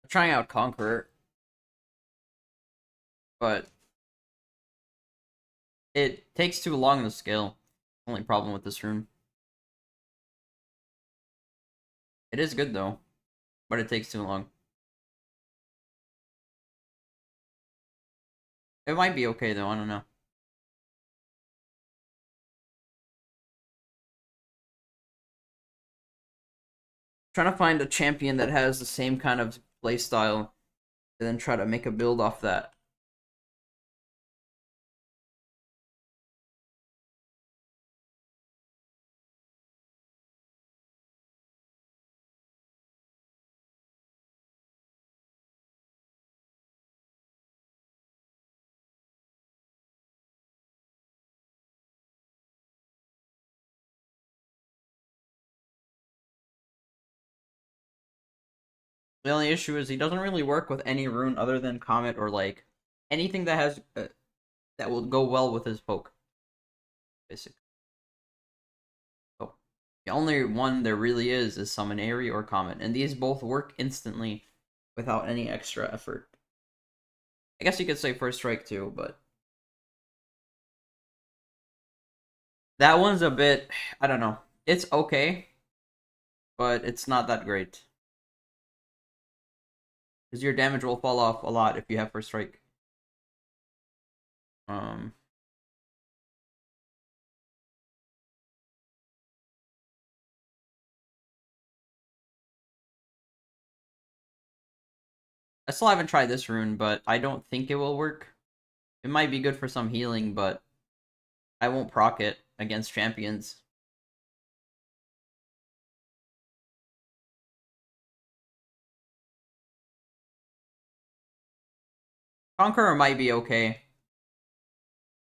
trying out Conqueror, but it takes too long to scale. Only problem with this rune. It is good though, but it takes too long. It might be okay though, I don't know. Trying to find a champion that has the same kind of playstyle and then try to make a build off that. The only issue is he doesn't really work with any rune other than Comet or like anything that has that will go well with his poke. Basically. So the only one there really is Summon Airy or Comet, and these both work instantly without any extra effort. I guess you could say First Strike too, but that one's a bit, I don't know. It's okay, but it's not that great. Because your damage will fall off a lot if you have First Strike. Um, I still haven't tried this rune, but I don't think it will work. It might be good for some healing, but I won't proc it against champions. Conqueror might be okay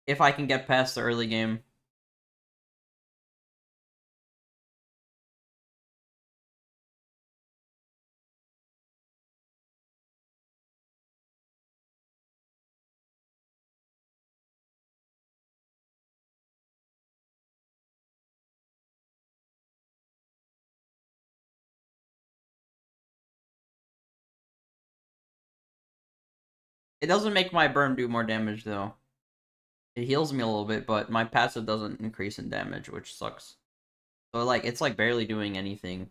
if I can get past the early game. It doesn't make my burn do more damage though. It heals me a little bit, but my passive doesn't increase in damage, which sucks. So like it's like barely doing anything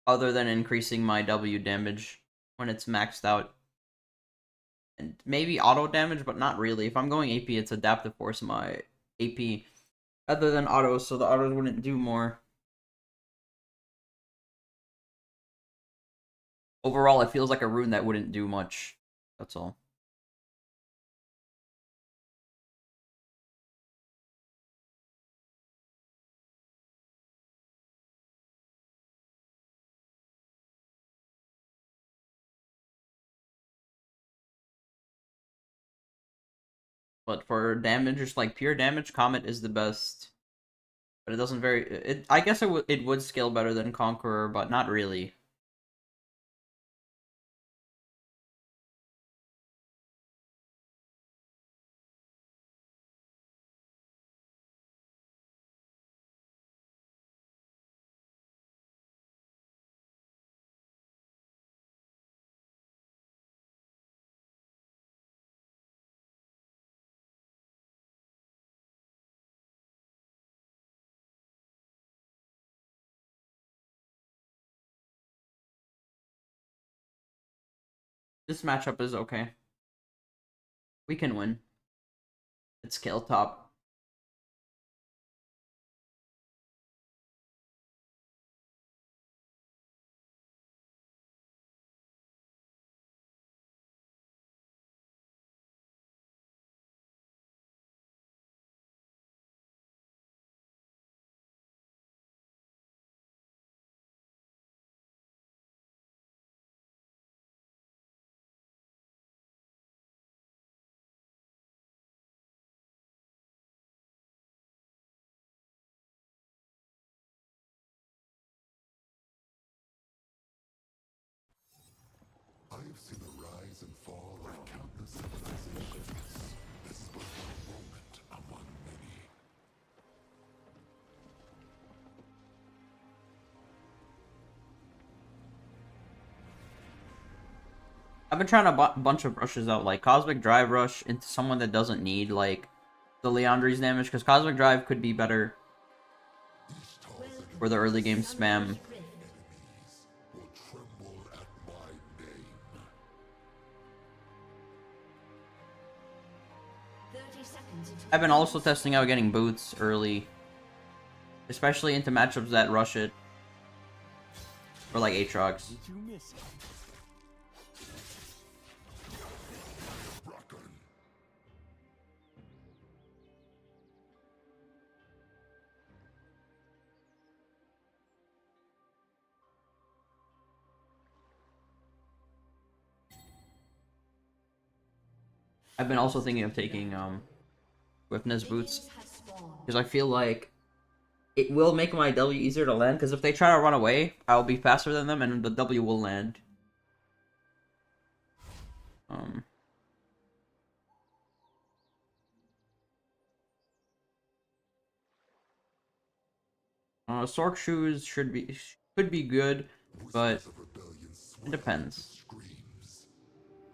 other than increasing my W damage when it's maxed out. And maybe auto damage, but not really. If I'm going AP, it's adaptive force my AP other than autos, so the autos wouldn't do more. Overall, it feels like a rune that wouldn't do much. That's all. But for damage, just like pure damage, Comet is the best. But it doesn't very. I guess it would scale better than Conqueror, but not really. This matchup is okay. We can win. It's scale top. I have seen the rise and fall of countless civilizations. This is but one moment among many. I've been trying a bunch of rushes out, like Cosmic Drive rush into someone that doesn't need, like, the Leandri's damage, because Cosmic Drive could be better for the early game spam. Will tremble at my name. 30 seconds until I've been also testing out getting boots early, especially into matchups that rush it, or like Aatrox. Did you miss it? Bracken. I've been also thinking of taking Swiftness boots, minions have spawned. because I feel like it will make my W easier to land, because if they try to run away, I'll be faster than them, and the W will land. Sork shoes could be good, but Whispers of rebellion swell it depends. screams.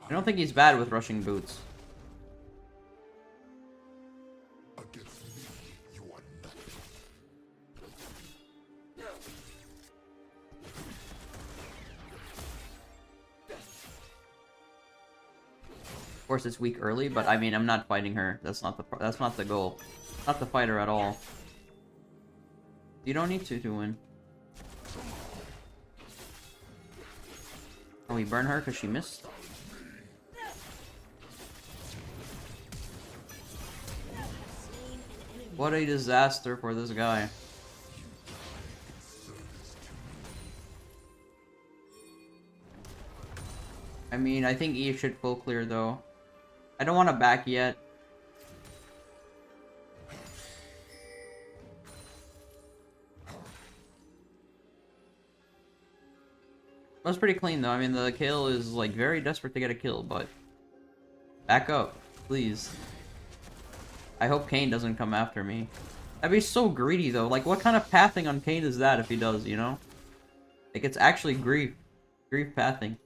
I don't think he's bad with rushing boots. Against me, you are nothing. Of course, it's weak early, but I mean, I'm not fighting her. That's not the goal. Not to fight her at all. You don't need to win. Oh, we burn her because she missed? What a disaster for this guy. I mean, I think Eve should full clear though. I don't want to back yet. That's pretty clean though. I mean, the kill is like very desperate to get a kill, but back up, please. I hope Kane doesn't come after me. I'd be so greedy though. Like, what kind of pathing on Kane is that if he does, you know? Like, it's actually grief pathing.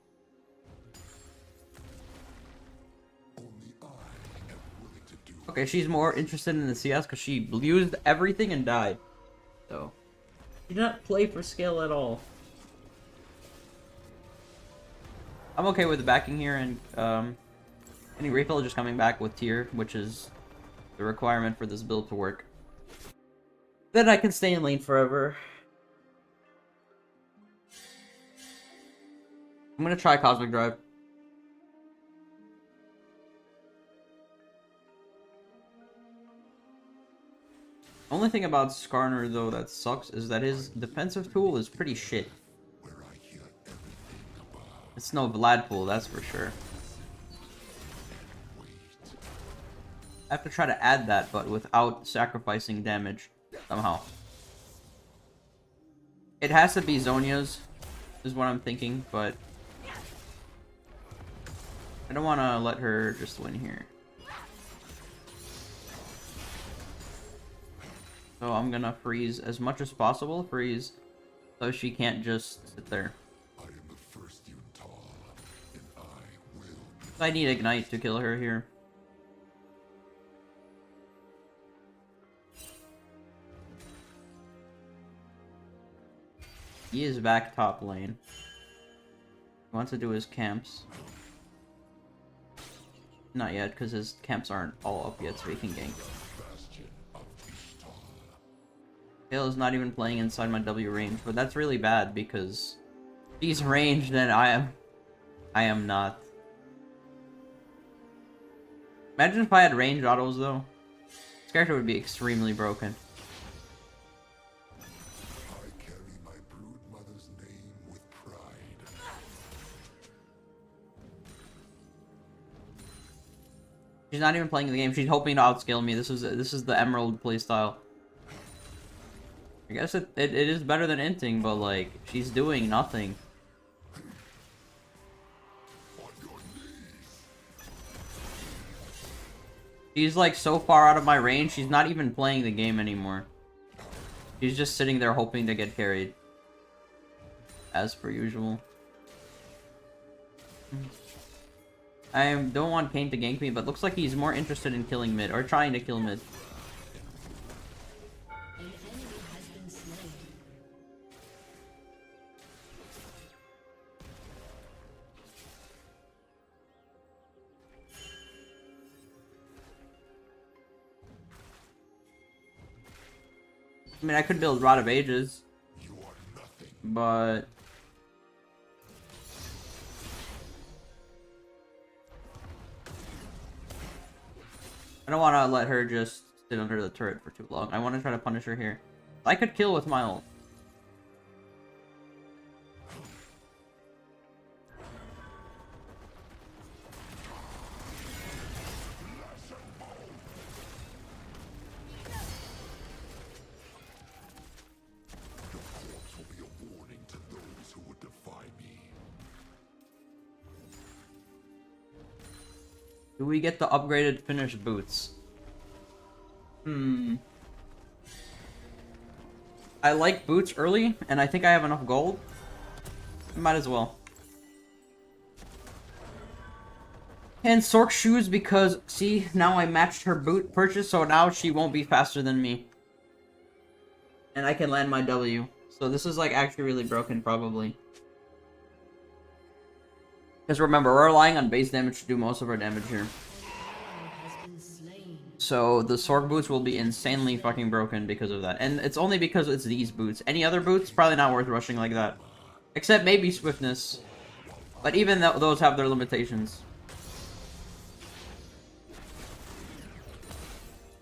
Only I am willing to do Okay, she's more interested in the CS because she used everything and died. So, she did not play for skill at all. I'm okay with the backing here, and any refill just coming back with tier, which is the requirement for this build to work. Then I can stay in lane forever. I'm gonna try Cosmic Drive. Only thing about Skarner though that sucks is that his defensive tool is pretty shit. where I hear everything above. It's no Vlad pool, that's for sure. Wait. I have to try to add that, but without sacrificing damage somehow. It has to be Zhonya's, is what I'm thinking, but I don't want to let her just win here. So I'm gonna freeze as much as possible, freeze, so she can't just sit there. I am the first Yuntal, and I will. I need Ignite to kill her here. He is back top lane. He wants to do his camps. Not yet, because his camps aren't all up yet, so he can gank. Bastion of Ishtar. Hale is not even playing inside my W range, but that's really bad because he's ranged and I am not. Imagine if I had range autos though. This character would be extremely broken. I carry my brood mother's name with pride. She's not even playing the game. She's hoping to outscale me. This is the Emerald playstyle. I guess it is better than inting, but like she's doing nothing. On your knees. She's like so far out of my range. She's not even playing the game anymore. She's just sitting there hoping to get carried, as per usual. don't want Kane to gank me, but looks like he's more interested in killing mid, or trying to kill mid. An enemy has been slain. I mean, I could build Rod of Ages, You are nothing. but I don't want to let her just sit under the turret for too long. I want to try to punish her here. I could kill with my ult. Corpse will be a warning to those who would defy me. Do we get the upgraded finished boots? I like boots early, and I think I have enough gold. Might as well. And Sork shoes because, see, now I matched her boot purchase, so now she won't be faster than me. And I can land my W. So this is like actually really broken, probably. Because remember, we're relying on base damage to do most of our damage here. Has been slain. So the Sork boots will be insanely fucking broken because of that. And it's only because it's these boots. Any other boots, probably not worth rushing like that. Except maybe Swiftness. But even those have their limitations.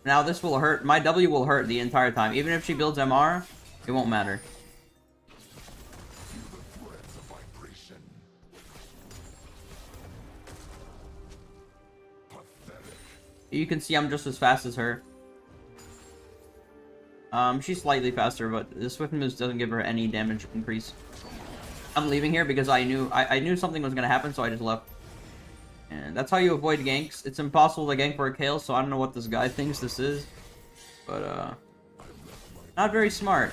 Now this will hurt. My W will hurt the entire time. Even if she builds MR, it won't matter. Threads of vibration. Pathetic. You can see I'm just as fast as her. She's slightly faster, but the Swift moves doesn't give her any damage increase. I'm leaving here because I knew something was gonna happen, so I just left. And that's how you avoid ganks. It's impossible to gank for a Kayle, so I don't know what this guy thinks this is. But, not very smart.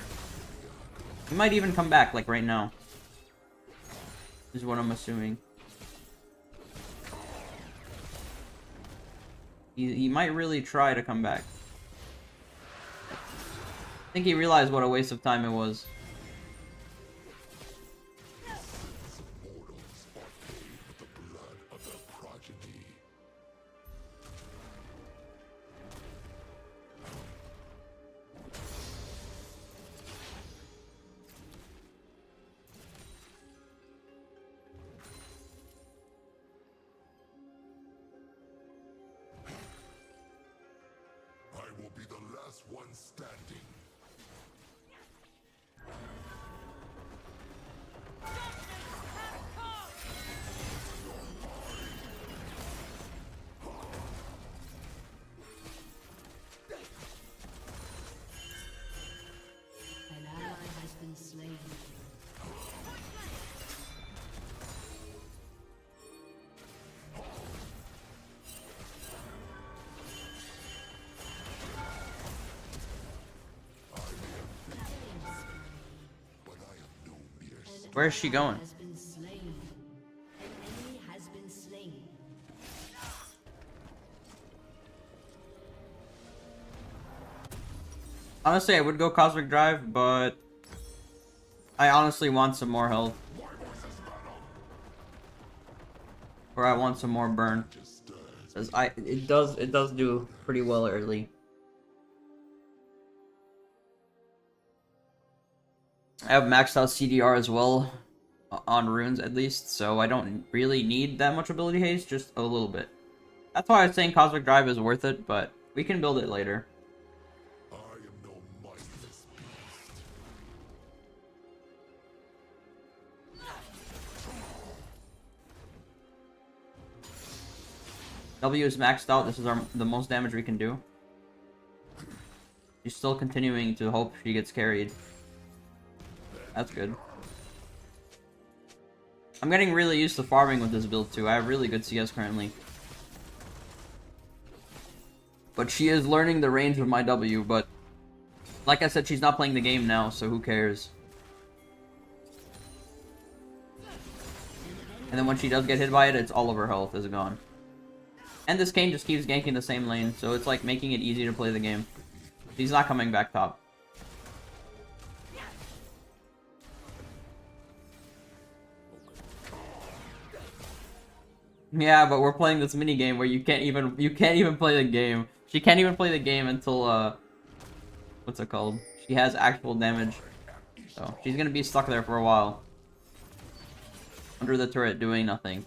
He might even come back, like, right now. Is what I'm assuming. He might really try to come back. I think he realized what a waste of time it was. Mortals are paid with the blood of their progeny. I will be the last one standing. An ally has been slain. But I am no mere Where's she going? Has been slain. An enemy has been slain. Honestly, I would go Cosmic Drive, but I honestly want some more health. Or I want some more burn. Because it does do pretty well early. I have maxed out CDR as well, on runes at least, so I don't really need that much ability haste, just a little bit. That's why I was saying Cosmic Drive is worth it, but we can build it later. I am no mindless beast. W is maxed out, this is the most damage we can do. She's still continuing to hope she gets carried. That's good. I'm getting really used to farming with this build too. I have really good CS currently. But she is learning the range of my W, but like I said, she's not playing the game now, so who cares? And then when she does get hit by it, it's all of her health is gone. And this Kayn just keeps ganking the same lane, so it's like making it easy to play the game. He's not coming back top. Yeah, but we're playing this mini game where you can't even play the game. She can't even play the game until what's it called? She has actual damage. So she's gonna be stuck there for a while. Under the turret doing nothing.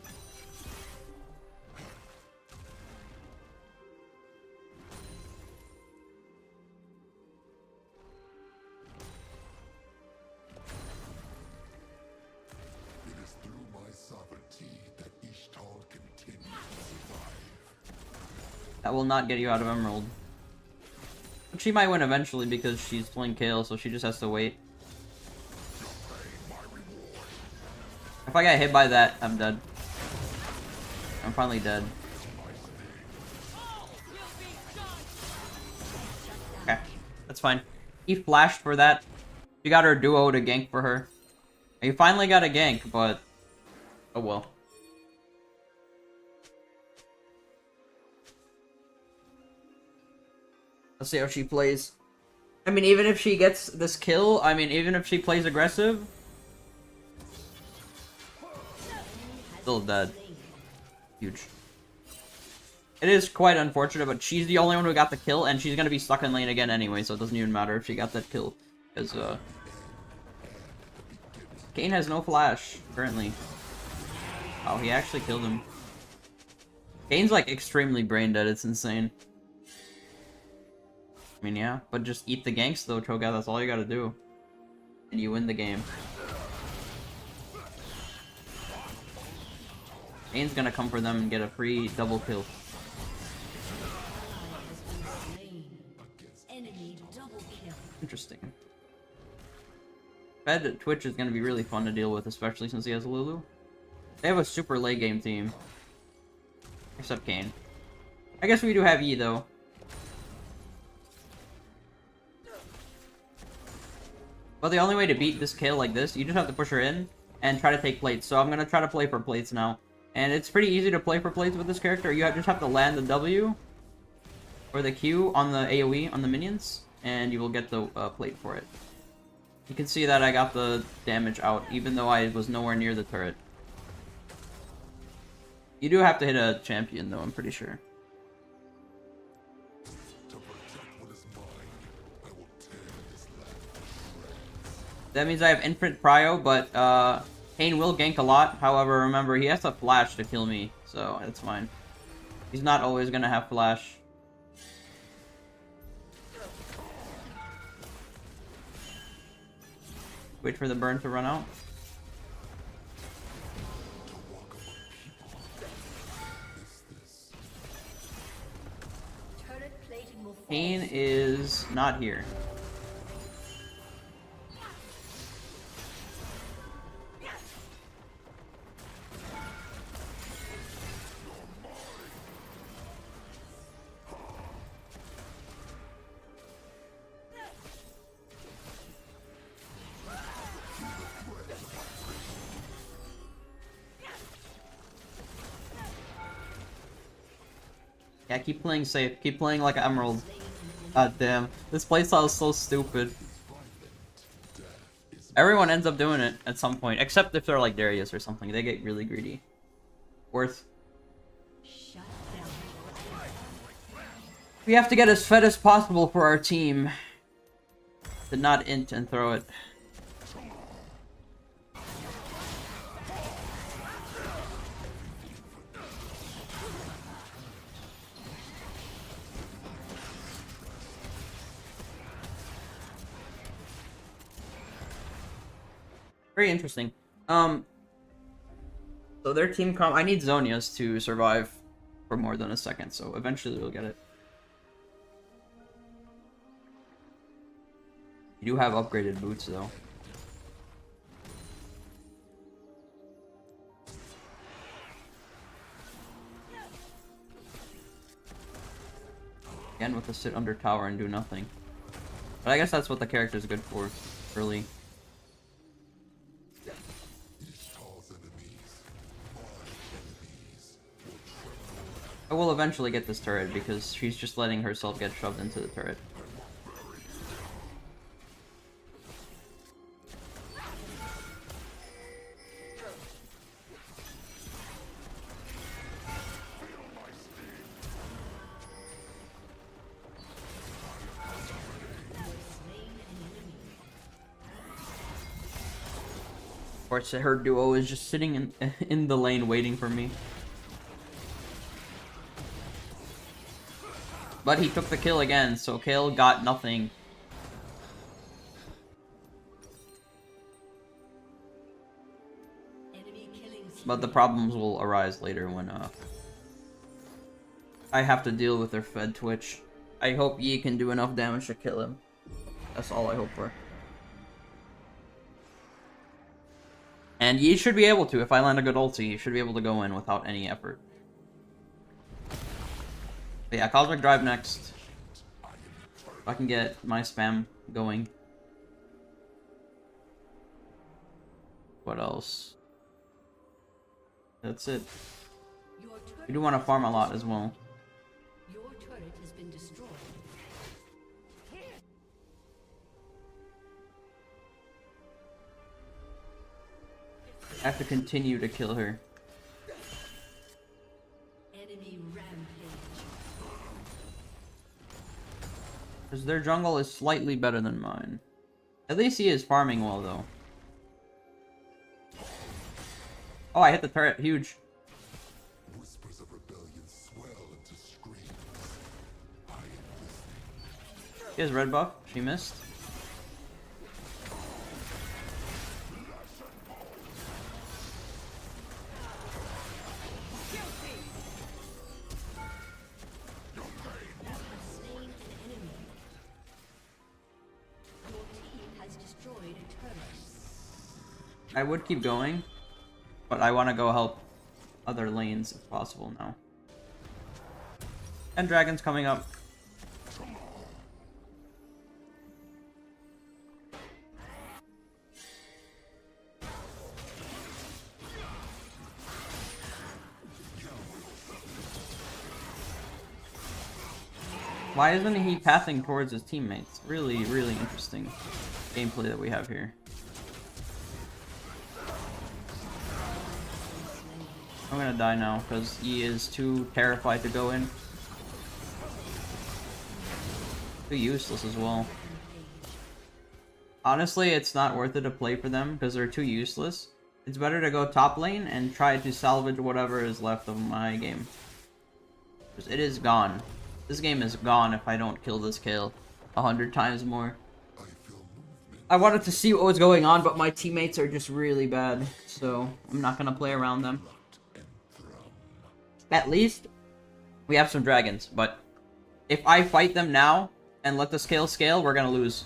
It is through my sovereignty that Ishtal continues to survive. That will not get you out of Emerald. But she might win eventually because she's playing Kayle, so she just has to wait. If I get hit by that, I'm dead. I'm finally dead. Okay, that's fine. He flashed for that. She got her duo to gank for her. He finally got a gank, but oh well. Let's see how she plays. I mean, even if she gets this kill, I mean, even if she plays aggressive, still dead. Huge. It is quite unfortunate, but she's the only one who got the kill, and she's gonna be stuck in lane again anyway, so it doesn't even matter if she got that kill. Because, Kayn has no flash, currently. Oh, he actually killed him. Kayn's, like, extremely brain dead, it's insane. I mean, yeah, but just eat the ganks, though, Cho'Gath, that's all you gotta do. And you win the game. Kayn's gonna come for them and get a free double kill. Enemy double kill. Interesting. Fed Twitch is gonna be really fun to deal with, especially since he has Lulu. They have a super late game team. Except Kayn. I guess we do have E, though. But the only way to beat this Kayle like this, you just have to push her in and try to take plates. So I'm gonna try to play for plates now. And it's pretty easy to play for plates with this character. You just have to land the W or the Q on the AoE on the minions, and you will get the plate for it. You can see that I got the damage out, even though I was nowhere near the turret. You do have to hit a champion, though, I'm pretty sure. To protect what is mine, I will tear this land to shreds. That means I have infinite prio, but Kayn will gank a lot. However, remember, he has to flash to kill me, so that's fine. He's not always gonna have flash. Wait for the burn to run out. To walk among people. This. Turret plating will fall. Kayn is not here. Yeah, keep playing safe. Keep playing like Emerald. God damn. This playstyle is so stupid. Everyone ends up doing it at some point. Except if they're like Darius or something. They get really greedy. Worth. Shut down. We have to get as fed as possible for our team. To not int and throw it. Very interesting. So their team I need Zonias to survive for more than a second, so eventually we'll get it. You do have upgraded boots, though. Again, with the sit under tower and do nothing. But I guess that's what the character's good for, early. Ishtal's enemies, my enemies, will tremble at I will eventually get this turret because she's just letting herself get shoved into the turret. Of course, her duo is just sitting in the lane waiting for me. But he took the kill again, so Kale got nothing. Enemy killing But the problems will arise later when I have to deal with their fed Twitch. I hope Yi can do enough damage to kill him. That's all I hope for. And Yi should be able to. If I land a good ulti, he should be able to go in without any effort. But yeah, Cosmic Drive next. If I can get my spam going. What else? That's it. Your turret We do want to farm a lot as well. Your turret has been destroyed. I have to continue to kill her. Enemy rampage. Because their jungle is slightly better than mine. At least he is farming well, though. Oh, I hit the turret. Huge. Whispers of rebellion swell into screams. I am listening. She has red buff. She missed. Slain an enemy. Your team has destroyed a turret. I would keep going, but I want to go help other lanes if possible now. And dragon's coming up. Why isn't he pathing towards his teammates? Really, really interesting gameplay that we have here. I'm gonna die now because he is too terrified to go in. Too useless as well. Honestly, it's not worth it to play for them because they're too useless. It's better to go top lane and try to salvage whatever is left of my game. Because it is gone. This game is gone if I don't kill this Kale 100 times more. I feel movement. I wanted to see what was going on, but my teammates are just really bad, so I'm not gonna play around them. At least we have some dragons, but if I fight them now and let the scale, we're gonna lose.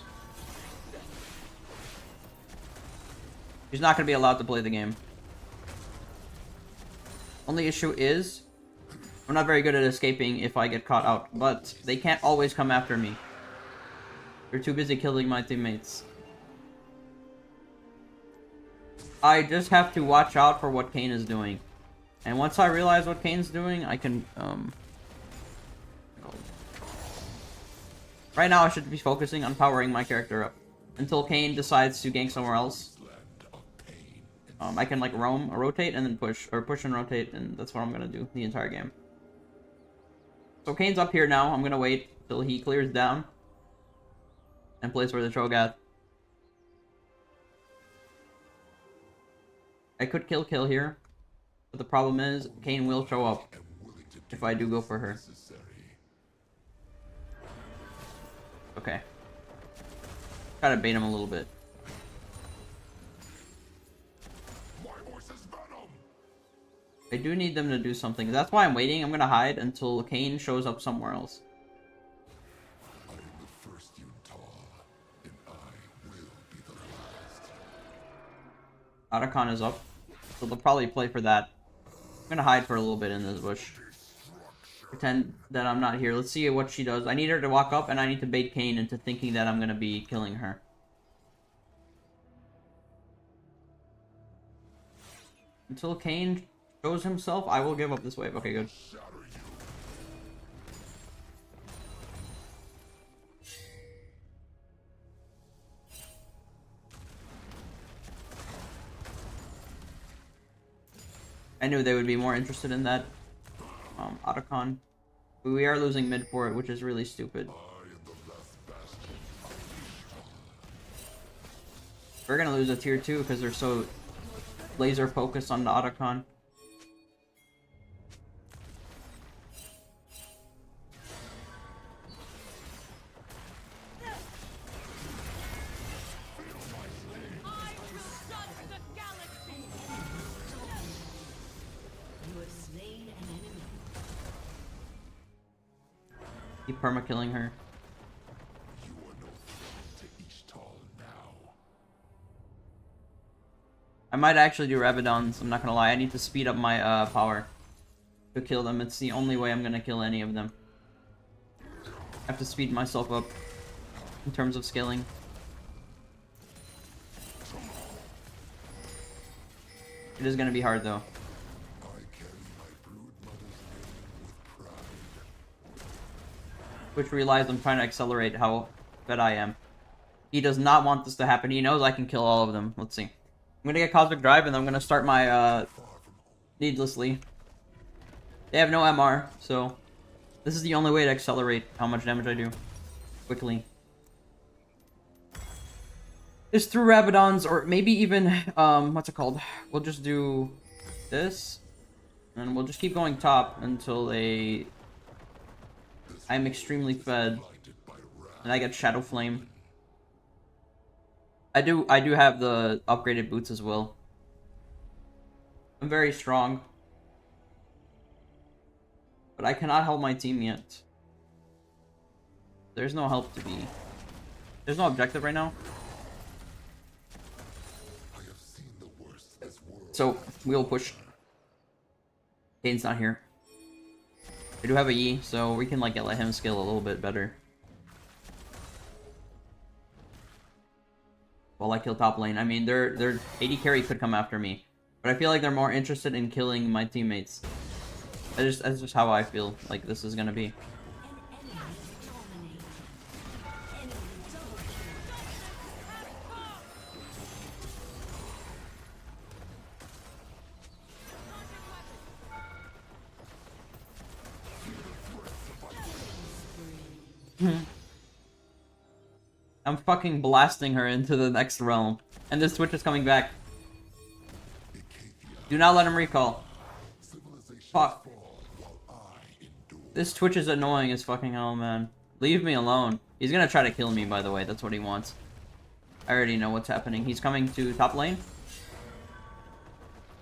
He's not gonna be allowed to play the game. Only issue is I'm not very good at escaping if I get caught out, but they can't always come after me. They're too busy killing my teammates. I just have to watch out for what Kayn is doing. And once I realize what Kayn's doing, I can, Right now I should be focusing on powering my character up. Until Kayn decides to gank somewhere else. I can, like, roam, or rotate, and then push. Or push and rotate, and that's what I'm gonna do the entire game. So Kayn's up here now. I'm gonna wait till he clears down. And plays for the Cho'Gath. I could kill here. But the problem is, Kayn will show up if I do go for her. Okay. Try to bait him a little bit. I do need them to do something. That's why I'm waiting. I'm gonna hide until Kayn shows up somewhere else. I am the first you thaw, and I will be the last. Otacon is up. So they'll probably play for that. I'm gonna hide for a little bit in this bush. Pretend that I'm not here. Let's see what she does. I need her to walk up, and I need to bait Kayn into thinking that I'm gonna be killing her. Until Kayn shows himself, I will give up this wave. Okay, good. I knew they would be more interested in that. Otacon. But we are losing mid for it, which is really stupid. We're gonna lose a tier 2 because they're so laser focused on the Otacon. You have slain an enemy. Keep perma-killing her. You are no threat to Ishtal now. I might actually do Rabadons, I'm not gonna lie. I need to speed up my power to kill them. It's the only way I'm gonna kill any of them. I have to speed myself up in terms of scaling. It is gonna be hard though. I carry my brood mother's name with pride. Which realized I'm trying to accelerate how fed I am. He does not want this to happen. He knows I can kill all of them. Let's see. I'm gonna get Cosmic Drive and then I'm gonna start my needlessly. They have no MR, so this is the only way to accelerate how much damage I do quickly. Is through Rabadons, or maybe even what's it called? We'll just do this, and we'll just keep going top until they. I'm extremely fed, and I get Shadow Flame. I do have the upgraded boots as well. I'm very strong, but I cannot help my team yet. There's no help to be. There's no objective right now. I have seen the worst this world. So, we'll push. Kane's not here. I do have a Yi, so we can like let him scale a little bit better. While I kill top lane. I mean, their AD carry could come after me. But I feel like they're more interested in killing my teammates. That's just how I feel like this is gonna be. An enemy dominated. Enemy double kill. I'm fucking blasting her into the next realm. And this Twitch is coming back. Do not let him recall. Fuck. This Twitch is annoying as fucking hell, man. Leave me alone. He's gonna try to kill me, by the way. That's what he wants. I already know what's happening. He's coming to top lane.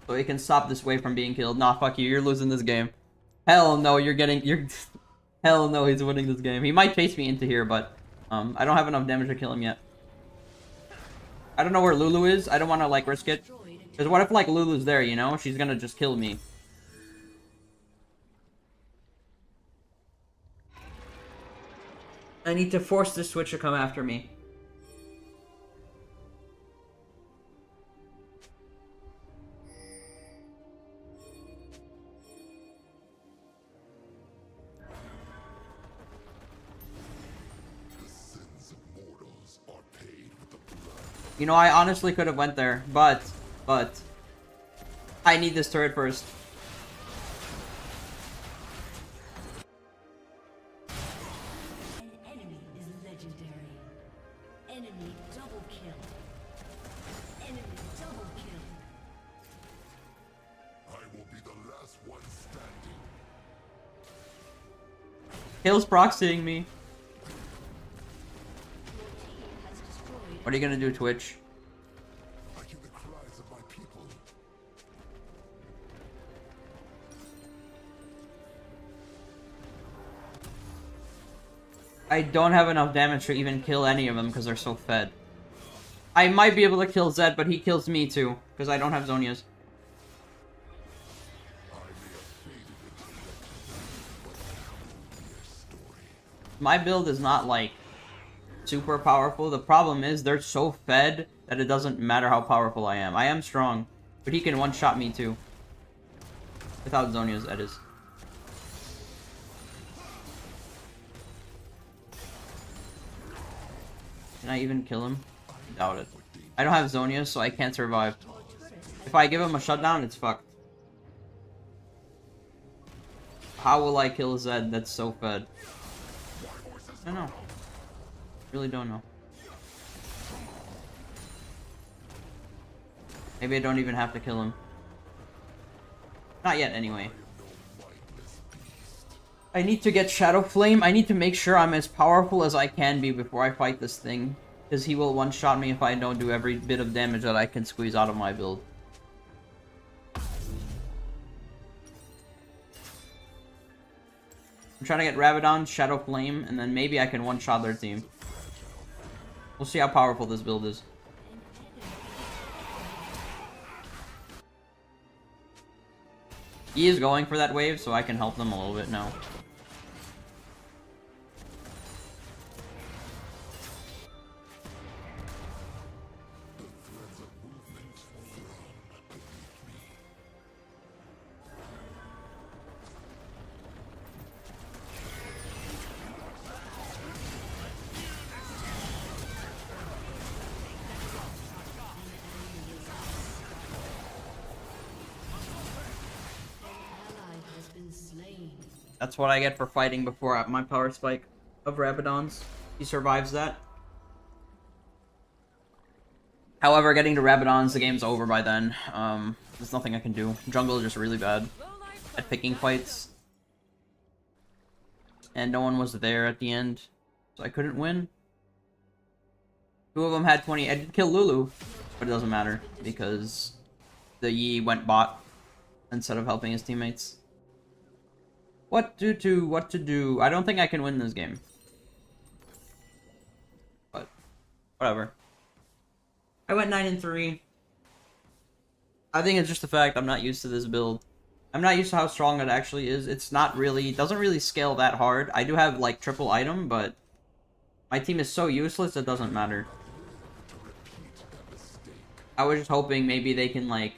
So he can stop this wave from being killed. Nah, fuck you. You're losing this game. Hell no, you're... Hell no, he's winning this game. He might chase me into here, but... I don't have enough damage to kill him yet. I don't know where Lulu is. I don't want to, like, risk it. Because what if, like, Lulu's there, you know? She's gonna just kill me. I need to force this Twitch to come after me. You know, I honestly could have went there, but I need this turret first. An enemy is legendary. Enemy double kill. Enemy double kill. I will be the last one standing. Hill's proxying me. Your team has destroyed. What are you gonna do, Twitch? I hear the cries of my people. I don't have enough damage to even kill any of them because they're so fed. I might be able to kill Zed, but he kills me too, because I don't have Zonias. My build is not, like, super powerful. The problem is they're so fed that it doesn't matter how powerful I am. I am strong, but he can one-shot me too. Without Zonia's Edis. Can I even kill him? Doubt it. I don't have Zonias, so I can't survive. If I give him a shutdown, it's fucked. How will I kill Zed that's so fed? I don't know. Really don't know. Maybe I don't even have to kill him. Not yet, anyway. I need to get Shadow Flame. I need to make sure I'm as powerful as I can be before I fight this thing. Because he will one-shot me if I don't do every bit of damage that I can squeeze out of my build. I'm trying to get Rabadon, Shadow Flame, and then maybe I can one-shot their team. We'll see how powerful this build is. He is going for that wave, so I can help them a little bit now. That's what I get for fighting before my power spike of Rabadon's. He survives that. However, getting to Rabadon's, the game's over by then. There's nothing I can do. Jungle is just really bad at picking fights. And no one was there at the end, so I couldn't win. Two of them had 20. I did kill Lulu, but it doesn't matter because the Yi went bot instead of helping his teammates. What to do? I don't think I can win this game. But, whatever. I went 9-3. I think it's just the fact I'm not used to this build. I'm not used to how strong it actually is. It's not really, it doesn't really scale that hard. I do have, like, triple item, but my team is so useless it doesn't matter. I was just hoping maybe they can, like,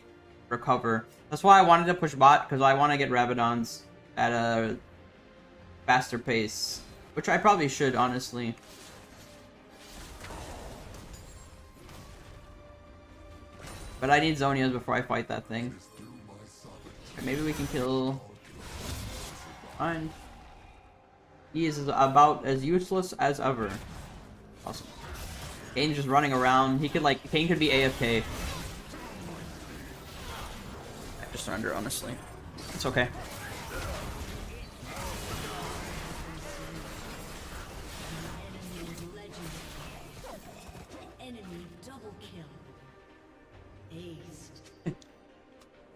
recover. That's why I wanted to push bot, because I want to get Rabadon's at a faster pace, which I probably should, honestly. But I need Zonias before I fight that thing. Okay, maybe we can kill... Fine. He is about as useless as ever. Awesome. Kane's just running around. He could, like, Kane could be AFK. I just surrender, honestly. It's okay.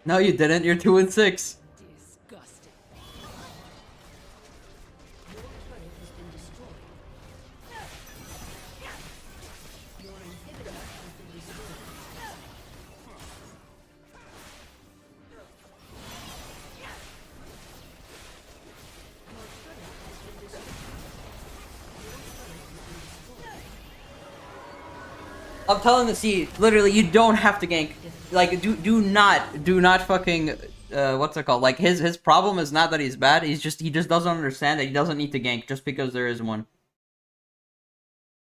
No, you didn't. You're 2-6. Disgusting. Your turret has been destroyed. Your inhibitor has been destroyed. I'm telling the C, literally, you don't have to gank. Like, do not fucking, what's it called? Like, his problem is not that he's bad, he just doesn't understand that he doesn't need to gank just because there is one.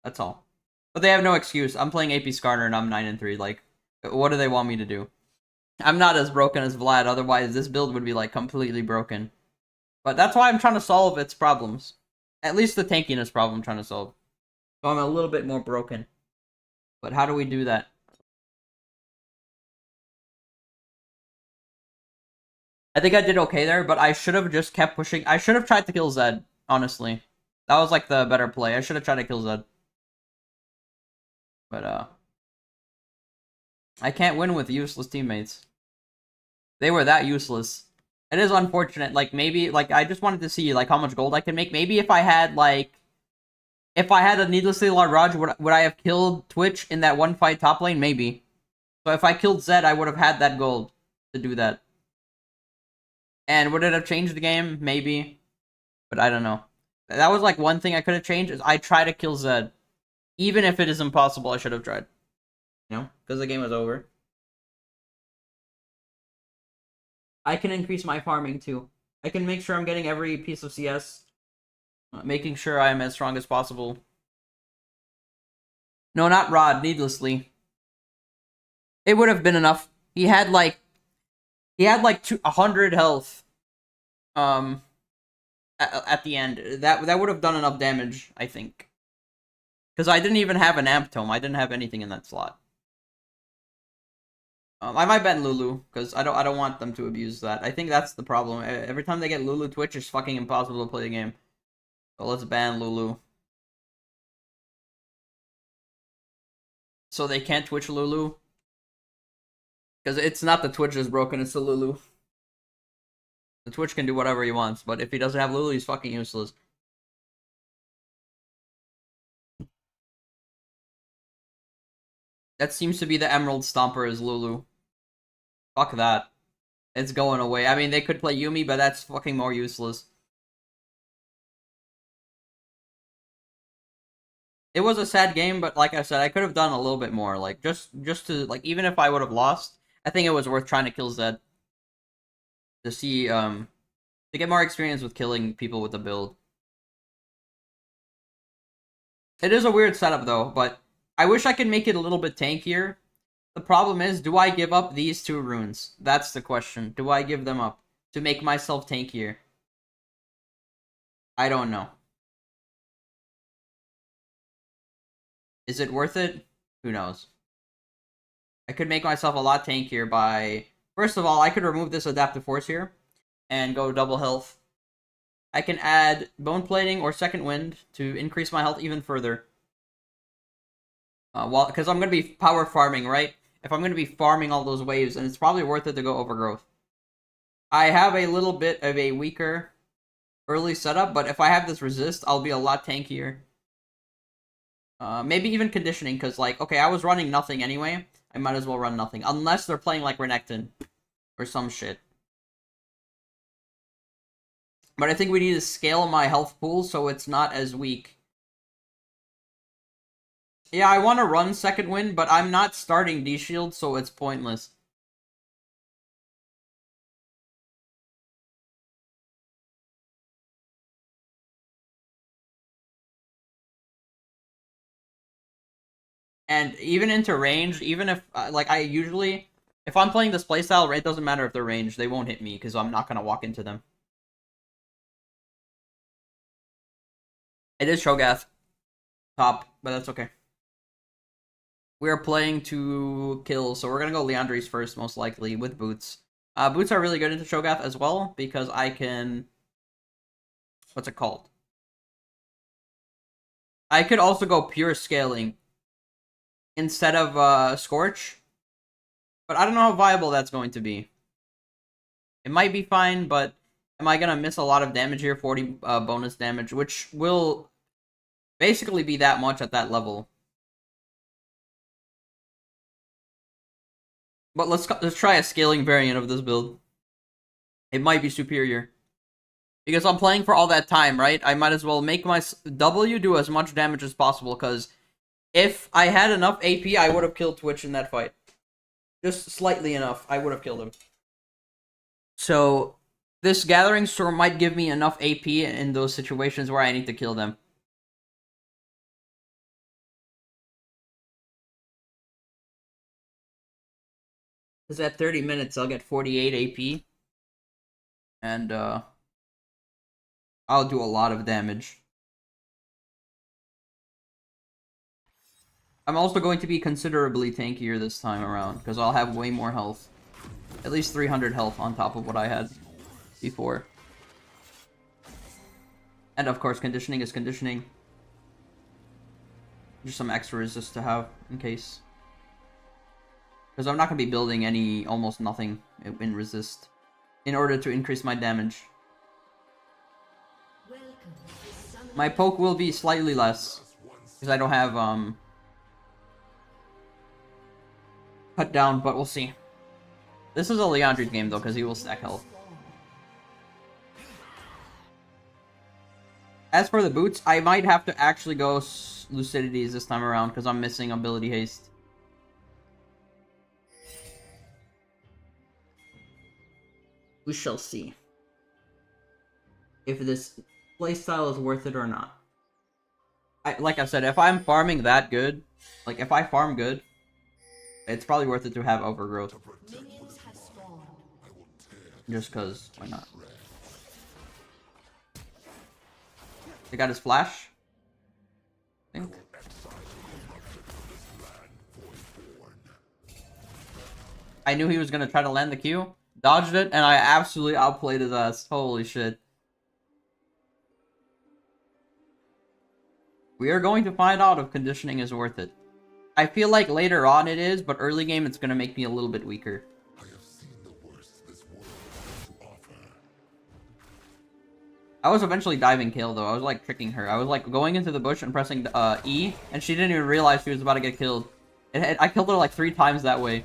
That's all. But they have no excuse. I'm playing AP Skarner and I'm 9-3, like, what do they want me to do? I'm not as broken as Vlad, otherwise this build would be, like, completely broken. But that's why I'm trying to solve its problems. At least the tankiness problem I'm trying to solve. So I'm a little bit more broken. But how do we do that? I think I did okay there, but I should have just kept pushing. I should have tried to kill Zed, honestly. That was, like, the better play. I should have tried to kill Zed. But, I can't win with useless teammates. They were that useless. It is unfortunate. Like, maybe, like, I just wanted to see, like, how much gold I can make. Maybe if I had, like... If I had a needlessly large Raj, would I have killed Twitch in that one fight top lane? Maybe. So if I killed Zed, I would have had that gold to do that. And would it have changed the game? Maybe. But I don't know. That was like one thing I could have changed, is I try to kill Zed. Even if it is impossible, I should have tried. You know? Because the game was over. I can increase my farming too. I can make sure I'm getting every piece of CS. Making sure I am as strong as possible. No, not Rod, needlessly. It would have been enough. He had like 100 health. at the end. That would have done enough damage, I think. Because I didn't even have an amp tome. I didn't have anything in that slot. I might ban Lulu because I don't want them to abuse that. I think that's the problem. Every time they get Lulu Twitch, it's fucking impossible to play the game. So let's ban Lulu. So they can't Twitch Lulu. Because it's not the Twitch that's broken, it's the Lulu. The Twitch can do whatever he wants, but if he doesn't have Lulu, he's fucking useless. That seems to be the Emerald Stomper is Lulu. Fuck that. It's going away. I mean, they could play Yumi, but that's fucking more useless. It was a sad game, but like I said, I could have done a little bit more. Like, just to, like, even if I would have lost, I think it was worth trying to kill Zed. To see, to get more experience with killing people with the build. It is a weird setup, though, but I wish I could make it a little bit tankier. The problem is, do I give up these 2 runes? That's the question. Do I give them up to make myself tankier? I don't know. Is it worth it? Who knows? I could make myself a lot tankier by... First of all, I could remove this Adaptive Force here and go double health. I can add Bone Plating or Second Wind to increase my health even further. Because I'm going to be power farming, right? If I'm going to be farming all those waves, and it's probably worth it to go Overgrowth. I have a little bit of a weaker early setup, but if I have this resist, I'll be a lot tankier. Maybe even conditioning, because, like, okay, I was running nothing anyway. I might as well run nothing. Unless they're playing, like, Renekton. Or some shit. But I think we need to scale my health pool so it's not as weak. Yeah, I want to run Second Wind, but I'm not starting D-Shield, so it's pointless. And even into range, even if, like, I usually... If I'm playing this playstyle, it doesn't matter if they're ranged. They won't hit me, because I'm not going to walk into them. It is Shogath. Top, but that's okay. We are playing to kill, so we're going to go Leandries first, most likely, with Boots. Boots are really good into Shogath as well, because I can... What's it called? I could also go pure scaling instead of Scorch. But I don't know how viable that's going to be. It might be fine, but am I going to miss a lot of damage here? 40 bonus damage, which will basically be that much at that level. But let's try a scaling variant of this build. It might be superior. Because I'm playing for all that time, right? I might as well make my W do as much damage as possible, because if I had enough AP, I would have killed Twitch in that fight. Just slightly enough, I would have killed him. So, this Gathering Storm might give me enough AP in those situations where I need to kill them. Because at 30 minutes, I'll get 48 AP. And, I'll do a lot of damage. I'm also going to be considerably tankier this time around, because I'll have way more health. At least 300 health on top of what I had before. And of course, conditioning is conditioning. Just some extra resist to have, in case. Because I'm not going to be building almost nothing in resist in order to increase my damage. My poke will be slightly less, because I don't have, cut down, but we'll see. This is a Leandri's game, though, because he will stack health. As for the boots, I might have to actually go Lucidities this time around, because I'm missing Ability Haste. We shall see if this playstyle is worth it or not. Like I said, if I'm farming that good, like if I farm good, it's probably worth it to have Overgrowth. Just cause, why not? They got his flash. I think. I knew he was gonna try to land the Q. Dodged it, and I absolutely outplayed his ass. Holy shit. We are going to find out if conditioning is worth it. I feel like later on it is, but early game it's gonna make me a little bit weaker. I have seen the worst this world has to offer. I was eventually diving Kale though. I was like tricking her. I was like going into the bush and pressing E, and she didn't even realize she was about to get killed. I killed her like 3 times that way.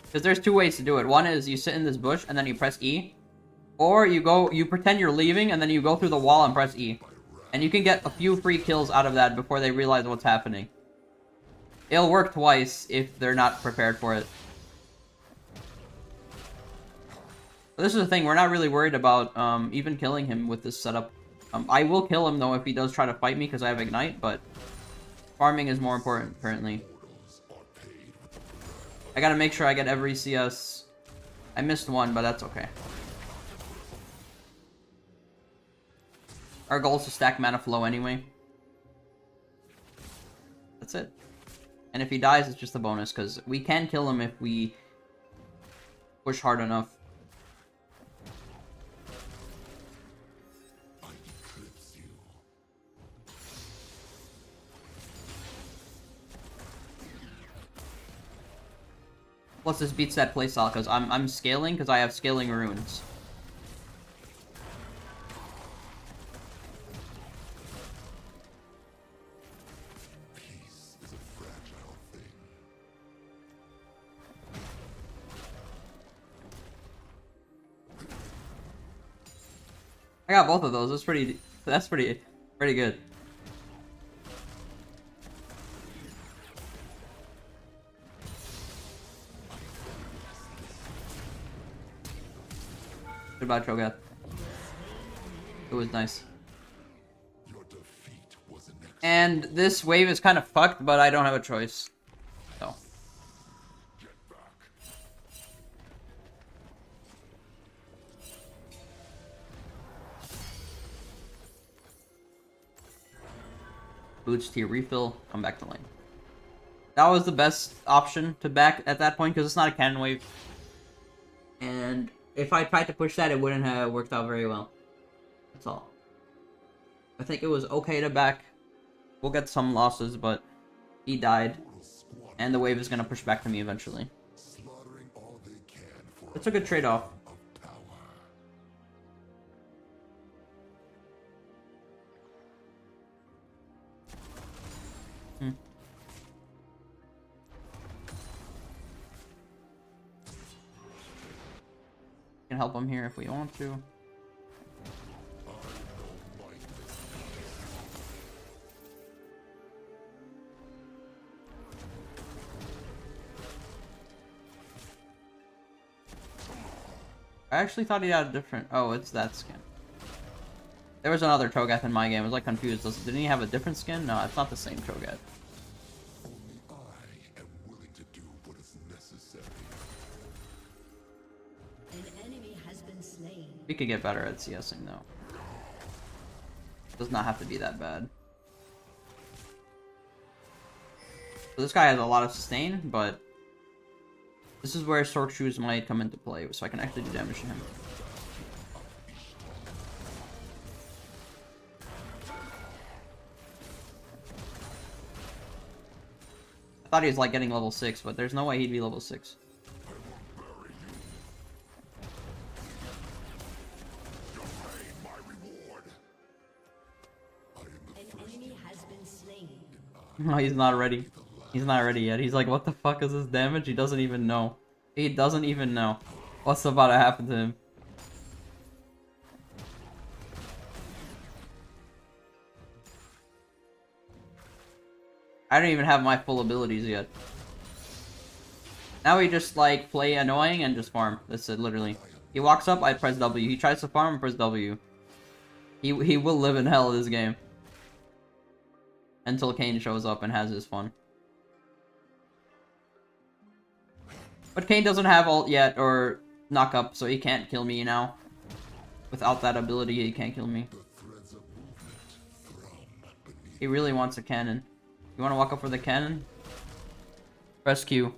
Because there's 2 ways to do it. One is you sit in this bush and then you press E, or you pretend you're leaving and then you go through the wall and press E. And you can get a few free kills out of that before they realize what's happening. It'll work twice if they're not prepared for it. But this is the thing, we're not really worried about even killing him with this setup. I will kill him though if he does try to fight me because I have Ignite, but farming is more important apparently. I gotta make sure I get every CS. I missed one, but that's okay. Our goal is to stack mana flow anyway. That's it. And if he dies, it's just a bonus, because we can kill him if we push hard enough. I eclipse you. Plus this beats that playstyle, because I'm scaling, because I have scaling runes. Peace is a fragile thing. I got both of those. That's pretty good. Goodbye, Cho'Gath. It was nice. Your defeat was an And this wave is kind of fucked, but I don't have a choice. So. get back. Boots to your refill, come back to lane. That was the best option to back at that point, because it's not a cannon wave. And if I tried to push that, it wouldn't have worked out very well. That's all. I think it was okay to back. We'll get some losses, but he died. And the wave is going to push back to me eventually. Slaughtering all they can for It's a good trade-off. of power. Can help him here if we want to. I actually thought he had a different... Oh, it's that skin. There was another Cho'Gath in my game. I was like confused. Didn't he have a different skin? No, it's not the same Cho'Gath. Only I am willing to do what is necessary. An enemy has been slain. We could get better at CSing though. Does not have to be that bad. So this guy has a lot of sustain, but this is where Sword Shoes might come into play, so I can actually do damage to him. I thought he was like getting level 6, but there's no way he'd be level 6. My reward. An enemy has been slain. No, he's not ready. He's not ready yet. He's like, what the fuck is this damage? He doesn't even know. He doesn't even know what's about to happen to him. I don't even have my full abilities yet. Now we just like play annoying and just farm. That's it, literally. He walks up, I press W. He tries to farm, I press W. He will live in hell this game. Until Kayn shows up and has his fun. But Kayn doesn't have ult yet, or knock up, so he can't kill me now. Without that ability, he can't kill me. The threads of movement He really wants a cannon. You want to walk up for the cannon? Press Q.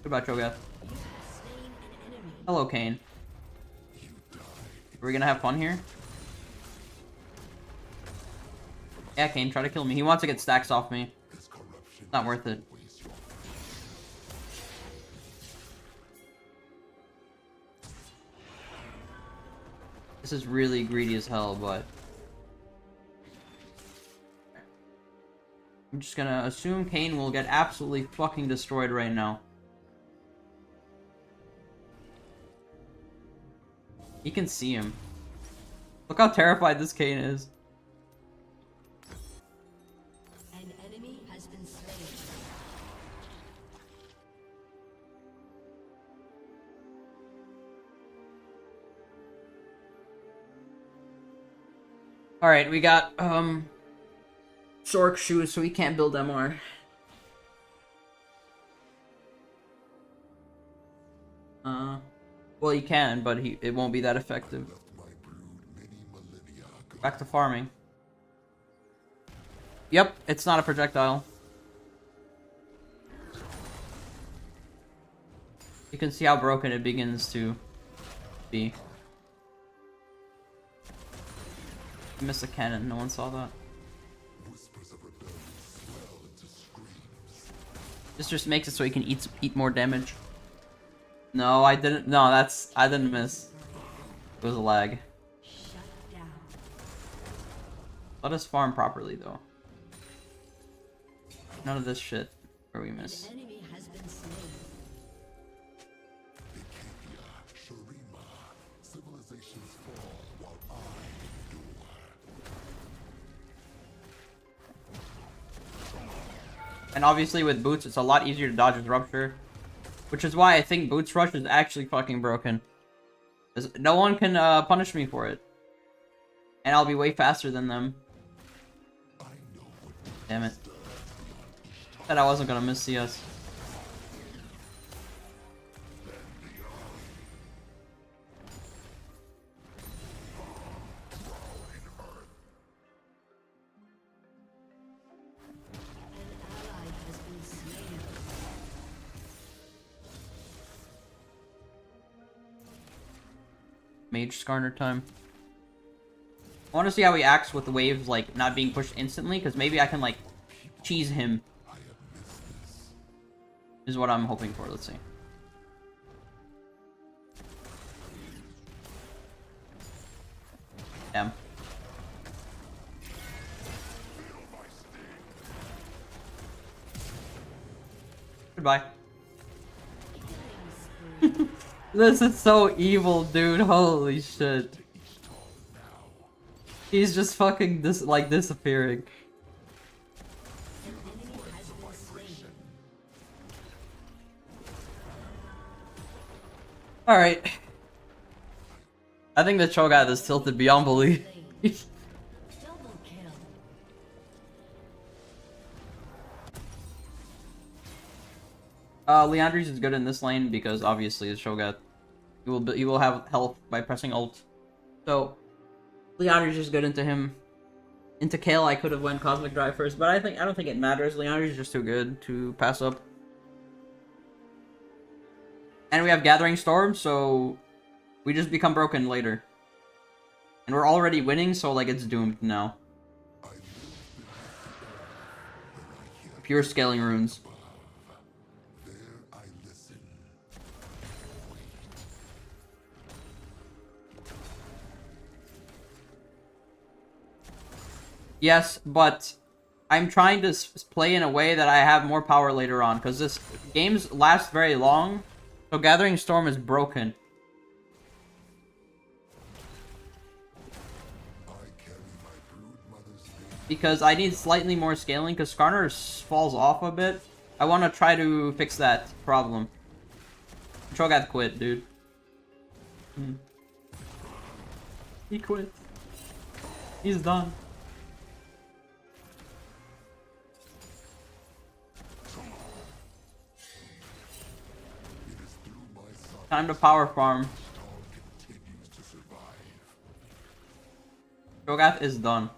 Goodbye, Cho'Gath. Hello, Kane. Are we gonna have fun here? Yeah, Kane, try to kill me. He wants to get stacks off me. It's not worth it. This is really greedy as hell, but... I'm just gonna assume Kane will get absolutely fucking destroyed right now. He can see him. Look how terrified this Kane is. An enemy has been slain. Alright, we got, Sork shoes, so he can't build MR. Well, he can, but it won't be that effective. Back to farming. Yep, it's not a projectile. You can see how broken it begins to be. You missed a cannon, no one saw that. This just makes it so he can eat more damage. No, I didn't. No, I didn't miss. It was a lag. Shut down. Let us farm properly, though. None of this shit where we miss. An enemy has been slain. Civilizations fall while I endure. And obviously with boots, it's a lot easier to dodge his rupture. Which is why I think Boots Rush is actually fucking broken. 'Cause no one can punish me for it. And I'll be way faster than them. Damn it. Said I wasn't gonna miss CS. An ally has been slain. Mage Skarner time. I want to see how he acts with the waves, like, not being pushed instantly, because maybe I can, like, cheese him. Is what I'm hoping for, let's see. Damn. Goodbye. This is so evil, dude. Holy shit. He's just fucking disappearing. Alright. I think the Cho'Gath is tilted beyond belief. Double kill. Leandri's is good in this lane because obviously it's Cho'Gath. He will have health by pressing ult. So Leandri's is good into him. Into Kale, I could have went Cosmic Drive first, but I don't think it matters. Leandri's just too good to pass up. And we have Gathering Storm, so we just become broken later. And we're already winning, so like it's doomed now. Pure scaling runes. Yes, but I'm trying to play in a way that I have more power later on, because this games last very long, so Gathering Storm is broken. Because I need slightly more scaling, because Skarner falls off a bit. I want to try to fix that problem. Cho'Gath quit, dude. He quit. He's done. Time to power farm. continues to survive. Shogath is done.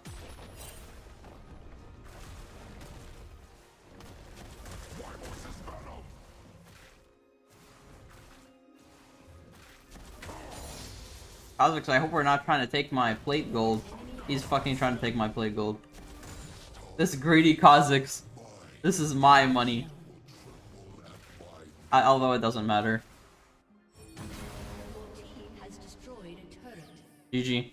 Kha'Zix, I hope we're not trying to take my plate gold. He's fucking trying to take my plate gold. This greedy Kha'Zix. This is my money. Although it doesn't matter. Your team has destroyed a turret. GG.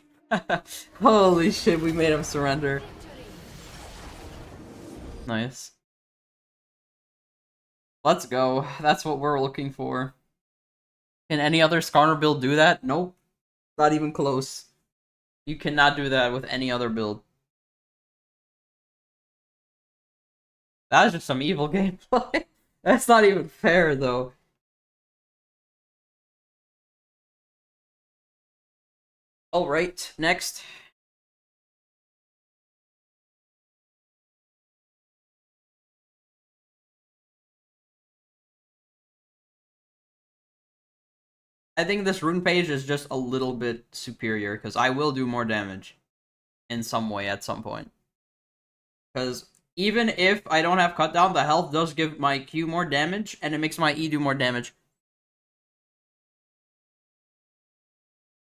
Holy shit, we made him surrender. Nice. Let's go. That's what we're looking for. Can any other Skarner build do that? Nope. Not even close. You cannot do that with any other build. That is just some evil gameplay. That's not even fair, though. Alright, next. I think this rune page is just a little bit superior, because I will do more damage in some way at some point. Because even if I don't have cut down, the health does give my Q more damage, and it makes my E do more damage.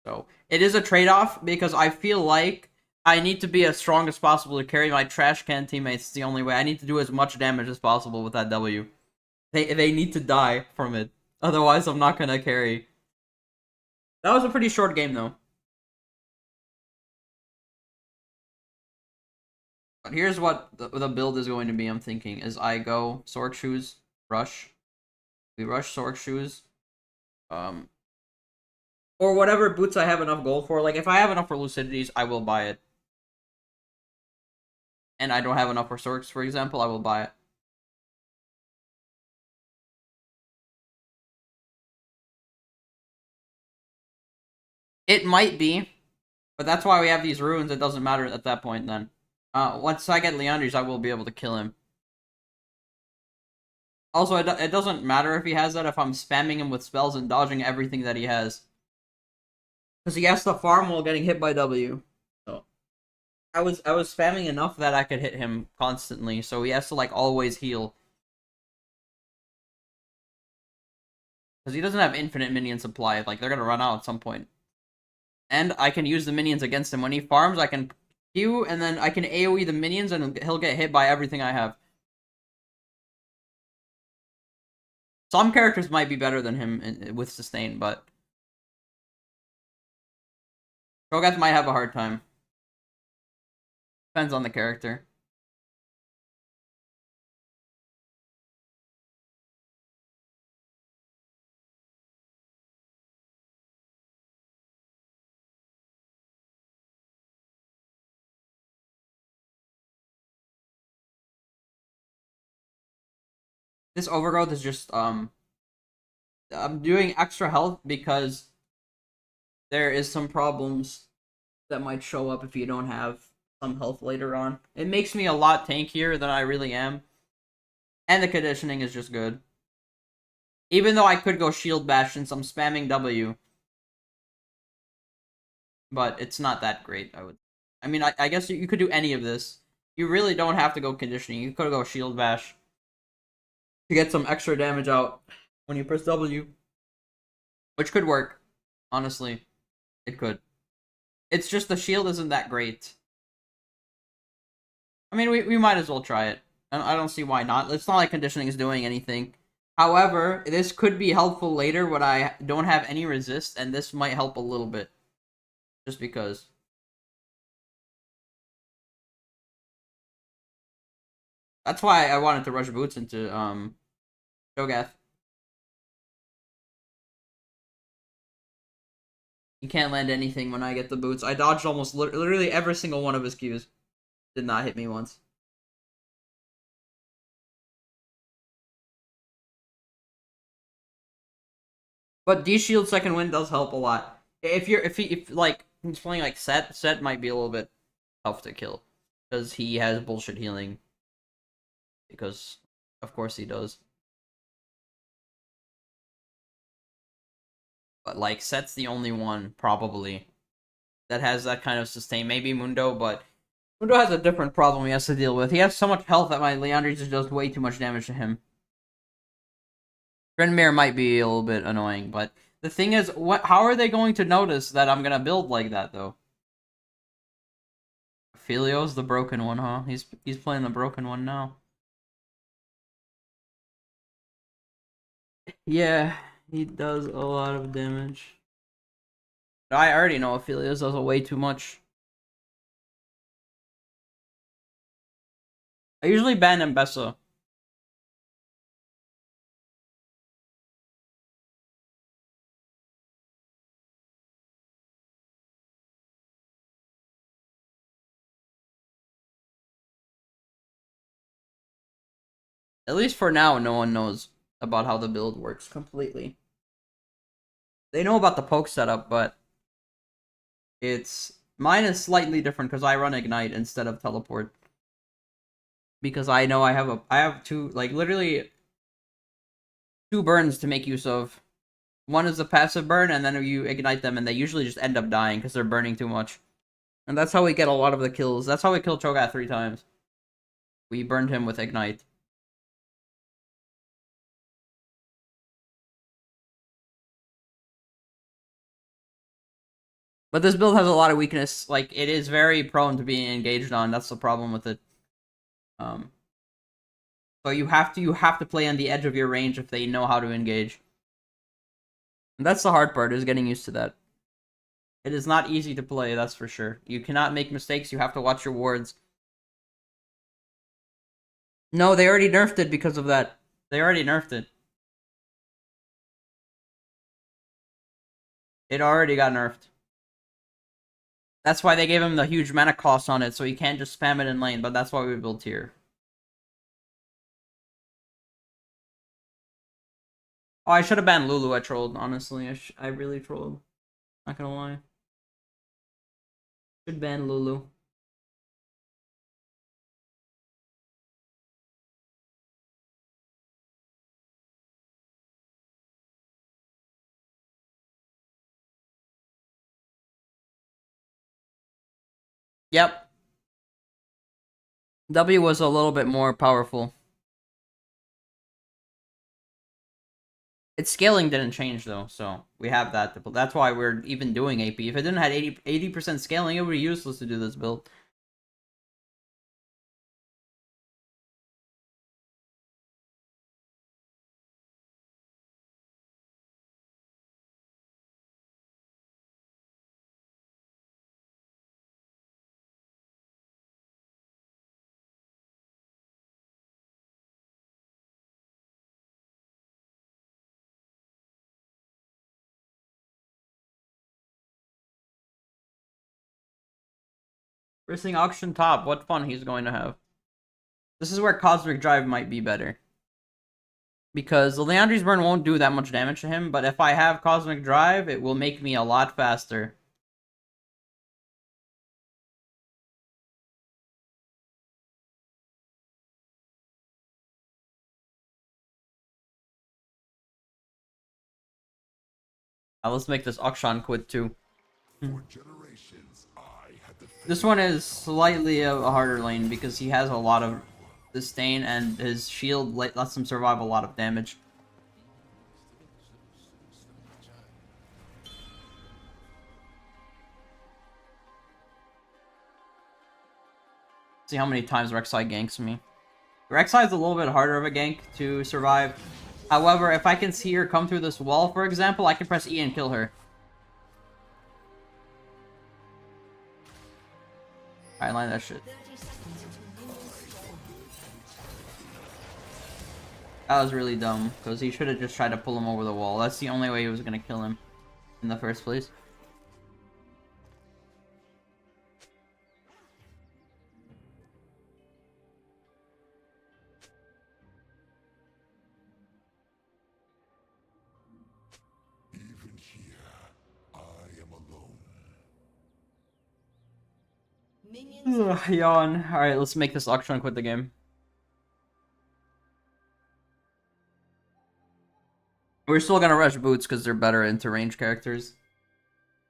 So, it is a trade-off, because I feel like I need to be as strong as possible to carry my trash can teammates. It's the only way. I need to do as much damage as possible with that W. They need to die from it. Otherwise, I'm not gonna carry. That was a pretty short game, though. But here's what the build is going to be, I'm thinking, is I go Sork Shoes, rush. We rush Sork Shoes. Or whatever boots I have enough gold for. Like, if I have enough for Lucidities, I will buy it. And I don't have enough for Sorks, for example, I will buy it. It might be, but that's why we have these runes. It doesn't matter at that point, then. Once I get Leandri's, I will be able to kill him. Also, it doesn't matter if he has that if I'm spamming him with spells and dodging everything that he has. Because he has to farm while getting hit by W. So I was spamming enough that I could hit him constantly, so he has to like always heal. Because he doesn't have infinite minion supply, like they're gonna run out at some point. And I can use the minions against him. When he farms, I can Q, and then I can AoE the minions, and he'll get hit by everything I have. Some characters might be better than him with sustain, but Shogath might have a hard time. Depends on the character. This overgrowth is just I'm doing extra health because there is some problems that might show up if you don't have some health later on. It makes me a lot tankier than I really am. And the conditioning is just good. Even though I could go shield bash since I'm spamming W. But it's not that great, I mean, I guess you could do any of this. You really don't have to go conditioning. You could go shield bash to get some extra damage out when you press W. Which could work. Honestly. It could. It's just the shield isn't that great. I mean, we might as well try it. I don't see why not. It's not like conditioning is doing anything. However, this could be helpful later when I don't have any resist, and this might help a little bit. Just because. That's why I wanted to rush boots into Shogath. He can't land anything when I get the boots. I dodged almost literally every single one of his Qs. Did not hit me once. But D-Shield second wind does help a lot. If like he's playing like Set might be a little bit tough to kill. Because he has bullshit healing. Because of course he does. But like Set's the only one probably that has that kind of sustain. Maybe Mundo, but Mundo has a different problem he has to deal with. He has so much health that my Leandri just does way too much damage to him. Grenmere might be a little bit annoying, but the thing is, how are they going to notice that I'm gonna build like that though? Filio's the broken one, huh? He's playing the broken one now. Yeah, he does a lot of damage. I already know Aphelios does way too much. I usually ban Mbessa. At least for now, no one knows about how the build works completely. They know about the poke setup, but mine is slightly different because I run Ignite instead of Teleport. Because I know I have two, like, literally two burns to make use of. One is a passive burn, and then you ignite them, and they usually just end up dying because they're burning too much. And that's how we get a lot of the kills. That's how we killed Cho'Gath 3 times. We burned him with Ignite. But this build has a lot of weakness. Like, it is very prone to being engaged on. That's the problem with it. So you have to play on the edge of your range if they know how to engage. And that's the hard part, is getting used to that. It is not easy to play, that's for sure. You cannot make mistakes, you have to watch your wards. No, they already nerfed it because of that. They already nerfed it. It already got nerfed. That's why they gave him the huge mana cost on it, so he can't just spam it in lane, but that's why we built here. Oh, I should have banned Lulu. I trolled, honestly. I really trolled. Not gonna lie. Should ban Lulu. Yep. W was a little bit more powerful. Its scaling didn't change though, so we have that. That's why we're even doing AP. If it didn't have 80% scaling, it would be useless to do this build. Risking auction top, what fun he's going to have. This is where Cosmic Drive might be better. Because the Leandri's Burn won't do that much damage to him, but if I have Cosmic Drive, it will make me a lot faster. Now let's make this Akshan quit too. For generations, I had the This one is slightly a harder lane because he has a lot of sustain and his shield lets him survive a lot of damage. See how many times Rek'Sai ganks me. Rek'Sai is a little bit harder of a gank to survive. However, if I can see her come through this wall, for example, I can press E and kill her. Alright, line that shit. 30 seconds until minions spawn. That was really dumb, because he should have just tried to pull him over the wall. That's the only way he was going to kill him in the first place. even here. I am alone. Minions Yawn. Alright, let's make this Akshan quit the game. We're still gonna rush boots because they're better into range characters.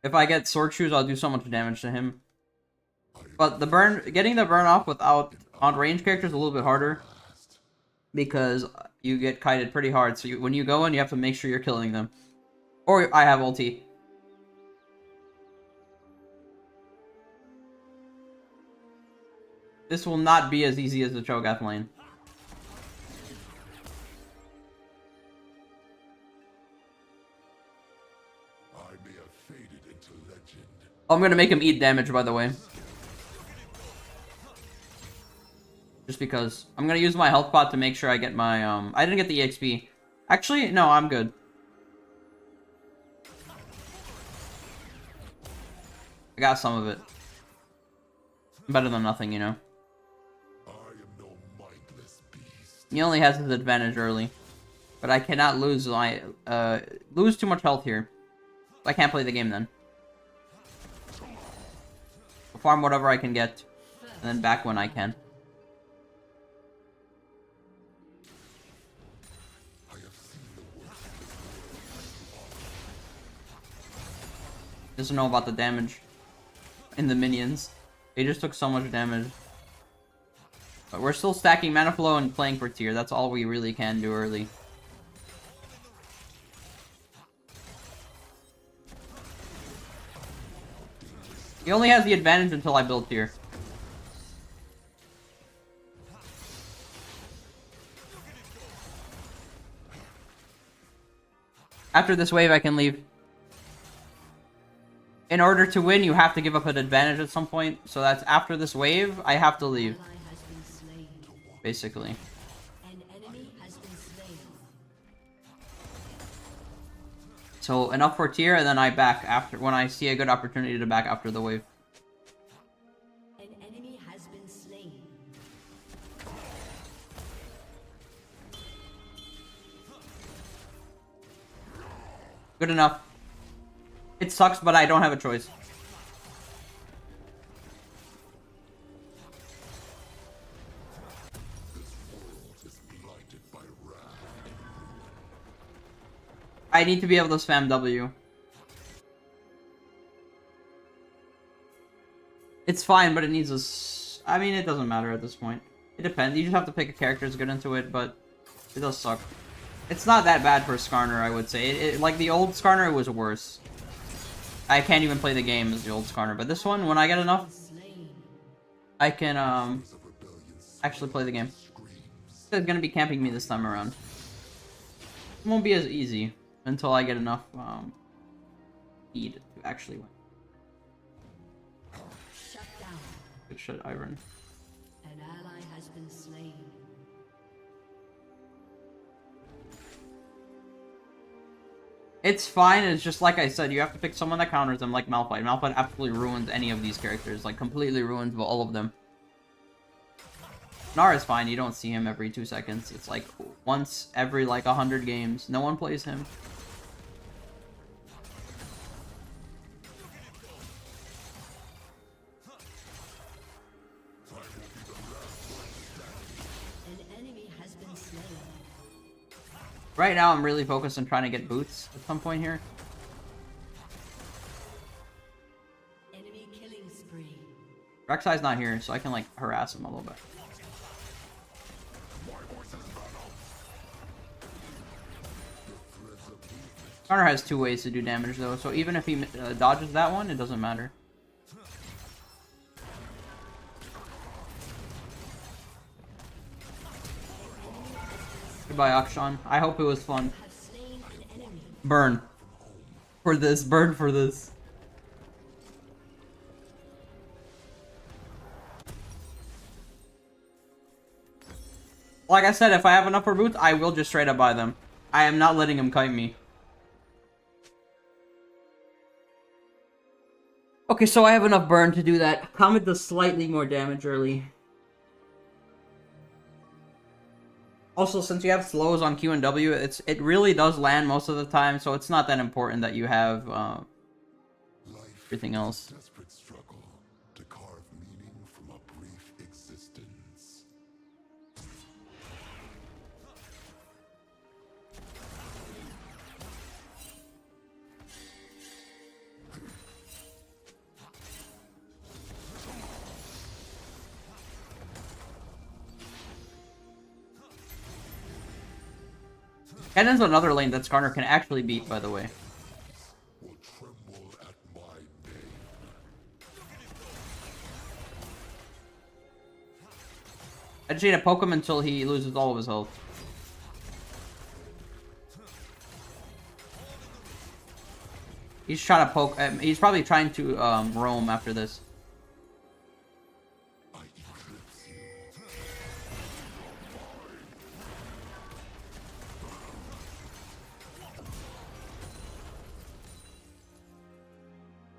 If I get sword shoes, I'll do so much damage to him. But the burn, getting the burn off without on range characters is a little bit harder because you get kited pretty hard. So when you go in, you have to make sure you're killing them. Or I have ulti. This will not be as easy as the Cho'Gath lane. I may have faded into legend. I'm gonna make him eat damage, by the way. Just because. I'm gonna use my health pot to make sure I get my, I didn't get the EXP. Actually, no, I'm good. I got some of it. Better than nothing, you know. I am no mindless beast. He only has his advantage early. But I cannot lose my, lose too much health here. I can't play the game then. I'll farm whatever I can get. And then back when I can. I have seen the worst. Doesn't know about the damage in the minions. They just took so much damage. But we're still stacking mana flow and playing for tier. That's all we really can do early. He only has the advantage until I build tier. After this wave, I can leave. In order to win, you have to give up an advantage at some point. So that's after this wave, I have to leave. Ally has been slain. Basically. An enemy has been slain. So enough for tier, and then I back after when I see a good opportunity to back after the wave. An enemy has been slain. Good enough. It sucks, but I don't have a choice. This world is blighted by wrath. I need to be able to spam W. It's fine, but it needs a I mean, it doesn't matter at this point. It depends. You just have to pick a character that's good into it, but it does suck. It's not that bad for Skarner, I would say. Like, the old Skarner, it was worse. I can't even play the game as the old Skarner, but this one, when I get enough, Slain. I can, Of rebellion actually play the game. screams. It's gonna be camping me this time around. It won't be as easy until I get enough, speed to actually win. Shut down. Good shit, Iron. An ally has been slain. It's fine, it's just like I said, you have to pick someone that counters them like Malphite. Malphite absolutely ruins any of these characters, like completely ruins all of them. Nara's fine, you don't see him every 2 seconds. It's like once every like 100 games. No one plays him. An enemy has been slain. Right now, I'm really focused on trying to get boots at some point here. Enemy killing spree. Rek'Sai's not here, so I can like harass him a little bit. Skarner has 2 ways to do damage though, so even if he dodges that one, it doesn't matter. Goodbye, Akshan. I hope it was fun. Have slain an enemy. Burn. For this, burn for this. Like I said, if I have enough for boots, I will just straight up buy them. I am not letting him kite me. Okay, so I have enough burn to do that. Comet does slightly more damage early. Also, since you have slows on Q and W, it really does land most of the time, so it's not that important that you have Life everything else. is a desperate struggle to carve meaning from a brief existence. Cannon's another lane that Skarner can actually beat, by the way. will tremble at my name. I just need to poke him until he loses all of his health. He's trying to poke. He's probably trying to roam after this. I eclipse you.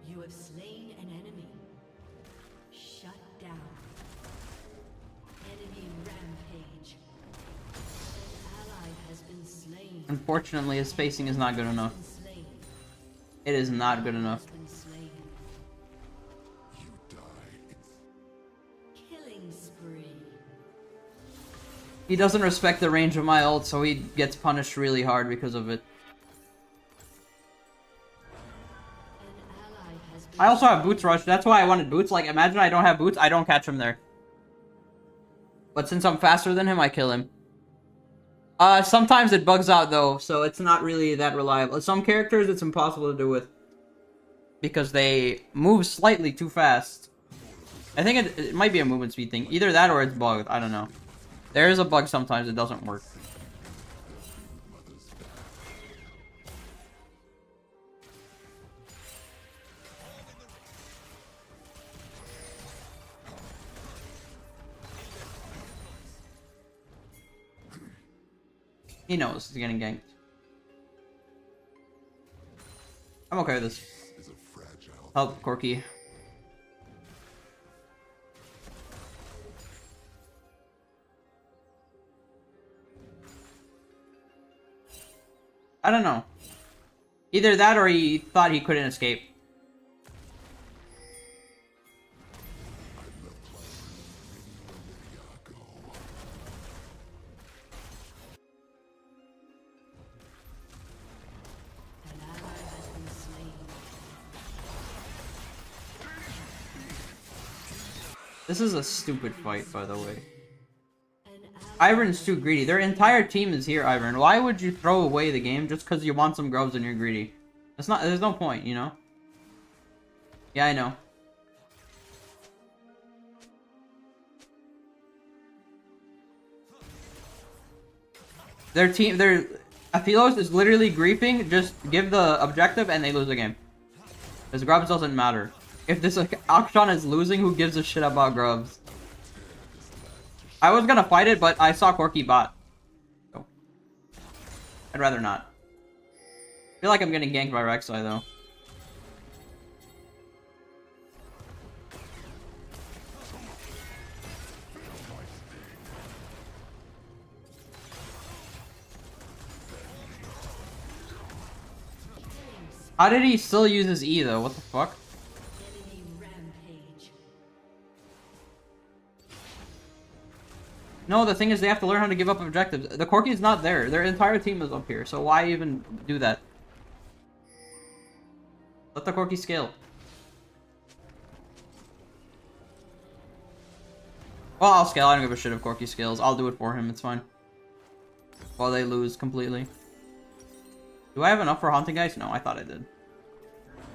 You have slain an enemy. Shut down. Enemy rampage. An ally has been slain. Unfortunately, his spacing is not good enough. Slain. It is not good enough. Has been slain. You die. Killing spree. He doesn't respect the range of my ult, so he gets punished really hard because of it. An ally has been I also have Boots Rush. That's why I wanted Boots. Like, imagine I don't have Boots, I don't catch him there. But since I'm faster than him, I kill him. Sometimes it bugs out, though, so it's not really that reliable. Some characters, it's impossible to do with. Because they move slightly too fast. I think it might be a movement speed thing. Either that or it's bugged. I don't know. There is a bug sometimes it doesn't work. He knows he's getting ganked. I'm okay with this. Is a fragile. Help, Corky. I don't know. Either that or he thought he couldn't escape. An ally has been slain. This is a stupid fight, by the way. An ally Iron's too greedy. Their entire team is here, Iron. Why would you throw away the game just because you want some grubs and you're greedy? That's not. There's no point, you know? Yeah, I know. Their team, Aphilos is literally griefing, just give the objective and they lose the game. Because grubs doesn't matter. If this Akshan is losing, who gives a shit about grubs? I was gonna fight it, but I saw Corky bot. So. I'd rather not. I feel like I'm getting ganked by Rek'Sai, though. How did he still use his E, though? What the fuck? enemy rampage. No, the thing is they have to learn how to give up objectives. The Corky's not there. Their entire team is up here, so why even do that? Let the Corky scale. Well, I'll scale. I don't give a shit if Corky scales. I'll do it for him. It's fine. While they lose completely. Do I have enough for Haunting Ice? No, I thought I did.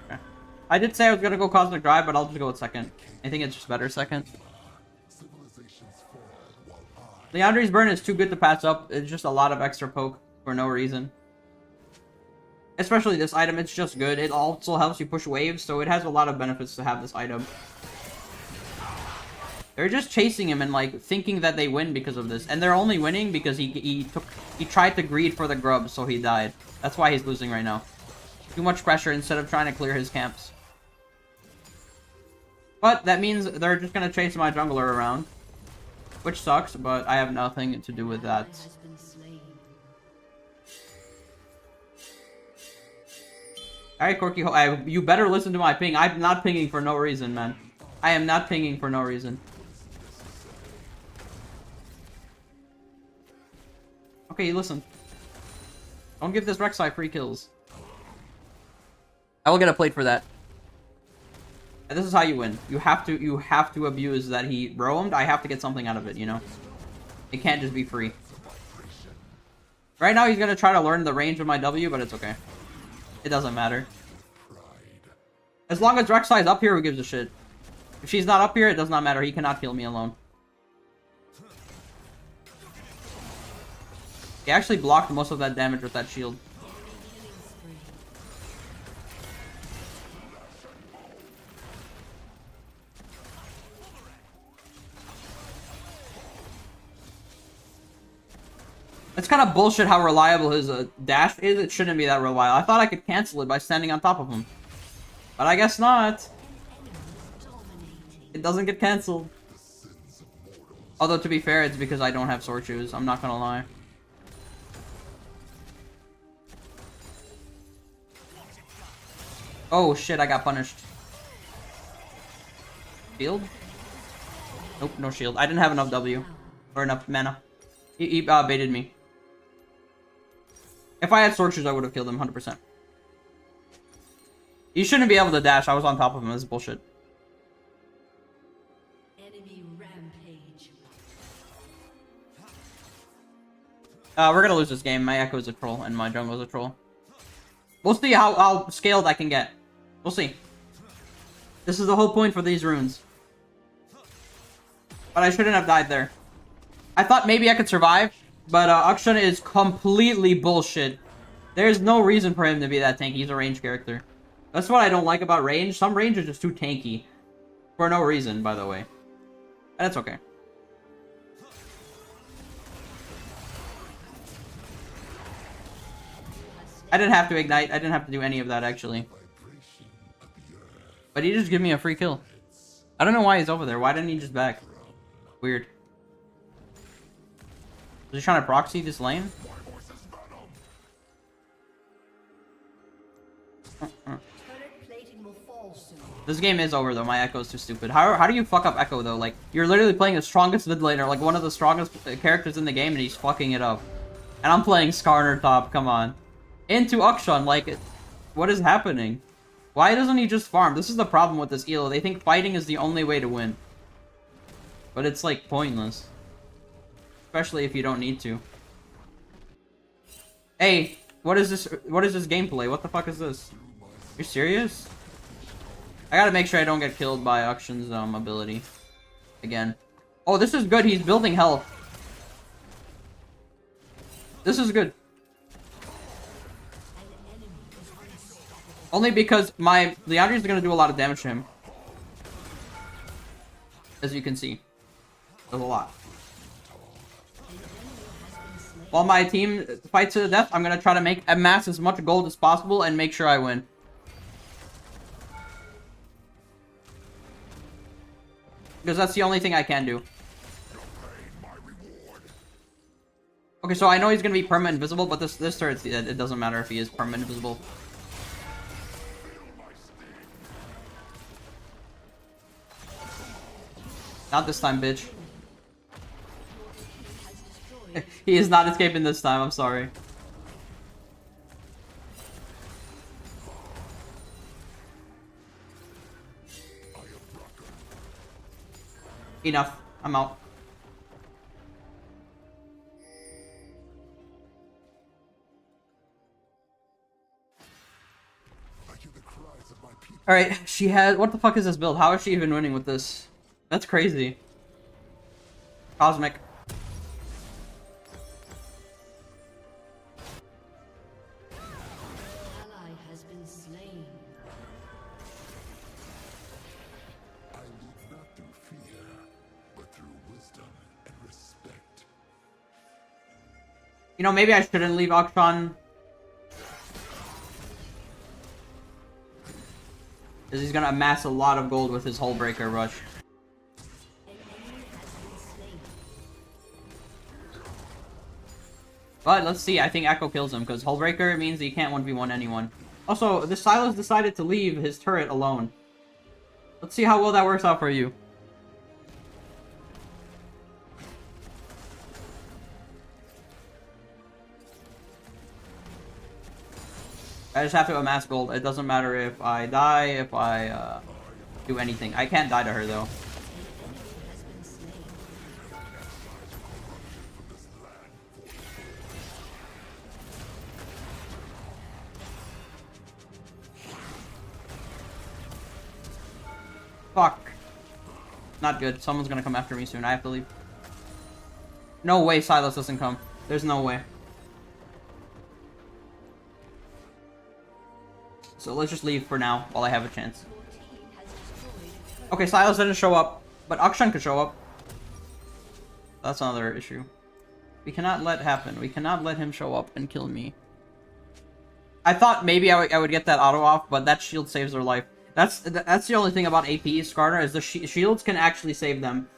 Okay. I did say I was gonna go Cosmic Drive, but I'll just go with second. I think it's just better second. Civilizations fall while I Leandri's Burn is too good to pass up. It's just a lot of extra poke for no reason. Especially this item, it's just good. It also helps you push waves, so it has a lot of benefits to have this item. They're just chasing him and like thinking that they win because of this, and they're only winning because he tried to greed for the grub, so he died. That's why he's losing right now. Too much pressure instead of trying to clear his camps. But that means they're just gonna chase my jungler around, which sucks. But I have nothing to do with that. Ally has been slain. Alright, Corky, you better listen to my ping. I'm not pinging for no reason, man. I am not pinging for no reason. Okay, listen. Don't give this Rek'Sai free kills. I will get a plate for that. And this is how you win. You have to abuse that he roamed. I have to get something out of it, you know? It can't just be free. Right now he's gonna try to learn the range of my W, but it's okay. It doesn't matter. As long as Rek'Sai's up here, who gives a shit? If she's not up here, it does not matter. He cannot kill me alone. He actually blocked most of that damage with that shield. It's kind of bullshit how reliable his dash is. It shouldn't be that reliable. I thought I could cancel it by standing on top of him. But I guess not. It doesn't get cancelled. Although, to be fair, it's because I don't have sword shoes. I'm not gonna lie. Oh shit, I got punished. Shield? Nope, no shield. I didn't have enough W. Or enough mana. He baited me. If I had sword shoes, I would have killed him 100%. You shouldn't be able to dash. I was on top of him. This is bullshit. Enemy rampage. We're gonna lose this game. My Echo is a troll, and my jungle is a troll. We'll see how scaled I can get. We'll see. This is the whole point for these runes. But I shouldn't have died there. I thought maybe I could survive, but Akshan is completely bullshit. There's no reason for him to be that tanky. He's a range character. That's what I don't like about range. Some range are just too tanky. For no reason, by the way. And that's okay. I didn't have to ignite. I didn't have to do any of that, actually. But he just gave me a free kill. I don't know why he's over there. Why didn't he just back? Weird. Was he trying to proxy this lane? This game is over though. My Echo is too stupid. How do you fuck up Echo though? Like, you're literally playing the strongest mid laner, like one of the strongest characters in the game, and he's fucking it up. And I'm playing Skarner top. Come on, into Akshan. Like, what is happening? Why doesn't he just farm? This is the problem with this elo. They think fighting is the only way to win, but it's like pointless, especially if you don't need to. Hey, what is this? What is this gameplay? What the fuck is this? You serious? I gotta make sure I don't get killed by Akshan's ability again. Oh, this is good. He's building health. This is good. Only because my Leandri's is gonna do a lot of damage to him. As you can see. There's a lot. While my team fights to the death, I'm gonna try to amass as much gold as possible and make sure I win. Because that's the only thing I can do. Okay, so I know he's gonna be permanent invisible, but this turret, it doesn't matter if he is permanent invisible. Not this time, bitch. He is not escaping this time, I'm sorry. Enough. I'm out. Alright, she has... What the fuck is this build? How is she even winning with this? That's crazy. Cosmic. Ally has been slain. I lead not through fear, but through wisdom and respect. You know, maybe I shouldn't leave Akshan. Because he's gonna amass a lot of gold with his Hull Breaker rush. But let's see, I think Echo kills him, because Hull Breaker means he can't 1v1 anyone. Also, the Silas decided to leave his turret alone. Let's see how well that works out for you. I just have to amass gold. It doesn't matter if I die, if I do anything. I can't die to her though. Fuck. Not good. Someone's gonna come after me soon. I have to leave. No way Silas doesn't come. There's no way. So let's just leave for now while I have a chance. Okay, Silas didn't show up, but Akshan could show up. That's another issue. We cannot let happen. We cannot let him show up and kill me. I thought maybe I would get that auto off, but that shield saves their life. That's the only thing about AP Skarner is the shields can actually save them.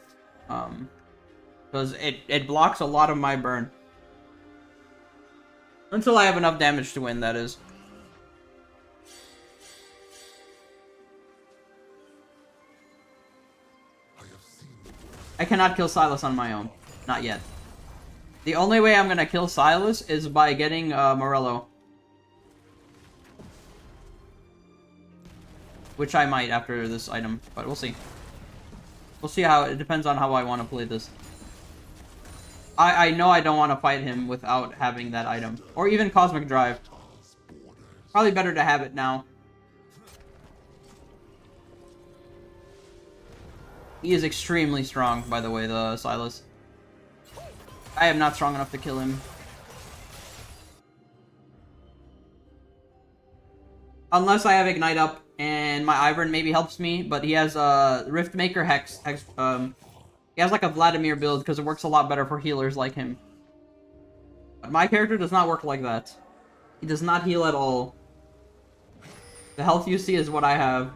Because it blocks a lot of my burn. Until I have enough damage to win, that is. I cannot kill Silas on my own. Not yet. The only way I'm gonna kill Silas is by getting Morello. Which I might after this item, but we'll see. We'll see how, it depends on how I want to play this. I know I don't want to fight him without having that item. Or even Cosmic Drive. Probably better to have it now. He is extremely strong, by the way, the Silas. I am not strong enough to kill him. Unless I have Ignite up, and my Ivern maybe helps me, but he has Riftmaker Hex. He has like a Vladimir build, because it works a lot better for healers like him. But my character does not work like that. He does not heal at all. The health you see is what I have.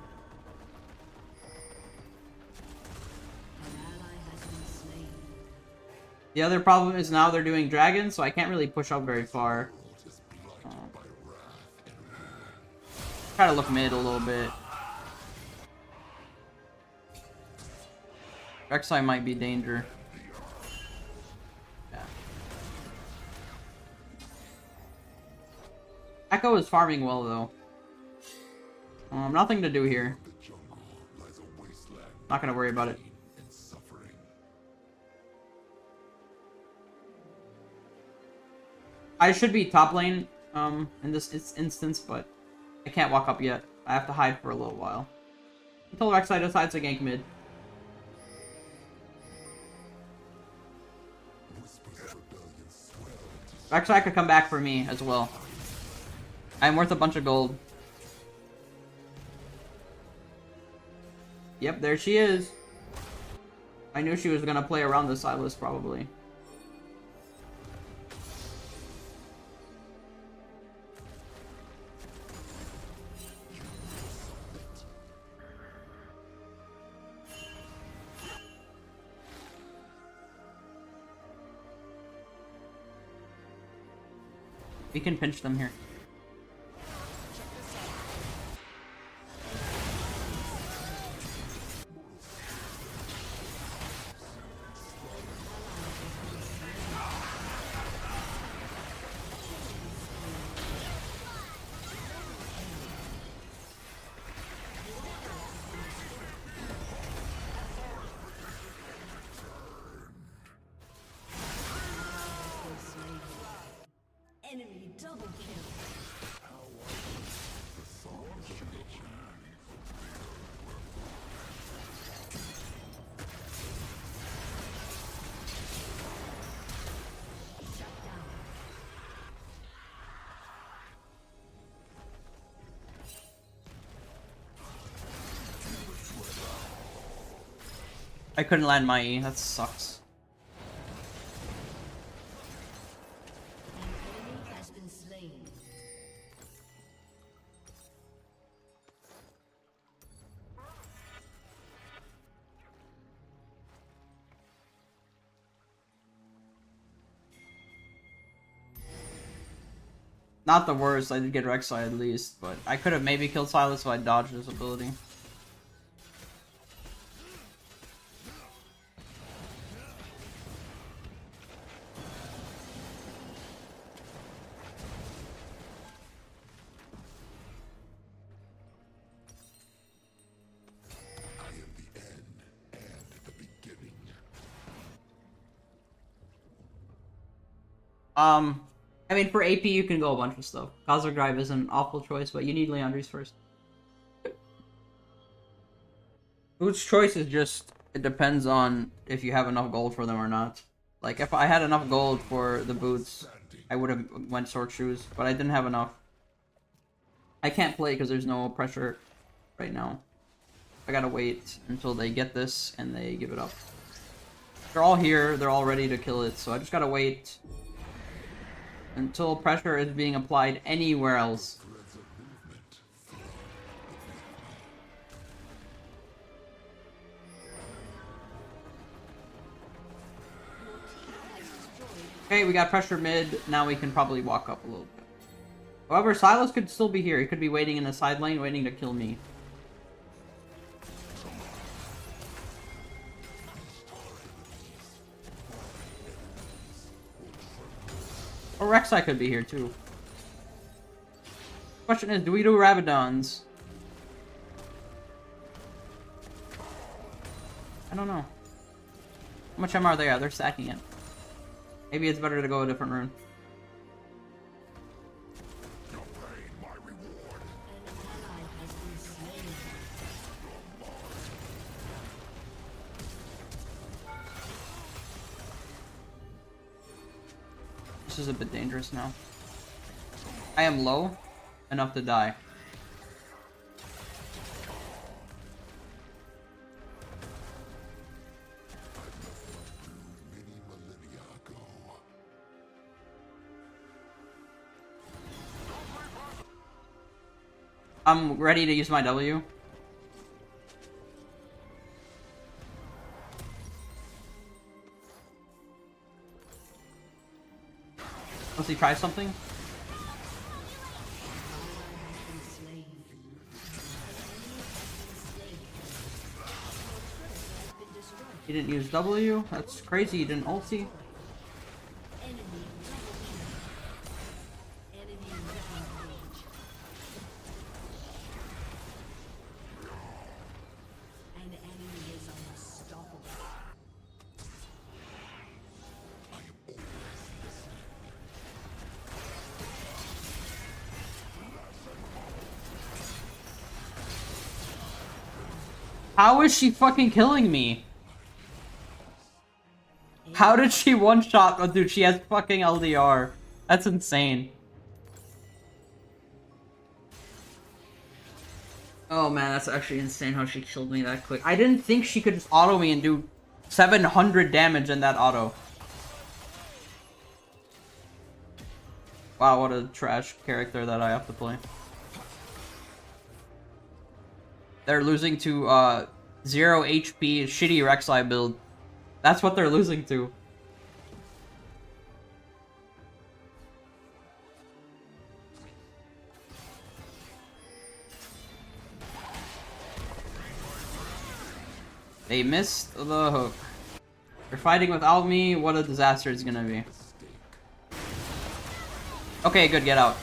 The other problem is now they're doing dragons, so I can't really push up very far. Try to look mid a little bit. Rek'Sai might be danger. Yeah. Echo is farming well though. Nothing to do here. Not gonna worry about it. I should be top lane in this instance, but I can't walk up yet. I have to hide for a little while. Until Rek'Sai decides to gank mid. Rek'Sai could come back for me as well. I'm worth a bunch of gold. Yep, there she is. I knew she was gonna play around the Silas probably. We can pinch them here. Enemy double kill. I couldn't land my E, that sucks. Not the worst, I did get Rek'Sai at least, but I could have maybe killed Silas if I dodged his ability. I mean, for AP, you can go a bunch of stuff. Cosmic Drive is an awful choice, but you need Leandri's first. Boots choice is just, it depends on if you have enough gold for them or not. Like, if I had enough gold for the boots, I would have went sword shoes, but I didn't have enough. I can't play because there's no pressure right now. I gotta wait until they get this and they give it up. They're all here, they're all ready to kill it, so I just gotta wait until pressure is being applied anywhere else. Okay, we got pressure mid, now we can probably walk up a little bit. However, Silas could still be here, he could be waiting in the side lane, waiting to kill me. Or Rek'Sai could be here too. Question is, do we do Rabadons? I don't know. How much MR are they at? They're stacking it. Maybe it's better to go a different rune. This is a bit dangerous now. I am low enough to die. I'm ready to use my W. Let's see, try something. He didn't use W. That's crazy. He didn't ulti. How is she fucking killing me? How did she one-shot? Oh, dude, she has fucking LDR. That's insane. Oh man, that's actually insane how she killed me that quick. I didn't think she could just auto me and do 700 damage in that auto. Wow, what a trash character that I have to play. They're losing to 0 HP shitty Rek'Sai build. That's what they're losing to. They missed the hook. They're fighting without me. What a disaster it's gonna be. Okay, good, get out.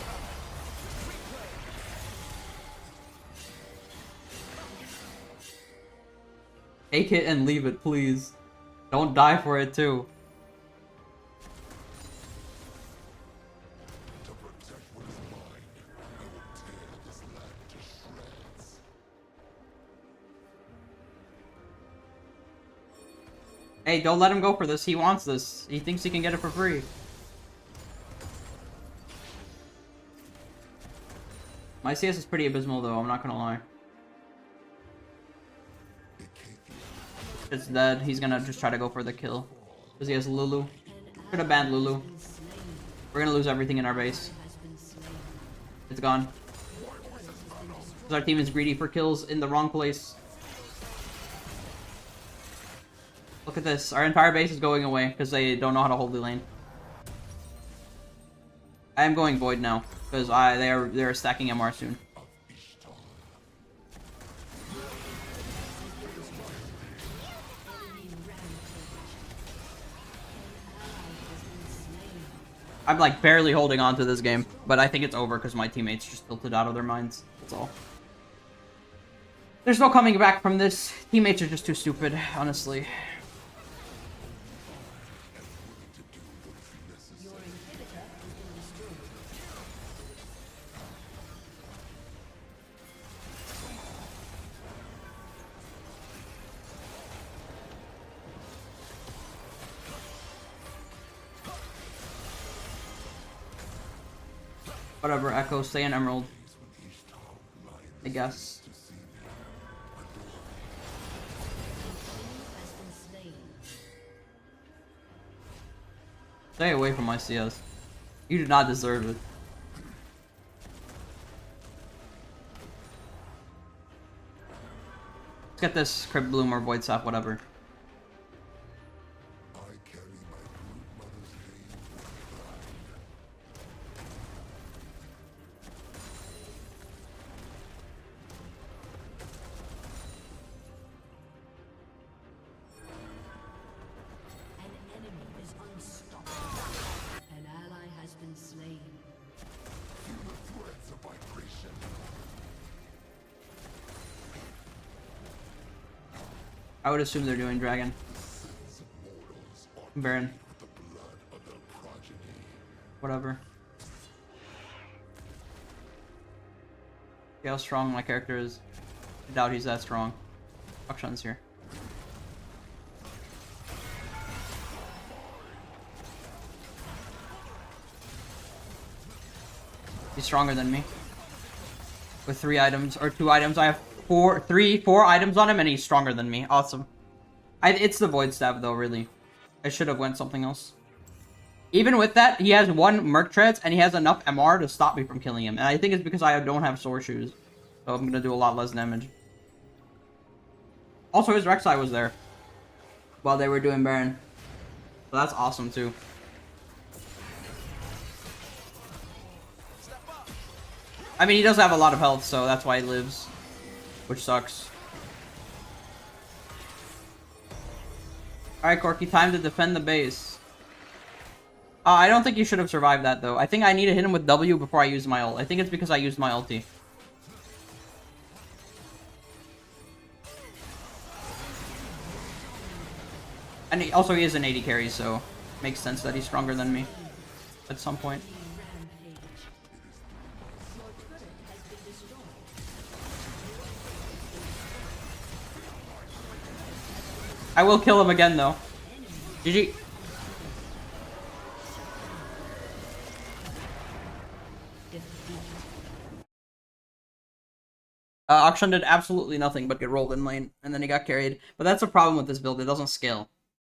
Take it and leave it, please. Don't die for it, too. To protect what is mine, I will tear this land to shreds. Hey, don't let him go for this. He wants this. He thinks he can get it for free. My CS is pretty abysmal, though. I'm not gonna lie. It's dead. He's gonna just try to go for the kill. Because he has Lulu. Should have banned Lulu. We're gonna lose everything in our base. It's gone. Because our team is greedy for kills in the wrong place. Look at this. Our entire base is going away because they don't know how to hold the lane. I am going Void now. Because they're stacking MR soon. I'm like barely holding on to this game, but I think it's over because my teammates just tilted out of their minds. That's all. There's no coming back from this. Teammates are just too stupid, honestly. Whatever, Echo, stay in Emerald. I guess. Has been slain. Stay away from my CS. You do not deserve it. Let's get this Crypt Bloom or Void Sap, whatever. I carry my brood mother's name with pride. An enemy is unstoppable. An ally has been slain. Feel the threads of vibration. I would assume they're doing Dragon. Sins of mortals are Baron. with the blood of their progeny. Whatever. See how strong my character is. I doubt he's that strong. Akshan's here. He's stronger than me. With 3 items, or 2 items. I have 4 items on him, and he's stronger than me. Awesome. It's the Void Stab, though, really. I should have went something else. Even with that, he has 1 Merc Treads, and he has enough MR to stop me from killing him. And I think it's because I don't have Sword Shoes. So I'm gonna do a lot less damage. Also, his Rek'Sai was there while they were doing Baron. So that's awesome, too. I mean, he does have a lot of health, so that's why he lives. Which sucks. Alright, Corky, time to defend the base. I don't think you should have survived that, though. I think I need to hit him with W before I use my ult. I think it's because I used my ulti. And he is an 80 carry, so makes sense that he's stronger than me at some point. Rampage. Your turret has been destroyed. I will kill him again, though. GG. Akshan did absolutely nothing but get rolled in lane, and then he got carried. But that's a problem with this build, it doesn't scale.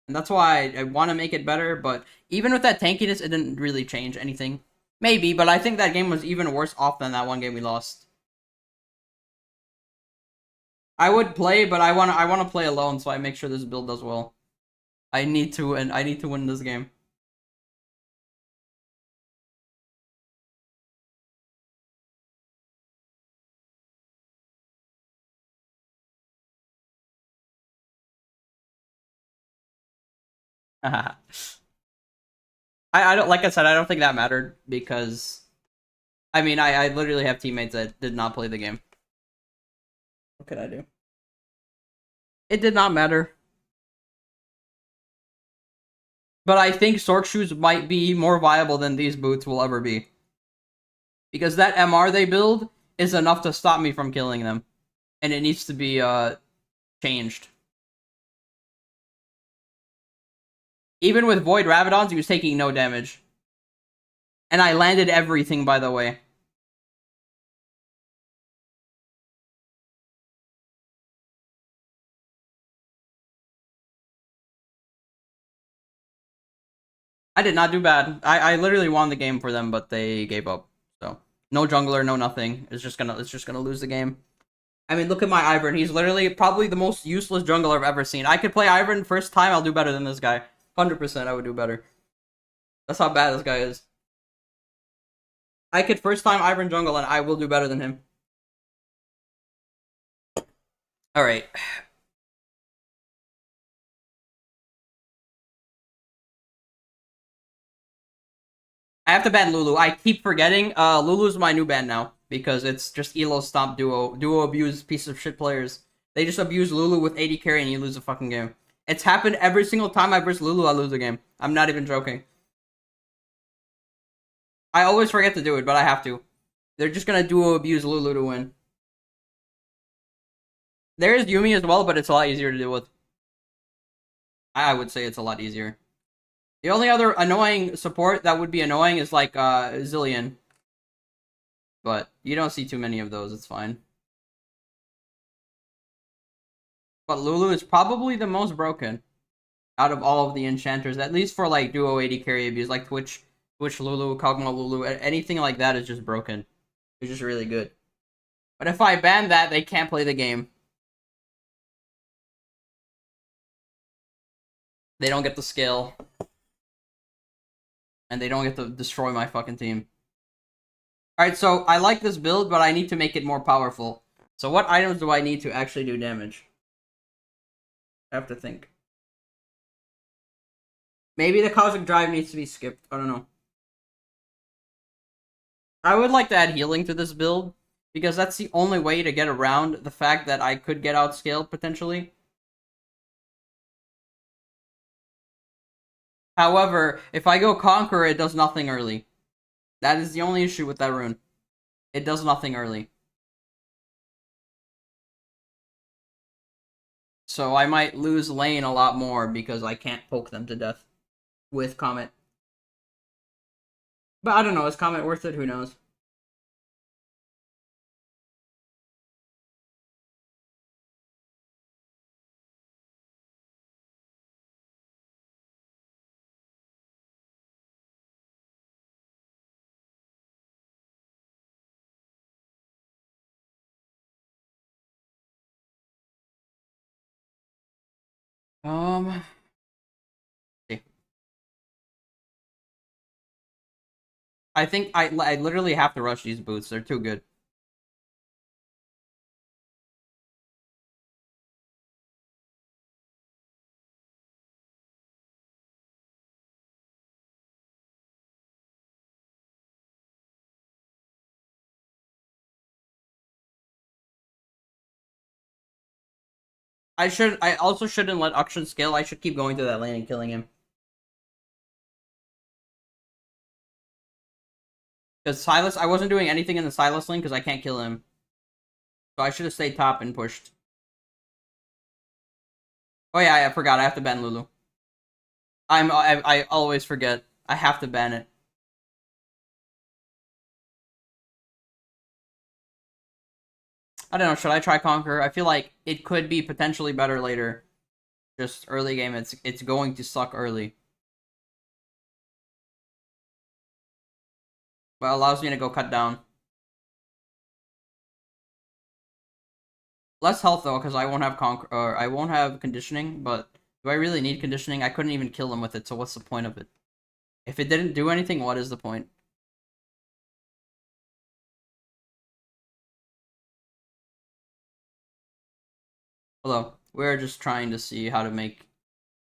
And that's why I want to make it better, but even with that tankiness, it didn't really change anything. Maybe, but I think that game was even worse off than that one game we lost. I would play, but I want to play alone, so I make sure this build does well. I need to win this game. I don't, like I said, I don't think that mattered because I mean I literally have teammates that did not play the game. What could I do? It did not matter. But I think Sork Shoes might be more viable than these boots will ever be. Because that MR they build is enough to stop me from killing them. And it needs to be changed. Even with Void Rabadons, he was taking no damage. And I landed everything, by the way. I did not do bad. I literally won the game for them, but they gave up. So no jungler, no nothing. It's just gonna lose the game. I mean, look at my Ivern. He's literally probably the most useless jungler I've ever seen. I could play Ivern first time, I'll do better than this guy. 100% I would do better. That's how bad this guy is. I could first time Ivern jungle and I will do better than him. Alright. I have to ban Lulu. I keep forgetting. Lulu's my new ban now. Because it's just Elo Stomp Duo. Duo abuse piece of shit players. They just abuse Lulu with 80 carry and you lose a fucking game. It's happened every single time I verse Lulu, I lose a game. I'm not even joking. I always forget to do it, but I have to. They're just gonna duo abuse Lulu to win. There is Yumi as well, but it's a lot easier to deal with. I would say it's a lot easier. The only other annoying support that would be annoying is like Zillion. but you don't see too many of those. It's fine. But Lulu is probably the most broken out of all of the enchanters, at least for like duo AD carry abuse, like Twitch Lulu, Kog'Maw Lulu, anything like that is just broken. It's just really good. But if I ban that, they can't play the game. They don't get the skill. And they don't get to destroy my fucking team. Alright, so I like this build, but I need to make it more powerful. So what items do I need to actually do damage? I have to think. Maybe the Cosmic Drive needs to be skipped. I don't know. I would like to add healing to this build, because that's the only way to get around the fact that I could get outscaled, potentially. However, if I go Conqueror, it does nothing early. That is the only issue with that rune. It does nothing early. So I might lose lane a lot more because I can't poke them to death with Comet. But I don't know, is Comet worth it? Who knows? See. I think I literally have to rush these boots. They're too good. I also shouldn't let Akshan scale. I should keep going to that lane and killing him. Because Silas, I wasn't doing anything in the Silas lane because I can't kill him. So I should have stayed top and pushed. Oh yeah, I forgot. I have to ban Lulu. I always forget. I have to ban it. I don't know. Should I try Conquer? I feel like it could be potentially better later. Just early game, it's going to suck early. But it allows me to go cut down. Less health though, because I won't have I won't have conditioning. But do I really need conditioning? I couldn't even kill him with it. So what's the point of it? If it didn't do anything, what is the point? Hello. We're just trying to see how to make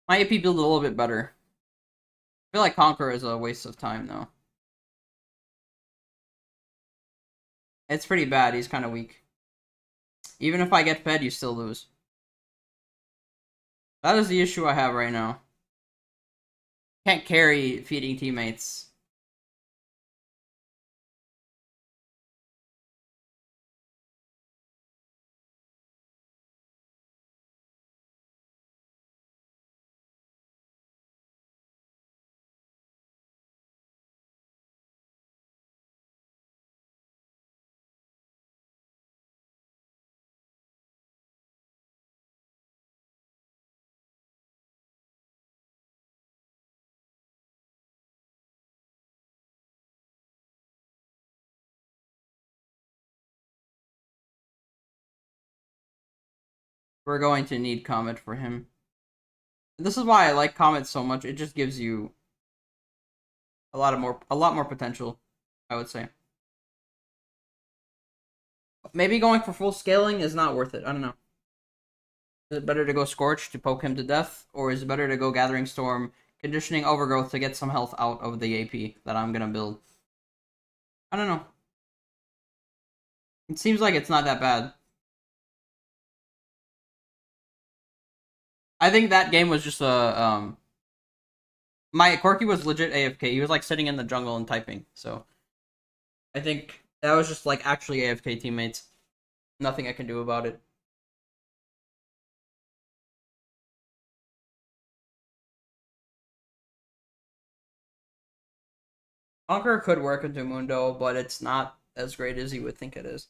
my AP build a little bit better. I feel like Conquer is a waste of time though. It's pretty bad. He's kind of weak. Even if I get fed, you still lose. That is the issue I have right now. Can't carry feeding teammates. We're going to need Comet for him. This is why I like Comet so much. It just gives you a lot more potential, I would say. Maybe going for full scaling is not worth it. I don't know. Is it better to go Scorch to poke him to death, or is it better to go Gathering Storm, Conditioning Overgrowth to get some health out of the AP that I'm gonna build? I don't know. It seems like it's not that bad. I think that game was just a my Corki was legit AFK. He was like sitting in the jungle and typing. So I think that was just like actually AFK teammates. Nothing I can do about it. Conqueror could work into Mundo, but it's not as great as you would think it is.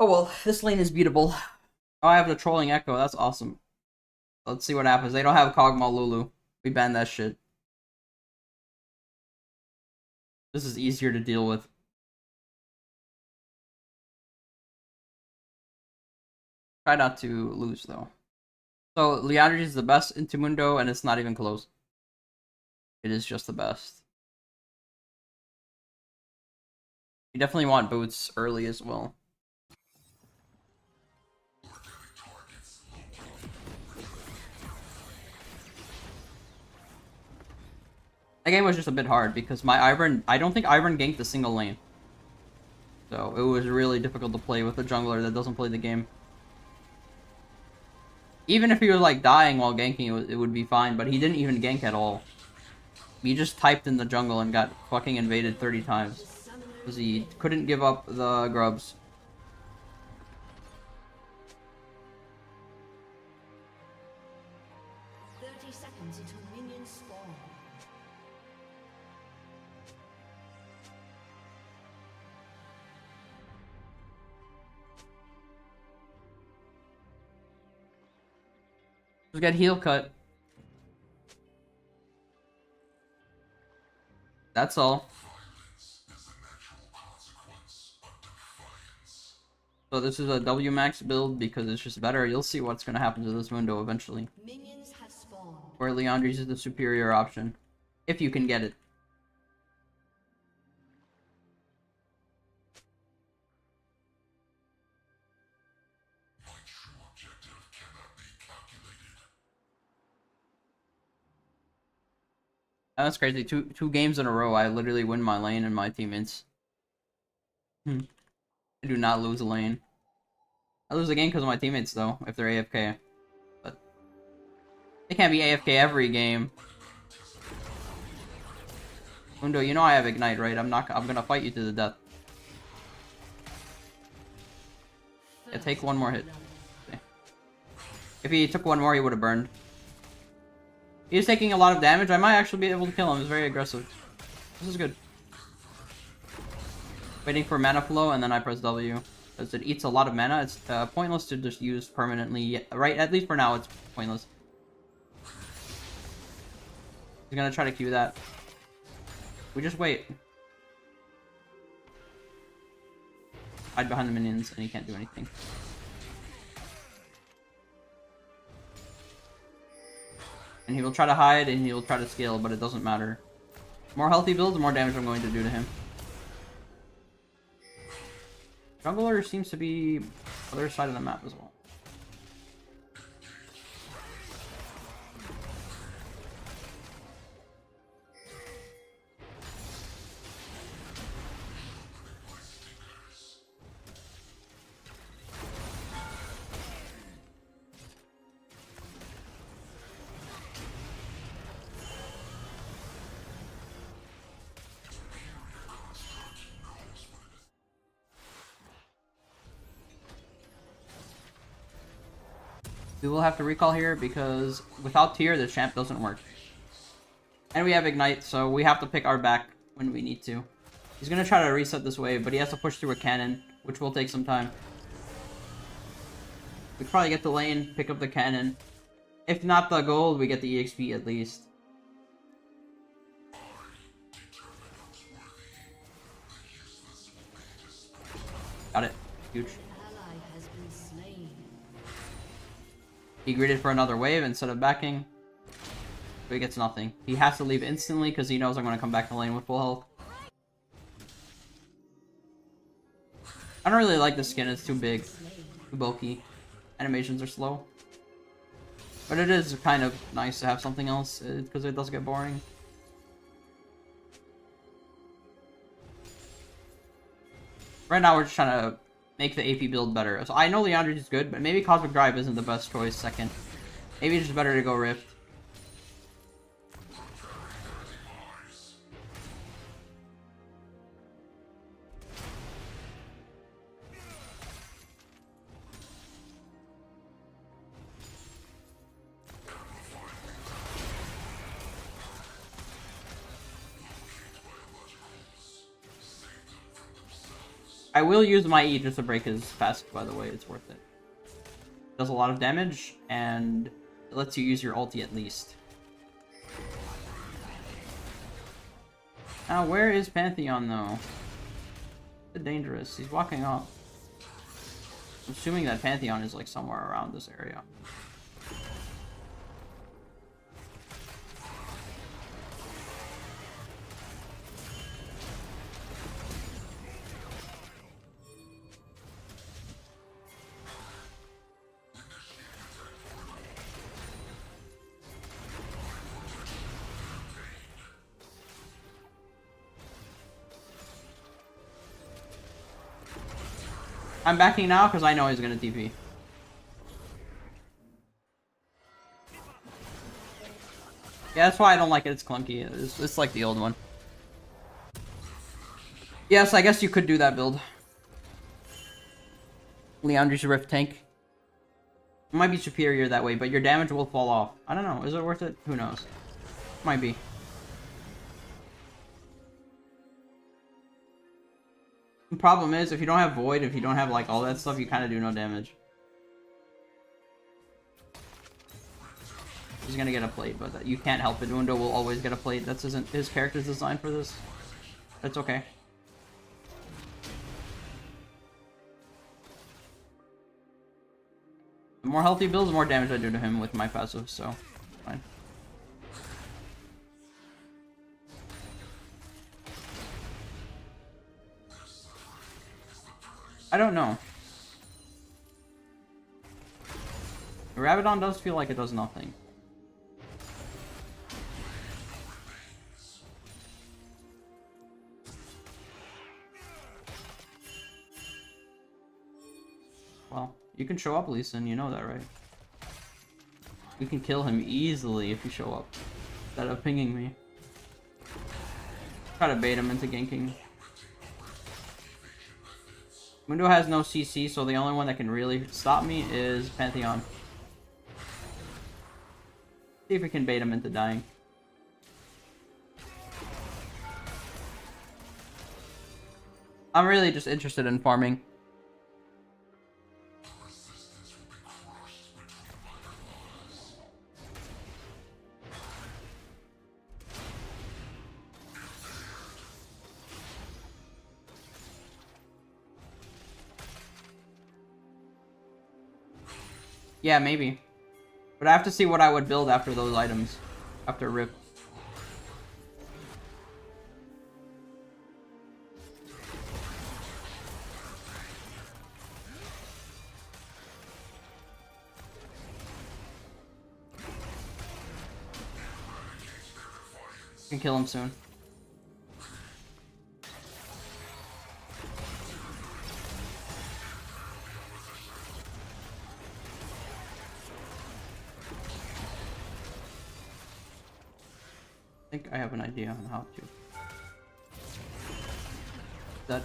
Oh well, this lane is beatable. Oh, I have the trolling echo. That's awesome. Let's see what happens. They don't have Kog'Maw Lulu. We ban that shit. This is easier to deal with. Try not to lose though. So Liandry is the best into Mundo, and it's not even close. It is just the best. You definitely want boots early as well. That game was just a bit hard because my Ivern, I don't think Ivern ganked a single lane. So it was really difficult to play with a jungler that doesn't play the game. Even if he was like dying while ganking, it would be fine, but he didn't even gank at all. He just typed in the jungle and got fucking invaded 30 times. Because he couldn't give up the grubs. Just get heal cut. That's all. So this is a W max build because it's just better. You'll see what's going to happen to this window eventually. Minions have spawned. Where Liandry's is the superior option. If you can get it. That's crazy. Two games in a row, I literally win my lane and my teammates. I do not lose a lane. I lose a game because of my teammates, though, if they're AFK. But they can't be AFK every game. Mundo, you know I have Ignite, right? I'm gonna fight you to the death. Yeah, take one more hit. Okay. If he took one more, he would have burned. He's taking a lot of damage. I might actually be able to kill him. He's very aggressive. This is good. Waiting for mana flow, and then I press W. Because it eats a lot of mana. It's pointless to just use permanently. Right, at least for now, it's pointless. He's gonna try to Q that. We just wait. Hide behind the minions, and he can't do anything. And he will try to hide, and he will try to scale, but it doesn't matter. More healthy builds, the more damage I'm going to do to him. Jungler seems to be other side of the map as well. We will have to recall here because without tier, the champ doesn't work. And we have Ignite, so we have to pick our back when we need to. He's gonna try to reset this wave, but he has to push through a cannon, which will take some time. We could probably get the lane, pick up the cannon. If not the gold, we get the EXP at least. Got it. Huge. He greeted for another wave instead of backing. But he gets nothing. He has to leave instantly because he knows I'm going to come back to lane with full health. I don't really like this skin. It's too big. Too bulky. Animations are slow. But it is kind of nice to have something else because it does get boring. Right now we're just trying to make the AP build better. So I know Leandri's is good, but maybe Cosmic Drive isn't the best choice second. Maybe it's just better to go Rift. I will use my E just to break his fast, by the way, it's worth it. Does a lot of damage, and it lets you use your ulti at least. Now, where is Pantheon, though? It's dangerous. He's walking off. I'm assuming that Pantheon is, like, somewhere around this area. I'm backing now because I know he's gonna TP. Yeah, that's why I don't like it. It's clunky. It's like the old one. Yes, I guess you could do that build. Leandri's Rift tank. It might be superior that way, but your damage will fall off. I don't know. Is it worth it? Who knows? Might be. The problem is, if you don't have Void, if you don't have, like, all that stuff, you kind of do no damage. He's gonna get a plate, but you can't help it. Undo will always get a plate. That's his character's designed for this. That's okay. The more healthy builds, the more damage I do to him with my passive, so fine. I don't know. Rabadon does feel like it does nothing. Well, you can show up, Lee Sin, you know that, right? We can kill him easily if you show up. Instead of pinging me. Try to bait him into ganking. Mundo has no CC, so the only one that can really stop me is Pantheon. See if we can bait him into dying. I'm really just interested in farming. Yeah, maybe. But I have to see what I would build after those items. After Rip. Can kill him soon. I think I have an idea on how to. That.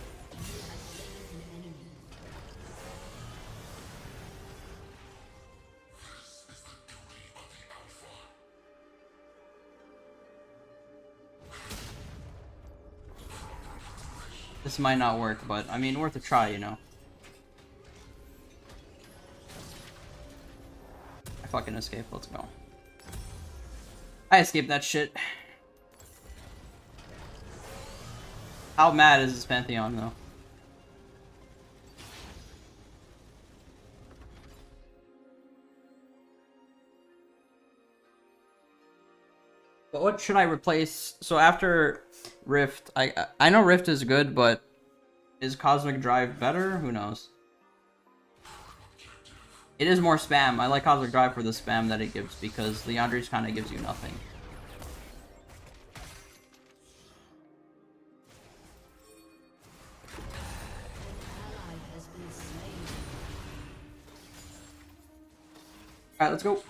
This might not work, but I mean, worth a try, you know. I fucking escaped. Let's go. I escaped that shit. How mad is this Pantheon, though? But what should I replace? So after Rift, I know Rift is good, but is Cosmic Drive better? Who knows? It is more spam. I like Cosmic Drive for the spam that it gives, because Leandri's kind of gives you nothing. Alright, let's go.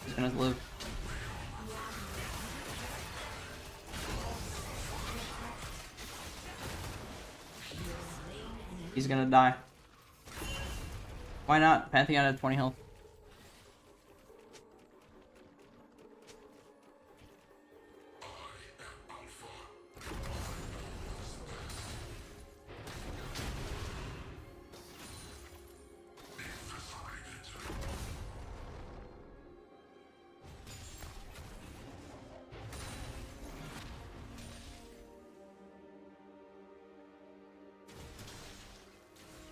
He's gonna live. He's gonna die. Why not? Pantheon at 20 health.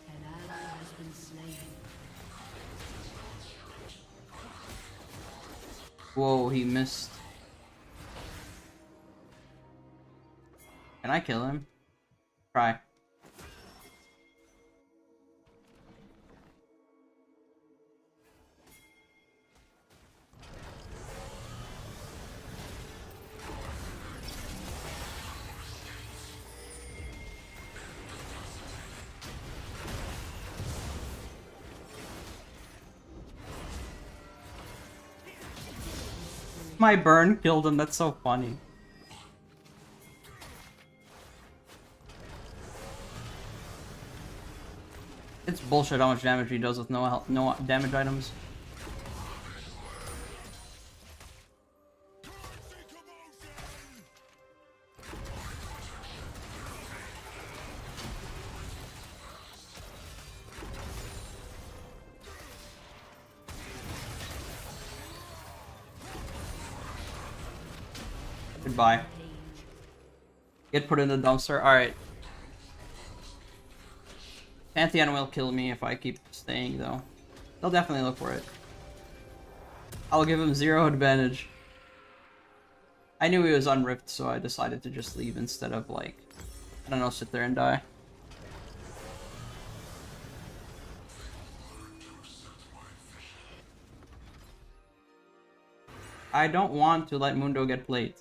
An ally has been slain. Whoa, he missed. Can I kill him? Try. My burn killed him, that's so funny. It's bullshit how much damage he does with no damage items. Goodbye. Get put in the dumpster. Alright. Pantheon will kill me if I keep staying, though. They'll definitely look for it. I'll give him 0 advantage. I knew he was unripped, so I decided to just leave instead of, like, I don't know, sit there and die. I don't want to let Mundo get played.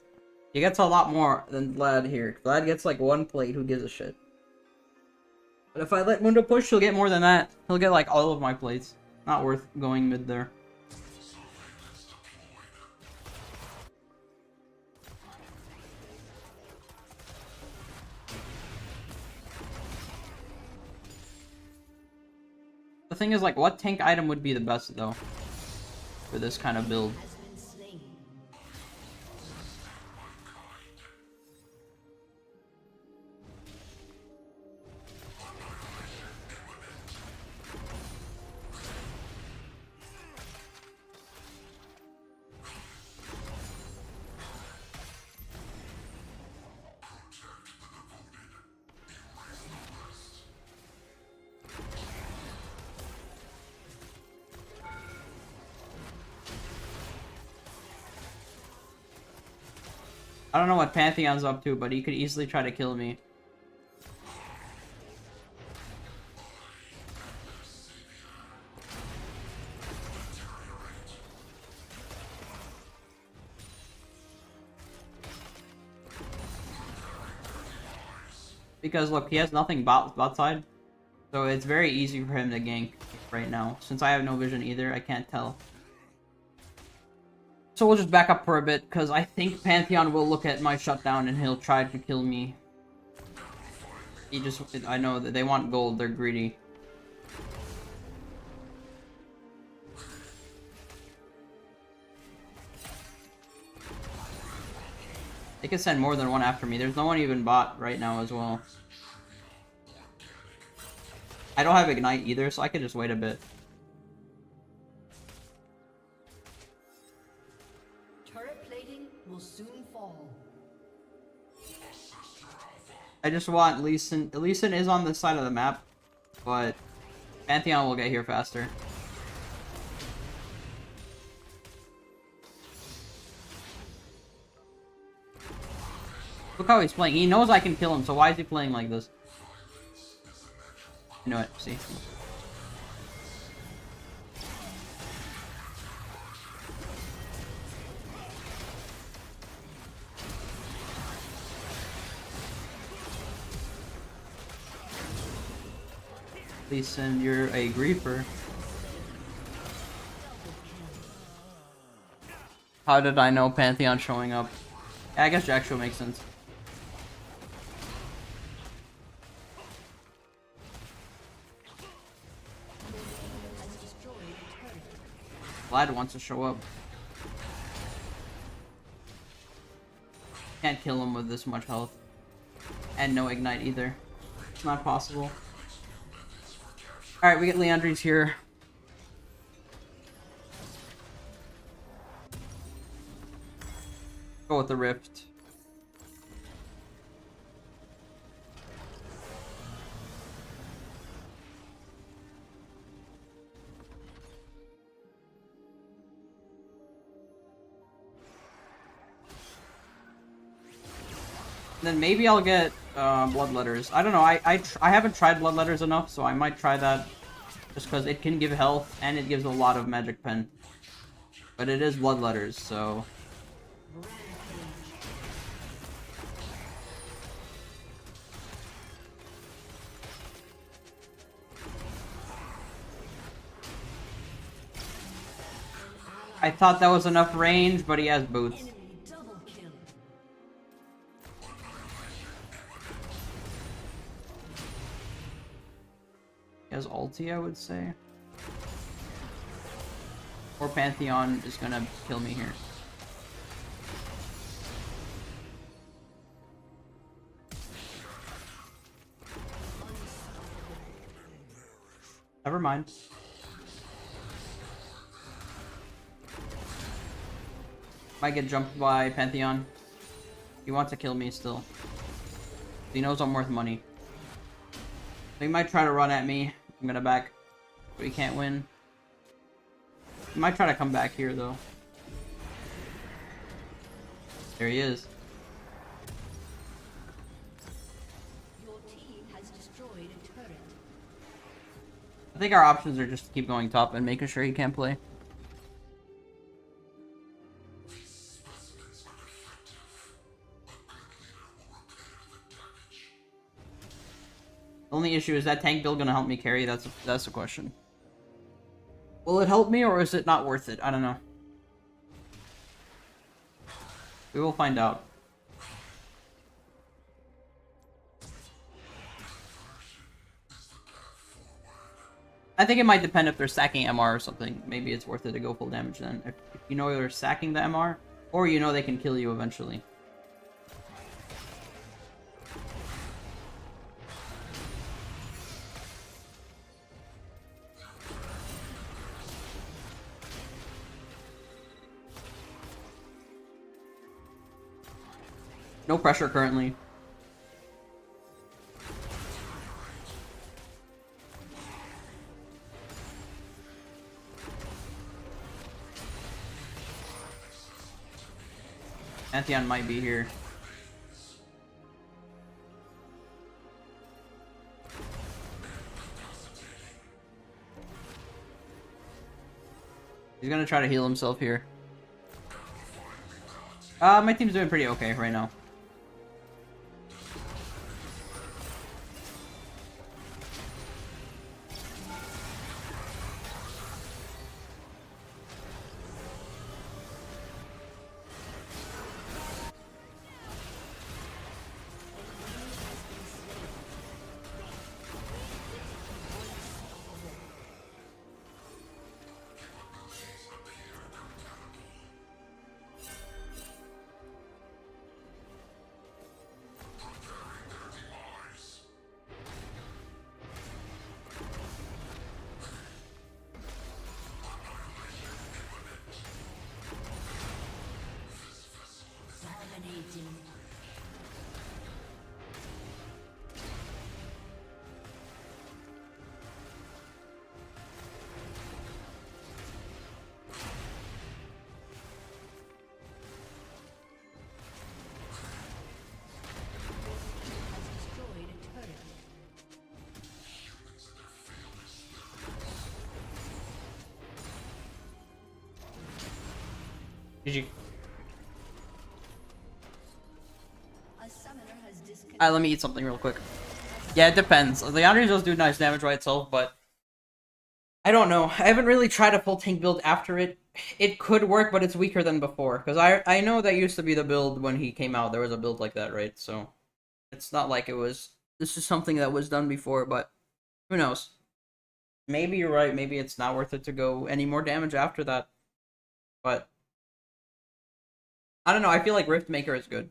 He gets a lot more than Vlad here. Vlad gets like 1 plate, who gives a shit. But if I let Mundo push, he'll get more than that. He'll get like all of my plates. Not worth going mid there. The thing is, like, what tank item would be the best, though? For this kind of build. Has been slain. I don't know what Pantheon's up to, but he could easily try to kill me. Because look, he has nothing bot side, so it's very easy for him to gank right now. Since I have no vision either, I can't tell. So we'll just back up for a bit, because I think Pantheon will look at my shutdown and he'll try to kill me. I know that they want gold, they're greedy. They can send more than one after me. There's no one even bot right now as well. I don't have Ignite either, so I could just wait a bit. Turret plating will soon fall. I just want Lee Sin. Lee Sin is on this side of the map, but Pantheon will get here faster. Look how he's playing. He knows I can kill him, so why is he playing like this? You know what? See. Please send you're a griefer. How did I know Pantheon showing up? Yeah, I guess Jack Show makes sense. Vlad wants to show up. Can't kill him with this much health. And no ignite either. It's not possible. Alright, we get Leandri's here. Go with the Rift. Then maybe I'll get Bloodletters. I don't know. I haven't tried Bloodletters enough, so I might try that. Just because it can give health and it gives a lot of magic pen. But it is Bloodletters, so... I thought that was enough range, but he has boots. He has ulti, I would say. Or Pantheon is gonna kill me here. Never mind. Might get jumped by Pantheon. He wants to kill me still. He knows I'm worth money. So he might try to run at me. I'm gonna back. But he can't win. He might try to come back here though. There he is. Your team has destroyed a turret. I think our options are just to keep going top and making sure he can't play. The only issue is that tank build gonna help me carry? That's the question. Will it help me or is it not worth it? I don't know. We will find out. I think it might depend if they're sacking MR or something. Maybe it's worth it to go full damage then. If you know they're sacking the MR, or you know they can kill you eventually. No pressure currently. Pantheon might be here. He's gonna try to heal himself here. My team's doing pretty okay right now. Dominating. GG. A summoner has disconnected. Alright, let me eat something real quick. Yeah, it depends. Leandri does do nice damage by itself, but I don't know. I haven't really tried a full tank build after it. It could work, but it's weaker than before. Because I know that used to be the build when he came out. There was a build like that, right? So it's not like it was. This is something that was done before, but who knows? Maybe you're right. Maybe it's not worth it to go any more damage after that. But I don't know. I feel like Rift Maker is good.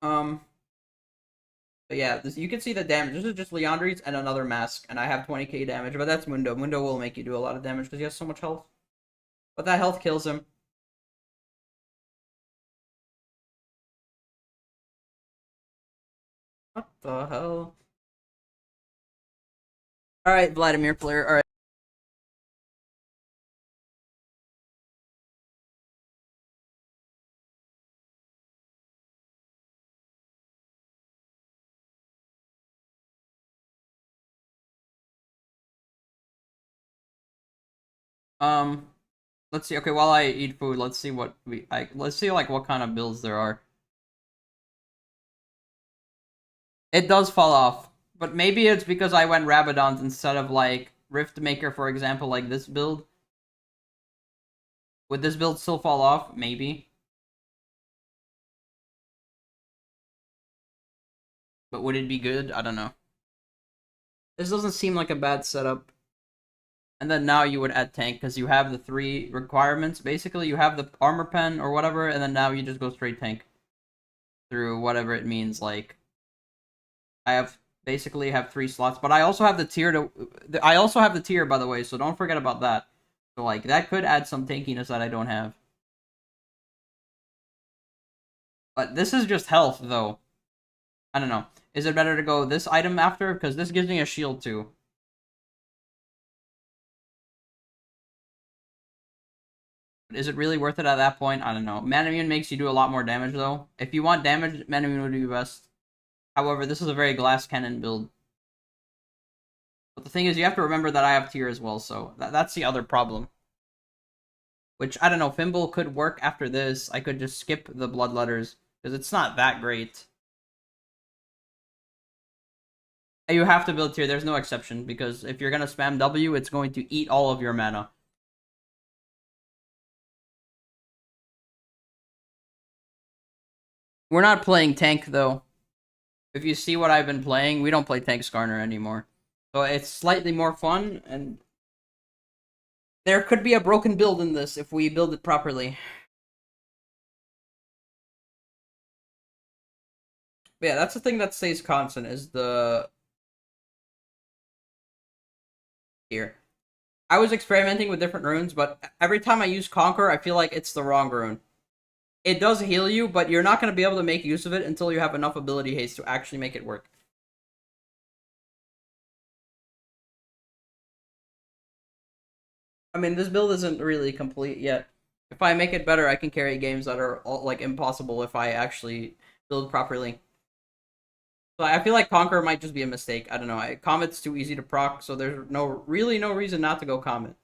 Um, but yeah, you can see the damage. This is just Leandri's and another mask, and I have 20k damage, but that's Mundo. Mundo will make you do a lot of damage because he has so much health. But that health kills him. What the hell? Alright, Vladimir player. Alright. Um, let's see. Okay, while I eat food, let's see what let's see like what kind of builds there are. It does fall off, but maybe it's because I went Rabadons instead of like Rift Maker, for example, like this build. Would this build still fall off? Maybe. But would it be good? I don't know. This doesn't seem like a bad setup. And then now you would add tank because you have the 3 requirements. Basically, you have the armor pen or whatever, and then now you just go straight tank through whatever it means. Like I have basically have 3 slots, but I also have the tier to. I also have the tier, by the way, so don't forget about that. So like that could add some tankiness that I don't have. But this is just health, though. I don't know. Is it better to go this item after? Because this gives me a shield too. Is it really worth it at that point? I don't know. Manamune makes you do a lot more damage, though. If you want damage, Manamune would be best. However, this is a very glass cannon build. But the thing is, you have to remember that I have tier as well, so that's the other problem. Which, I don't know, Fimble could work after this. I could just skip the Bloodletters, because it's not that great. You have to build tier, there's no exception, because if you're going to spam W, it's going to eat all of your mana. We're not playing tank, though. If you see what I've been playing, we don't play tank Skarner anymore. So it's slightly more fun, and there could be a broken build in this if we build it properly. But yeah, that's the thing that stays constant, is the... Here. I was experimenting with different runes, but every time I use Conquer, I feel like it's the wrong rune. It does heal you, but you're not going to be able to make use of it until you have enough ability haste to actually make it work. I mean, this build isn't really complete yet. If I make it better, I can carry games that are like impossible if I actually build properly. So I feel like Conquer might just be a mistake. I don't know. Comet's too easy to proc, so there's really no reason not to go Comet.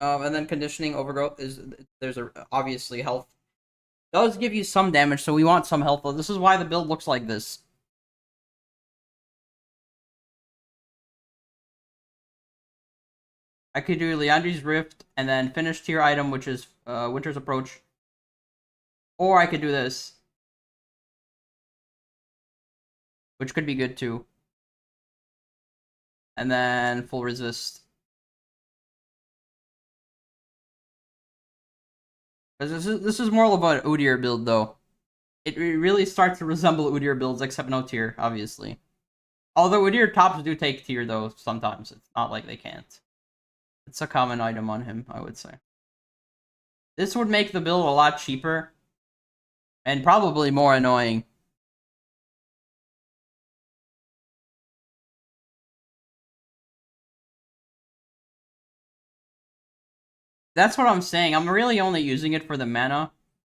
And then conditioning overgrowth is there's a obviously health does give you some damage, so we want some health. This is why the build looks like this. I could do Leandri's Rift and then finish tier item, which is Winter's Approach. Or I could do this, which could be good too. And then full resist. Because this is more of an Udyr build, though. It really starts to resemble Udyr builds, except no tier, obviously. Although Udyr tops do take tier, though, sometimes. It's not like they can't. It's a common item on him, I would say. This would make the build a lot cheaper. And probably more annoying. That's what I'm saying. I'm really only using it for the mana.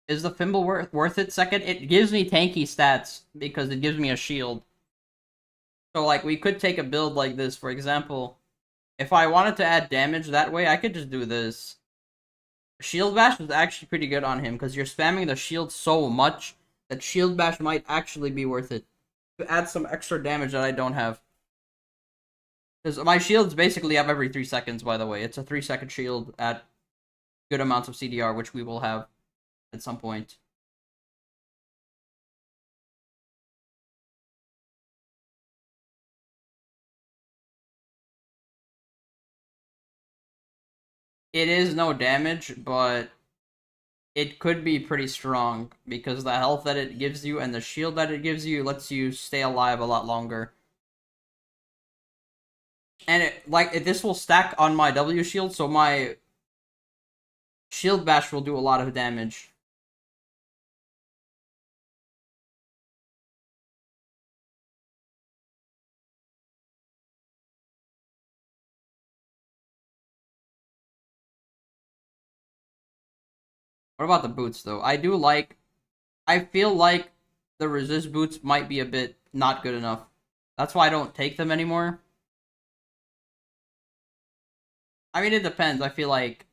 Is the Fimble worth it? Second, it gives me tanky stats because it gives me a shield. So, like, we could take a build like this, for example. If I wanted to add damage that way, I could just do this. Shield Bash is actually pretty good on him, because you're spamming the shield so much that Shield Bash might actually be worth it. To add some extra damage that I don't have. Because my shields basically have every 3 seconds, by the way. It's a 3-second shield at good amounts of CDR, which we will have at some point. It is no damage, but it could be pretty strong because the health that it gives you and the shield that it gives you lets you stay alive a lot longer. And this will stack on my W shield, so my shield bash will do a lot of damage. What about the boots though? I feel like the resist boots might be a bit not good enough. That's why I don't take them anymore. I mean, it depends. I feel like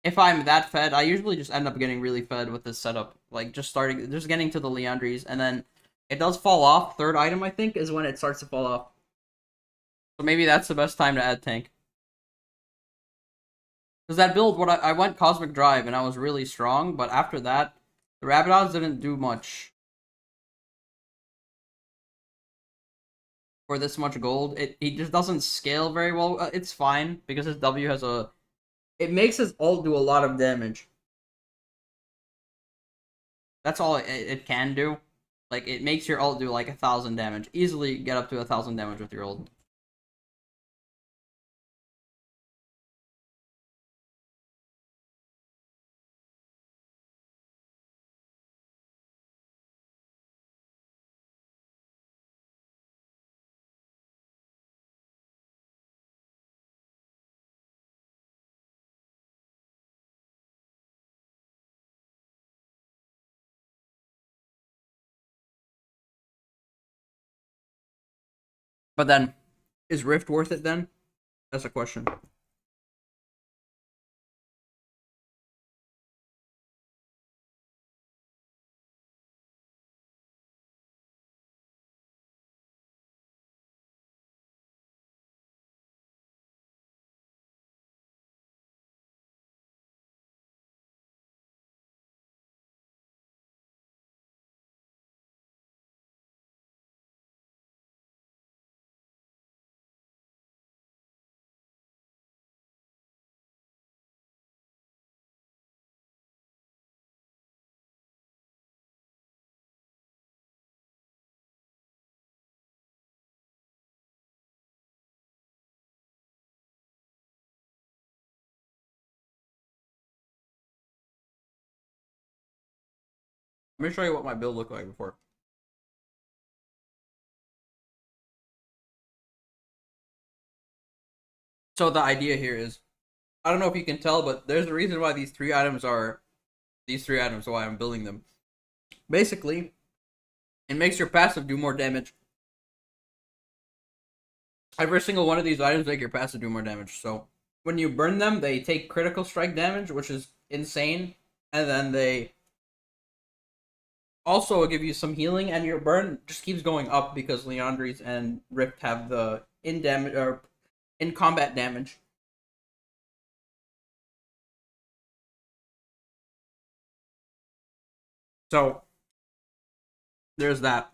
if I'm that fed, I usually just end up getting really fed with this setup. Like, just getting to the Leandries, and then it does fall off. Third item, I think, is when it starts to fall off. So maybe that's the best time to add tank. Because that build, I went Cosmic Drive, and I was really strong, but after that, the Rabadons didn't do much for this much gold. He just doesn't scale very well. It's fine, because his W has a... It makes his ult do a lot of damage. That's all it can do. Like, it makes your ult do like 1,000 damage. Easily get up to 1,000 damage with your ult. But then, is Rift worth it then? That's a question. Let me show you what my build looked like before. So the idea here is, I don't know if you can tell, but there's a reason why these three items, why I'm building them. Basically, it makes your passive do more damage. Every single one of these items make your passive do more damage. So when you burn them, they take critical strike damage, which is insane, and then they also give you some healing, and your burn just keeps going up because Leandries and Rift have the in damage or in combat damage. So there's that.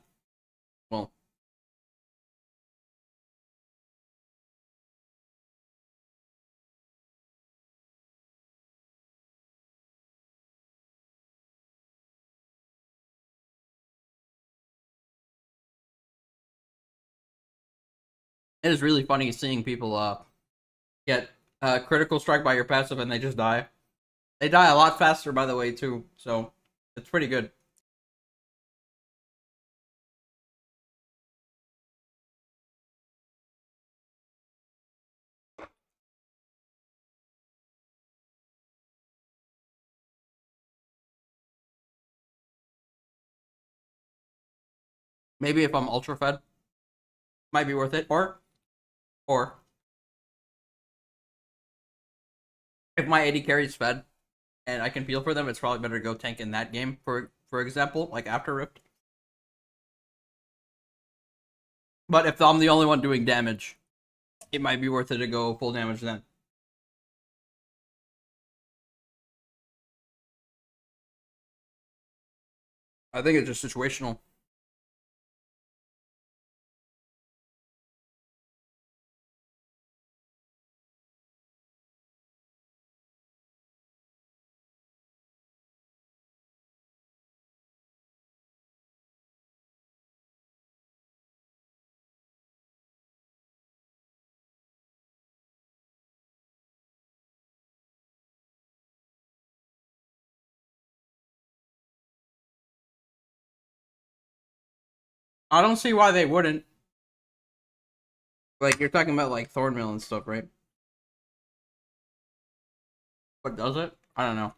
Well, it is really funny seeing people get critical strike by your passive and they just die. They die a lot faster, by the way, too. So it's pretty good. Maybe if I'm ultra fed, might be worth it. Or if my AD carries fed and I can feel for them, it's probably better to go tank in that game. For example, like after Rift. But if I'm the only one doing damage, it might be worth it to go full damage then. I think it's just situational. I don't see why they wouldn't. Like, you're talking about, like, Thornmill and stuff, right? What does it? I don't know.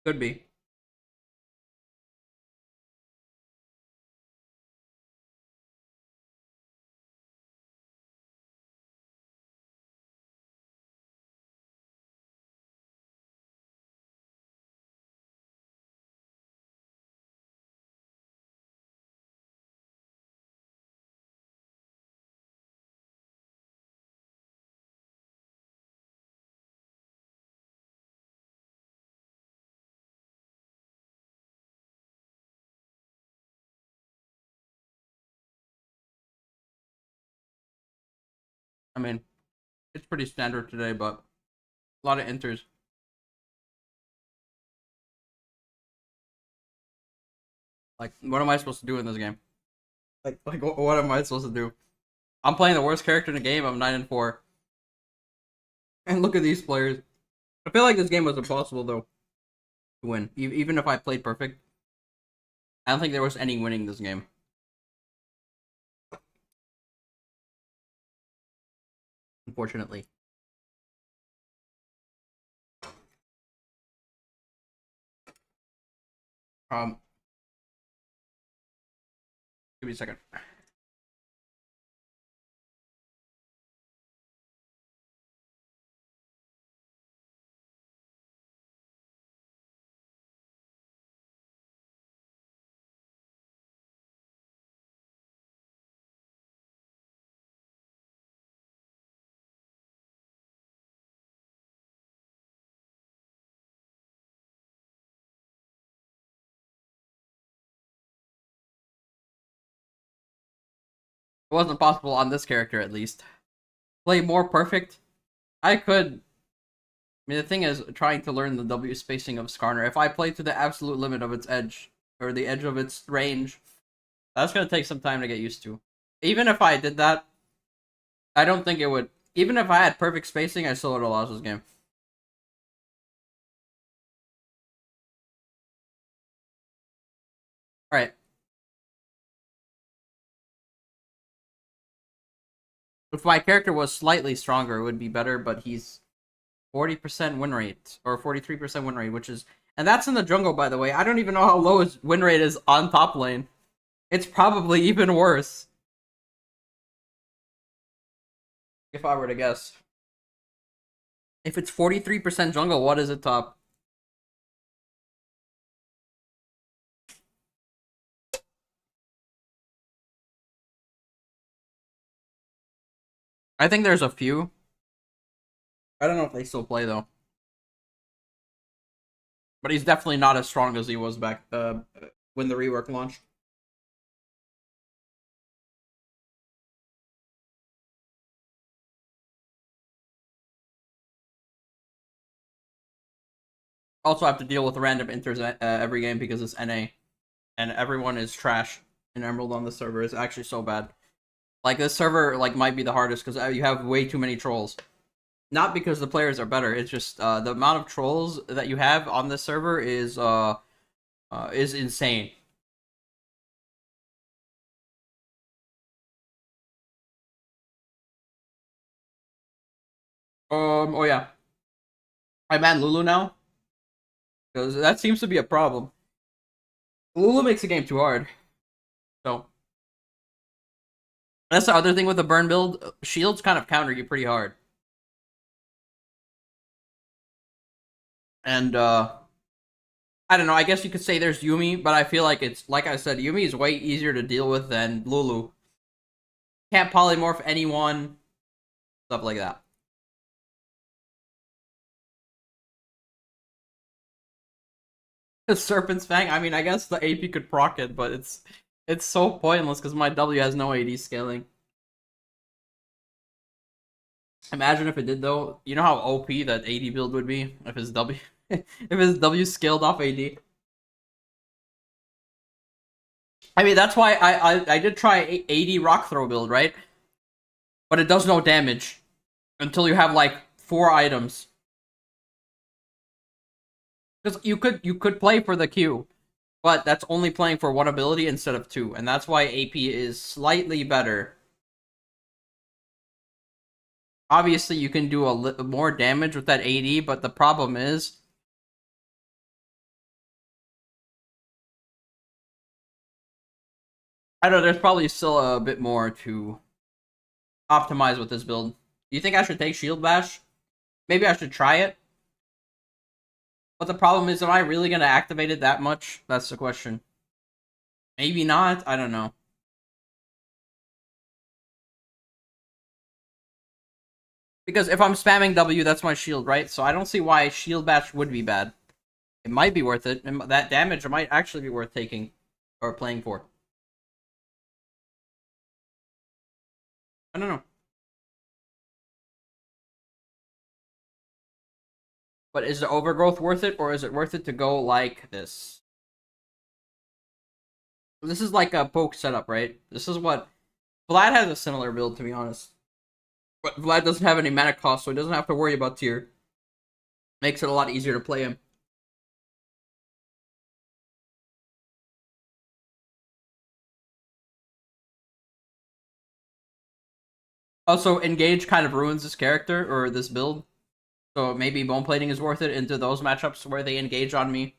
Could be. I mean, it's pretty standard today, but a lot of enters. Like, what am I supposed to do in this game? Like, what am I supposed to do? I'm playing the worst character in the game. I'm 9-4, and look at these players. I feel like this game was impossible though to win. Even if I played perfect, I don't think there was any winning this game. Unfortunately. Um, give me a second. It wasn't possible on this character, at least. Play more perfect. I could. I mean, the thing is, trying to learn the W spacing of Skarner. If I play to the absolute limit of its edge, or the edge of its range, that's gonna take some time to get used to. Even if I did that, I don't think it would. Even if I had perfect spacing, I still would have lost this game. Alright. If my character was slightly stronger, it would be better, but he's 40% win rate, or 43% win rate, which is... And that's in the jungle, by the way. I don't even know how low his win rate is on top lane. It's probably even worse. If I were to guess. If it's 43% jungle, what is it top? I think there's a few. I don't know if they still play though. But he's definitely not as strong as he was back when the rework launched. Also have to deal with random inters every game because it's NA. And everyone is trash in Emerald on the server. It's actually so bad. Like, this server like might be the hardest because you have way too many trolls. Not because the players are better, it's just the amount of trolls that you have on this server is insane. Oh yeah. I ban Lulu now because that seems to be a problem. Lulu makes the game too hard. So that's the other thing with the burn build. Shields kind of counter you pretty hard. And I don't know, I guess you could say there's Yumi, but I feel like it's like I said, Yumi is way easier to deal with than Lulu. Can't polymorph anyone, stuff like that. The Serpent's Fang, I mean, I guess the AP could proc it, but it's so pointless because my W has no AD scaling. Imagine if it did though. You know how OP that AD build would be if his W if his W scaled off AD. I mean, that's why I did try AD rock throw build, right? But it does no damage until you have like 4 items. Because you could play for the Q, but that's only playing for 1 ability instead of 2, and that's why AP is slightly better. Obviously, you can do more damage with that AD, but the problem is I don't know, there's probably still a bit more to optimize with this build. Do you think I should take Shield Bash? Maybe I should try it. But the problem is, am I really going to activate it that much? That's the question. Maybe not. I don't know. Because if I'm spamming W, that's my shield, right? So I don't see why Shield Bash would be bad. It might be worth it. And that damage might actually be worth taking or playing for. I don't know. But is the overgrowth worth it, or is it worth it to go like this? This is like a poke setup, right? This is what... Vlad has a similar build, to be honest. But Vlad doesn't have any mana cost, so he doesn't have to worry about tier. Makes it a lot easier to play him. Also, Engage kind of ruins this character, or this build. So maybe Bone Plating is worth it into those matchups where they engage on me.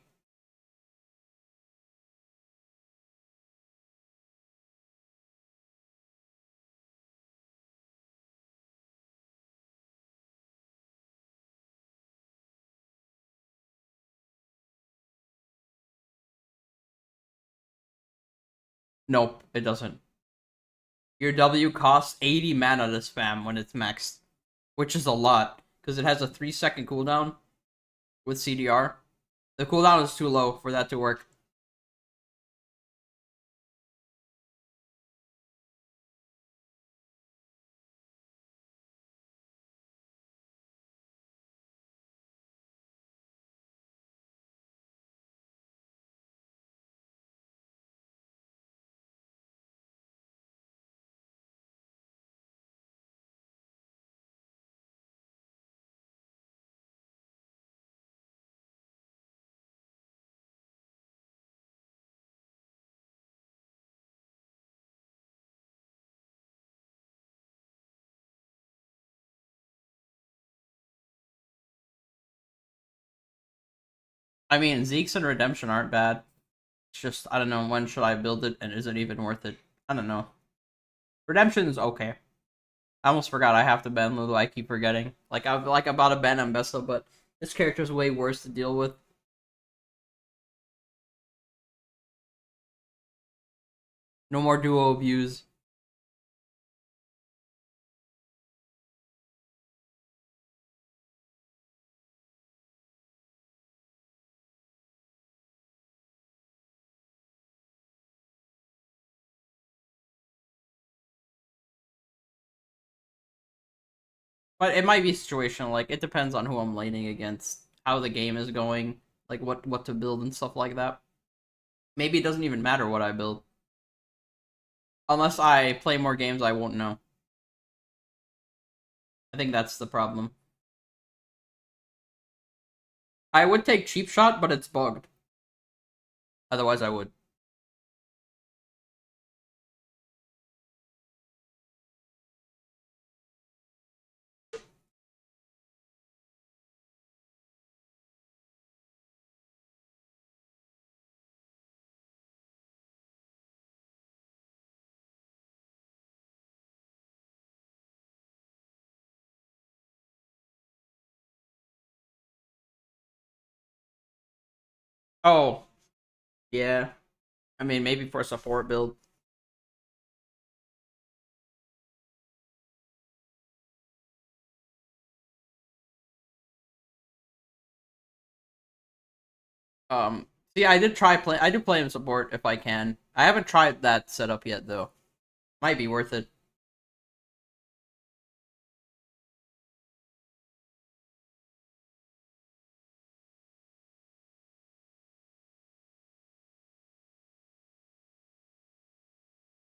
Nope, it doesn't. Your W costs 80 mana to spam when it's maxed, which is a lot, because it has a 3-second cooldown with CDR. The cooldown is too low for that to work. I mean, Zeke's and Redemption aren't bad. It's just, I don't know, when should I build it, and is it even worth it? I don't know. Redemption's okay. I almost forgot I have to ban Lulu. I keep forgetting. Like I'm about to ban Ambessa, but this character's way worse to deal with. No more duo abuse. But it might be situational. Like it depends on who I'm laning against, how the game is going, like what to build and stuff like that. Maybe it doesn't even matter what I build. Unless I play more games, I won't know. I think that's the problem. I would take Cheap Shot, but it's bugged. Otherwise, I would. Oh, yeah. I mean, maybe for a support build. See, I did try play. I do play in support if I can. I haven't tried that setup yet, though. Might be worth it.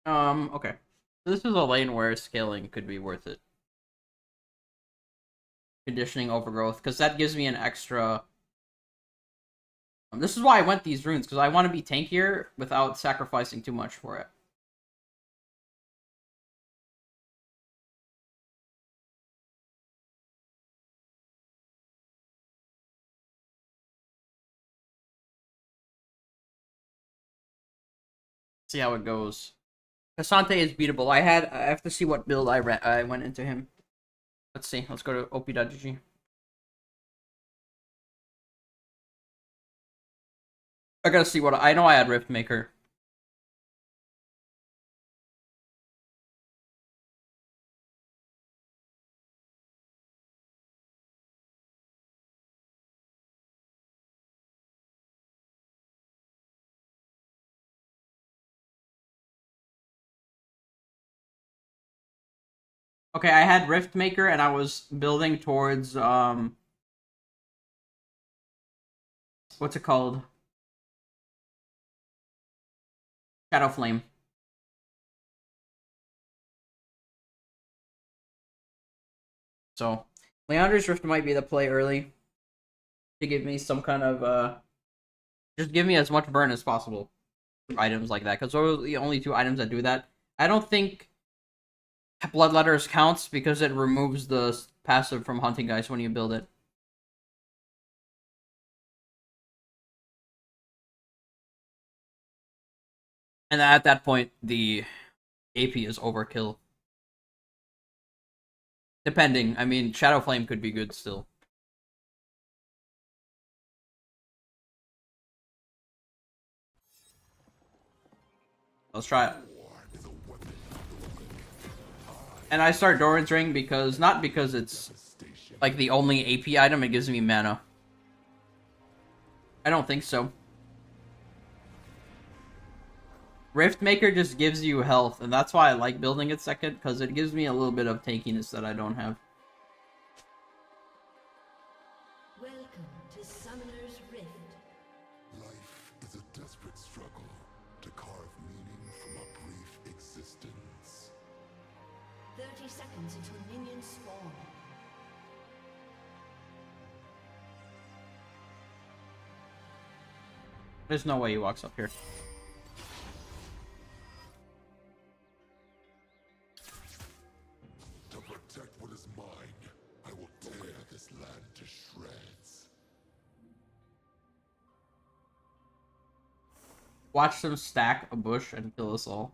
Okay. This is a lane where scaling could be worth it. Conditioning overgrowth, because that gives me an extra. This is why I went these runes, because I want to be tankier without sacrificing too much for it. See how it goes. Cassante is beatable. I have to see what build I went into him. Let's see. Let's go to op.gg. I gotta see what I know. I had Rift Maker. Okay, I had Rift Maker and I was building towards what's it called? Shadow Flame. So Leander's Rift might be the play early to give me some kind of just give me as much burn as possible. Items like that, because those are the only two items that do that. I don't think Bloodletters counts because it removes the passive from Hunting Guys when you build it. And at that point, the AP is overkill. Depending. I mean, Shadow Flame could be good still. Let's try it. And I start Doran's Ring because, not because it's like the only AP item, it gives me mana. I don't think so. Rift Maker just gives you health, and that's why I like building it second, because it gives me a little bit of tankiness that I don't have. Welcome to Summoner's Rift. Life is a desperate struggle to carve meaning from a brief existence. 30 seconds until minions spawn. There's no way he walks up here. To protect what is mine, I will tear this land to shreds. Watch them stack a bush and kill us all.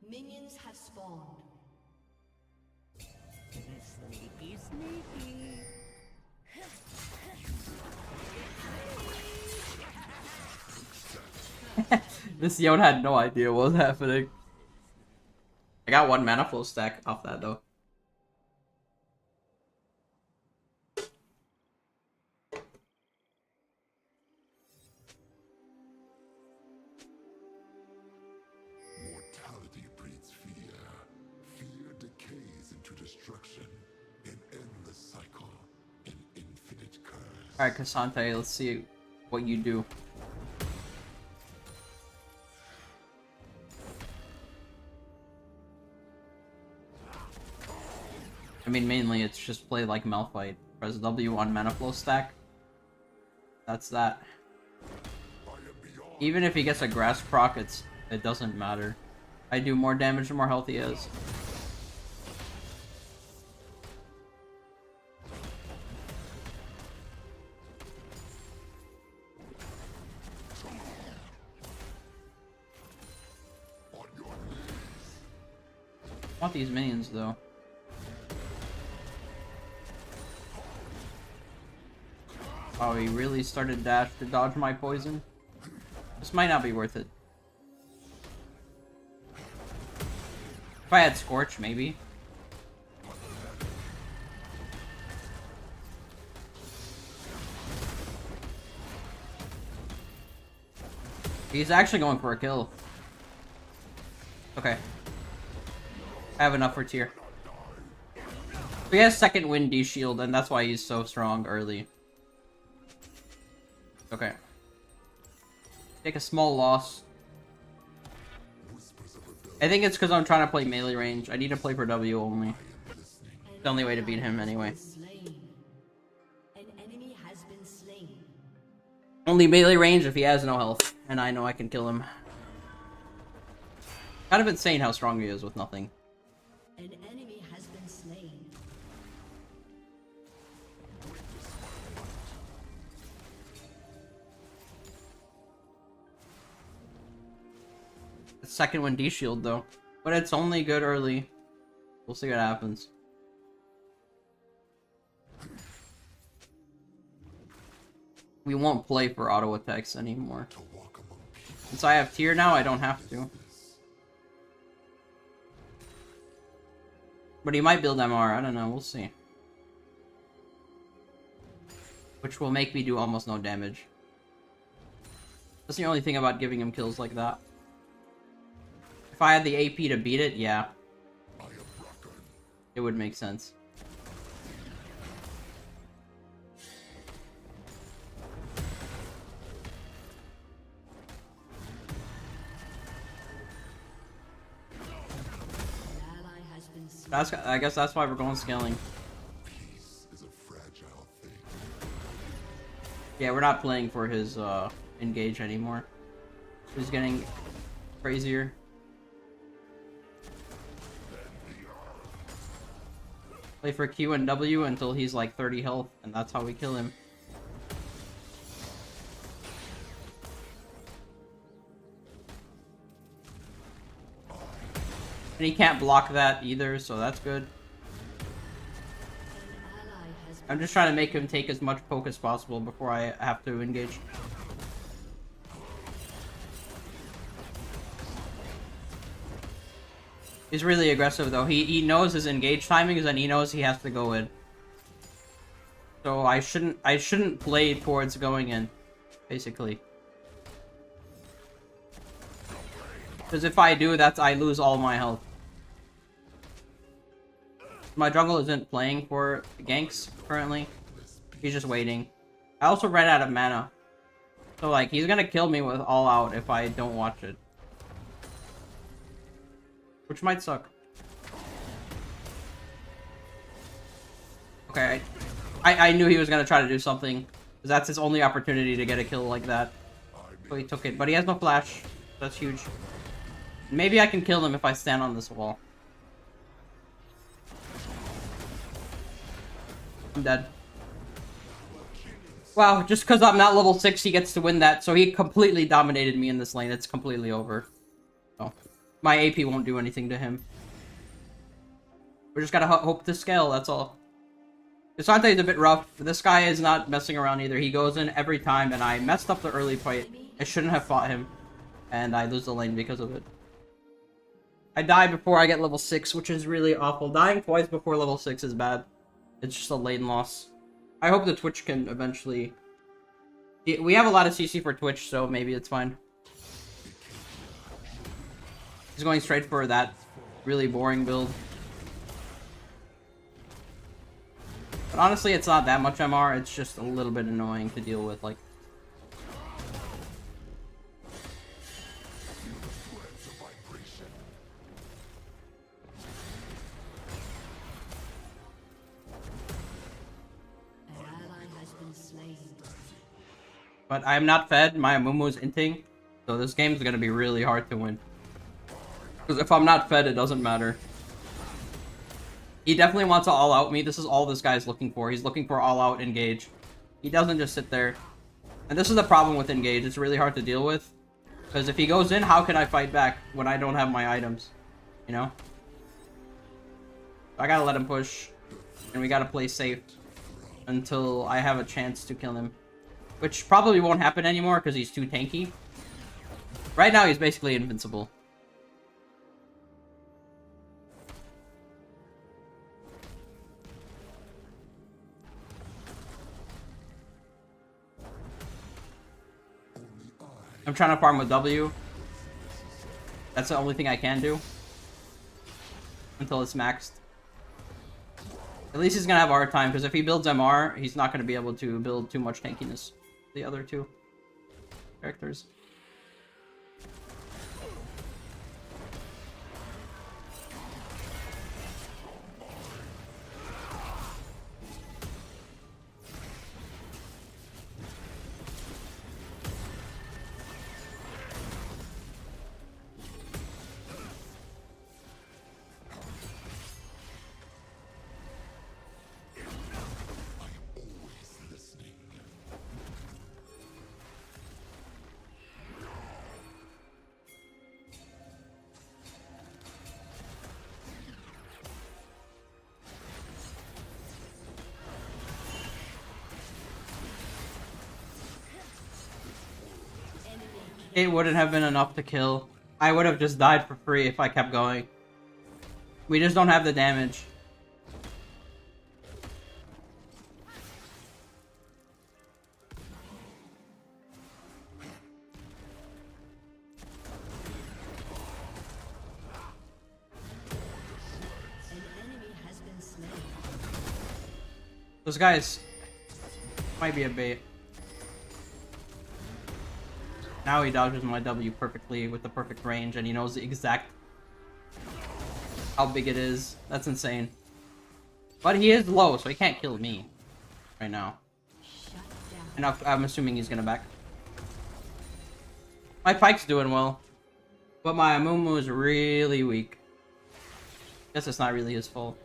Minions have spawned. This Yon had no idea what was happening. I got one mana flow stack off that though. Mortality breeds fear. Fear decays into destruction. An endless cycle. An infinite curse. Alright, Cassante, let's see what you do. I mean, mainly it's just play like Malphite. Press W on mana flow stack. That's that. Even if he gets a grass proc, it doesn't matter. I do more damage the more health he is. I want these minions though. Oh, he really started dash to dodge my poison? This might not be worth it. If I had Scorch, maybe. He's actually going for a kill. Okay. I have enough for tier. He has second wind D shield, and that's why he's so strong early. Okay. Take a small loss. I think it's because I'm trying to play melee range. I need to play for W only. It's the only way to beat him anyway. An enemy has been slain. Only melee range if he has no health, and I know I can kill him. Kind of insane how strong he is with nothing. An enemy has been slain. The second one D shield though, but it's only good early. We'll see what happens. We won't play for auto attacks anymore. Since I have tier now, I don't have to. But he might build MR, I don't know, we'll see. Which will make me do almost no damage. That's the only thing about giving him kills like that. If I had the AP to beat it, yeah. It would make sense. I guess that's why we're going scaling. Peace is a fragile thing. Yeah, we're not playing for his engage anymore. He's getting crazier. Play for Q and W until he's like 30 health, and that's how we kill him. And he can't block that either, so that's good. I'm just trying to make him take as much poke as possible before I have to engage. He's really aggressive though. He knows his engage timings and he knows he has to go in. So I shouldn't play towards going in, basically. Because if I do, I lose all my health. My jungle isn't playing for ganks currently. He's just waiting. I also ran out of mana. So like, he's gonna kill me with all out if I don't watch it. Which might suck. Okay, I knew he was gonna try to do something. Because that's his only opportunity to get a kill like that. So he took it, but he has no flash. That's huge. Maybe I can kill him if I stand on this wall. I'm dead. Wow, just because I'm not level 6, he gets to win that. So he completely dominated me in this lane. It's completely over. So, my AP won't do anything to him. We just gotta hope to scale, that's all. Asante is a bit rough. This guy is not messing around either. He goes in every time, and I messed up the early fight. I shouldn't have fought him, and I lose the lane because of it. I die before I get level 6, which is really awful. Dying twice before level 6 is bad. It's just a lane loss. I hope the Twitch can eventually... We have a lot of CC for Twitch, so maybe it's fine. He's going straight for that really boring build. But honestly, it's not that much MR, it's just a little bit annoying to deal with, like... An ally has been slain. But I am not fed, my Amumu is inting, so this game is gonna be really hard to win. Because if I'm not fed, it doesn't matter. He definitely wants to all-out me. This is all this guy's looking for. He's looking for all-out engage. He doesn't just sit there. And this is the problem with engage. It's really hard to deal with. Because if he goes in, how can I fight back when I don't have my items? You know? I gotta let him push. And we gotta play safe until I have a chance to kill him. Which probably won't happen anymore because he's too tanky. Right now, he's basically invincible. I'm trying to farm with W. That's the only thing I can do. Until it's maxed. At least he's gonna have a hard time, because if he builds MR, he's not gonna be able to build too much tankiness. The other two characters. It wouldn't have been enough to kill. I would have just died for free if I kept going. We just don't have the damage. An enemy has been slain. Those guys might be a bait. Now he dodges my W perfectly with the perfect range, and he knows the exact how big it is. That's insane. But he is low, so he can't kill me right now. Shut down. And I'm assuming he's gonna back. My Pyke's doing well, but my Amumu is really weak. Guess it's not really his fault.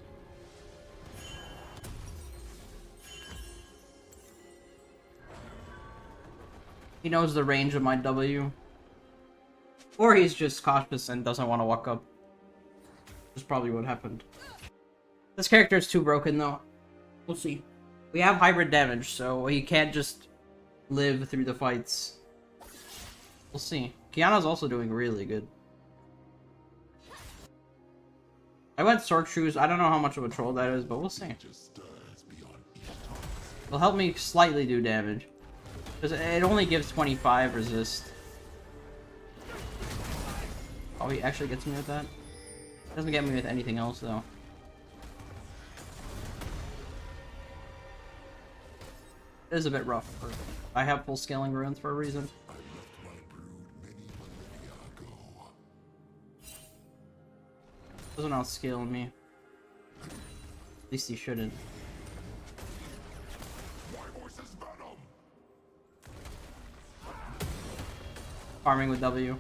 He knows the range of my W. Or he's just cautious and doesn't want to walk up. That's probably what happened. This character is too broken though. We'll see. We have hybrid damage, so he can't just live through the fights. We'll see. Kiana's also doing really good. I went Sword Shoes. I don't know how much of a troll that is, but we'll see. It'll help me slightly do damage. Because it only gives 25 resist. Oh, he actually gets me with that? Doesn't get me with anything else, though. It is a bit rough. I have full scaling runes for a reason. Doesn't outscale me. At least he shouldn't. Farming with W.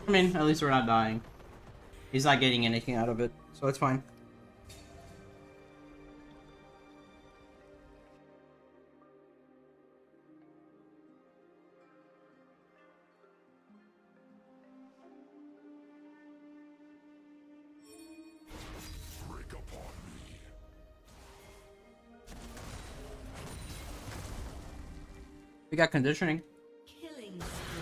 I mean, at least we're not dying. He's not getting anything out of it, so it's fine. Break upon me. We got conditioning. Killing spree.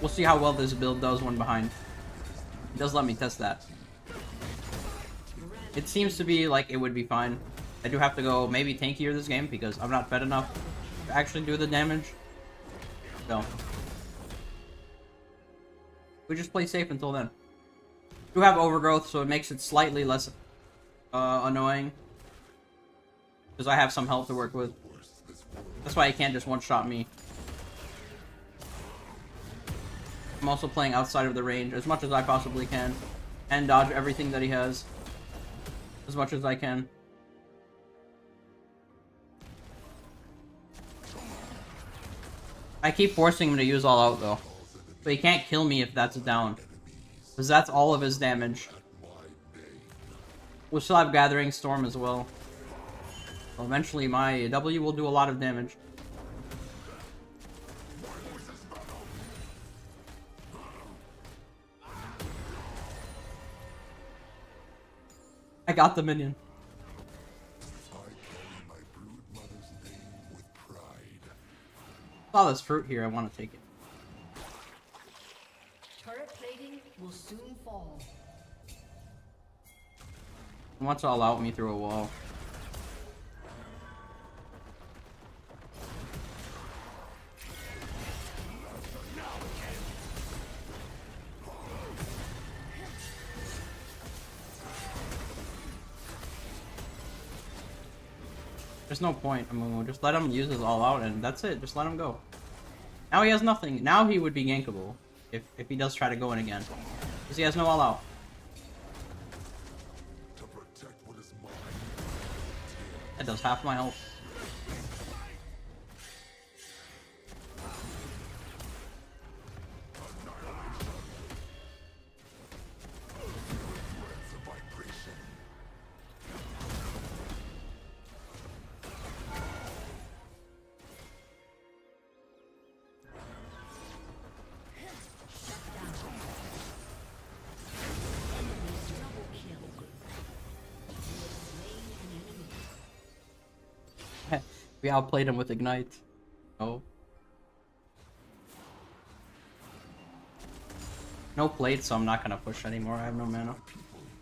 We'll see how well this build does when behind. It does let me test that. It seems to be like it would be fine. I do have to go maybe tankier this game because I'm not fed enough to actually do the damage. So we just play safe until then. We do have overgrowth, so it makes it slightly less annoying. Because I have some health to work with. That's why he can't just one-shot me. I'm also playing outside of the range as much as I possibly can. And dodge everything that he has. As much as I can. I keep forcing him to use all out though. But he can't kill me if that's down. Because that's all of his damage. We'll still have Gathering Storm as well. So eventually my W will do a lot of damage. I got the minion. I carry my brood mother's name with pride. Saw this fruit here, I want to take it. Turret plating will soon fall. He wants to all out me through a wall. There's no point. I mean, we'll just let him use his all out and that's it. Just let him go. Now he has nothing. Now he would be gankable if he does try to go in again. Because he has no all out. To protect what is mine. That does half my health. Threads of vibration. Double kill. You have slain an enemy. We outplayed him with Ignite. Oh. No plate, so I'm not gonna push anymore. I have no mana.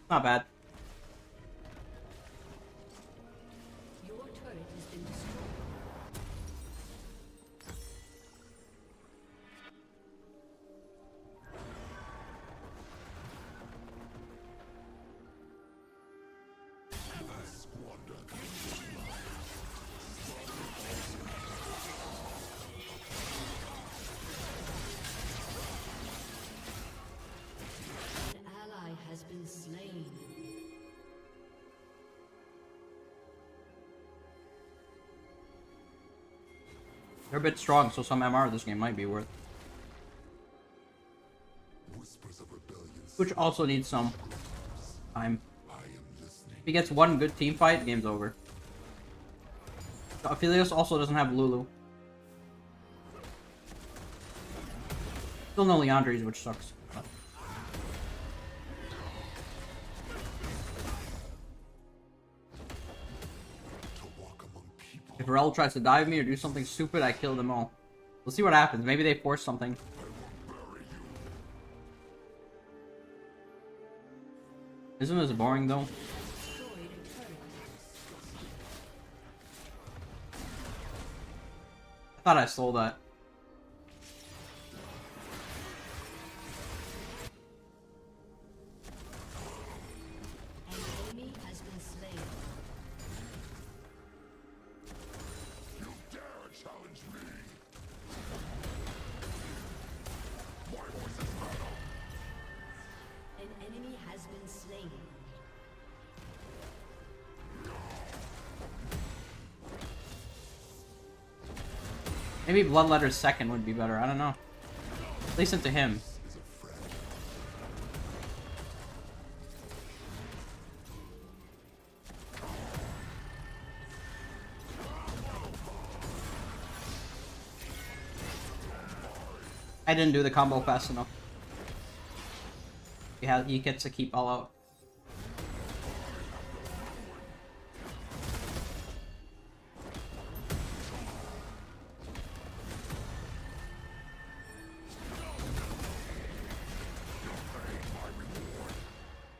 Not bad. Your turret has been destroyed. An ally has been slain. They're a bit strong, so some MR this game might be worth. Whispers of rebellion. Which also needs some time. I am listening. If he gets one good team fight, game's over. Aphelios also doesn't have Lulu. Still no Leandres, which sucks. But To walk among people. if Rel tries to dive me or do something stupid, I kill them all. We'll see what happens. Maybe they force something. Isn't this boring though? Destroyed a turret. I thought I stole that. An enemy has been slain. You dare challenge me? My voice is metal. An enemy has been slain. Maybe Bloodletter's second would be better. I don't know. At least into him. I didn't do the combo fast enough. He gets to keep all out.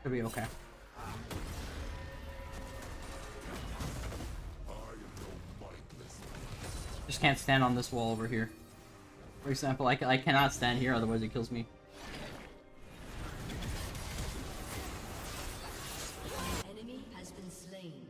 Should be okay. Just can't stand on this wall over here. For example, I cannot stand here, otherwise it kills me. Enemy has been slain.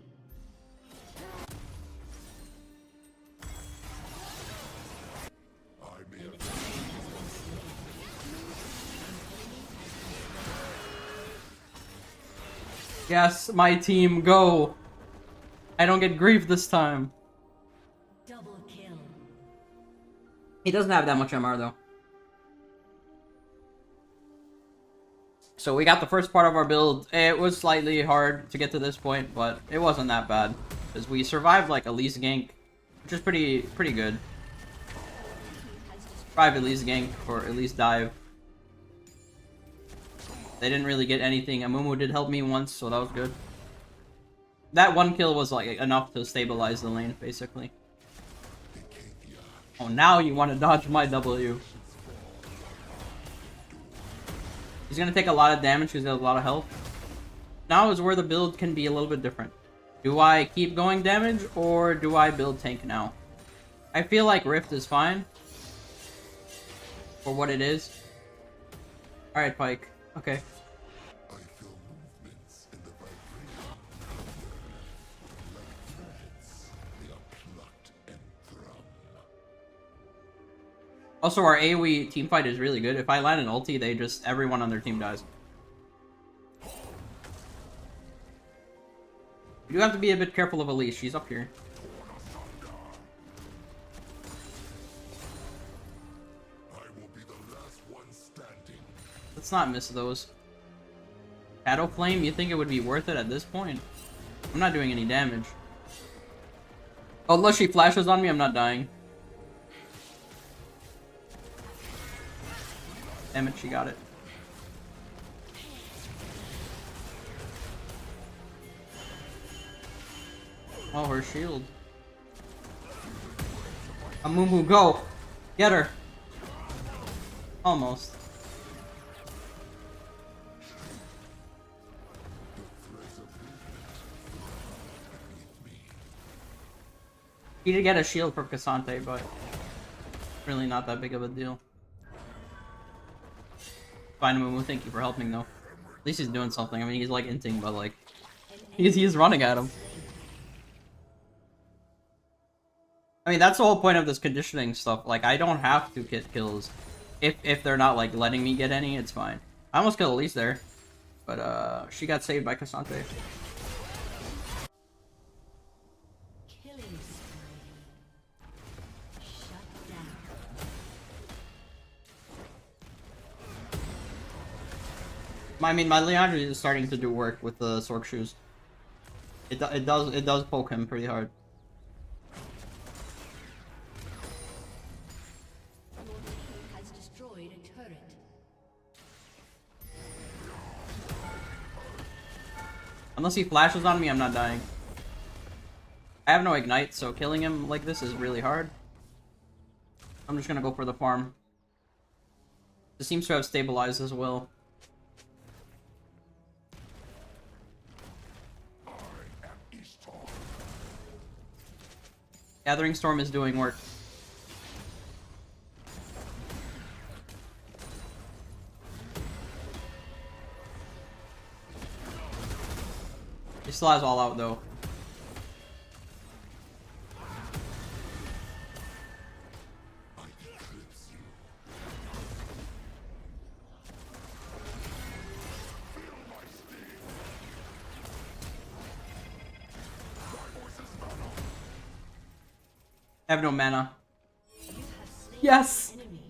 Yes, my team, go! I don't get grief this time. Double kill. He doesn't have that much MR though. So we got the first part of our build. It was slightly hard to get to this point, but it wasn't that bad. Because we survived like Elise gank, which is pretty good. Survived Elise gank, or Elise dive. They didn't really get anything. Amumu did help me once, so that was good. That one kill was like enough to stabilize the lane, basically. Oh, now you want to dodge my W. He's gonna take a lot of damage because he has a lot of health. Now is where the build can be a little bit different. Do I keep going damage, or do I build tank now? I feel like Rift is fine. For what it is. Alright, Pike. Okay. I feel movements in the vibration. Like threads, they are plucked and thrum. Also, our AoE teamfight is really good. If I land an ulti, everyone on their team dies. You do have to be a bit careful of Elise. She's up here. I will be the last one standing. Let's not miss those. Shadow Flame, you think it would be worth it at this point? I'm not doing any damage. Oh, unless she flashes on me, I'm not dying. Damn it, she got it. Oh, her shield. Amumu, go! Get her! Almost. He did get a shield for Cassante, but really not that big of a deal. Fine, Amumu, thank you for helping though. At least he's doing something. I mean, he's like inting, but like, he's running at him. I mean, that's the whole point of this conditioning stuff. Like, I don't have to get kills. If they're not, like, letting me get any, it's fine. I almost killed Elise there. But, she got saved by Cassante. Killing spree. Shut down. I mean, my Leandre is starting to do work with the Sork shoes. It does poke him pretty hard. Has destroyed a turret. Unless he flashes on me, I'm not dying. I have no ignite, so killing him like this is really hard. I'm just gonna go for the farm. It seems to have stabilized as well. Gathering Storm is doing work. He still has all out though. I have no mana. You Yes! Enemy.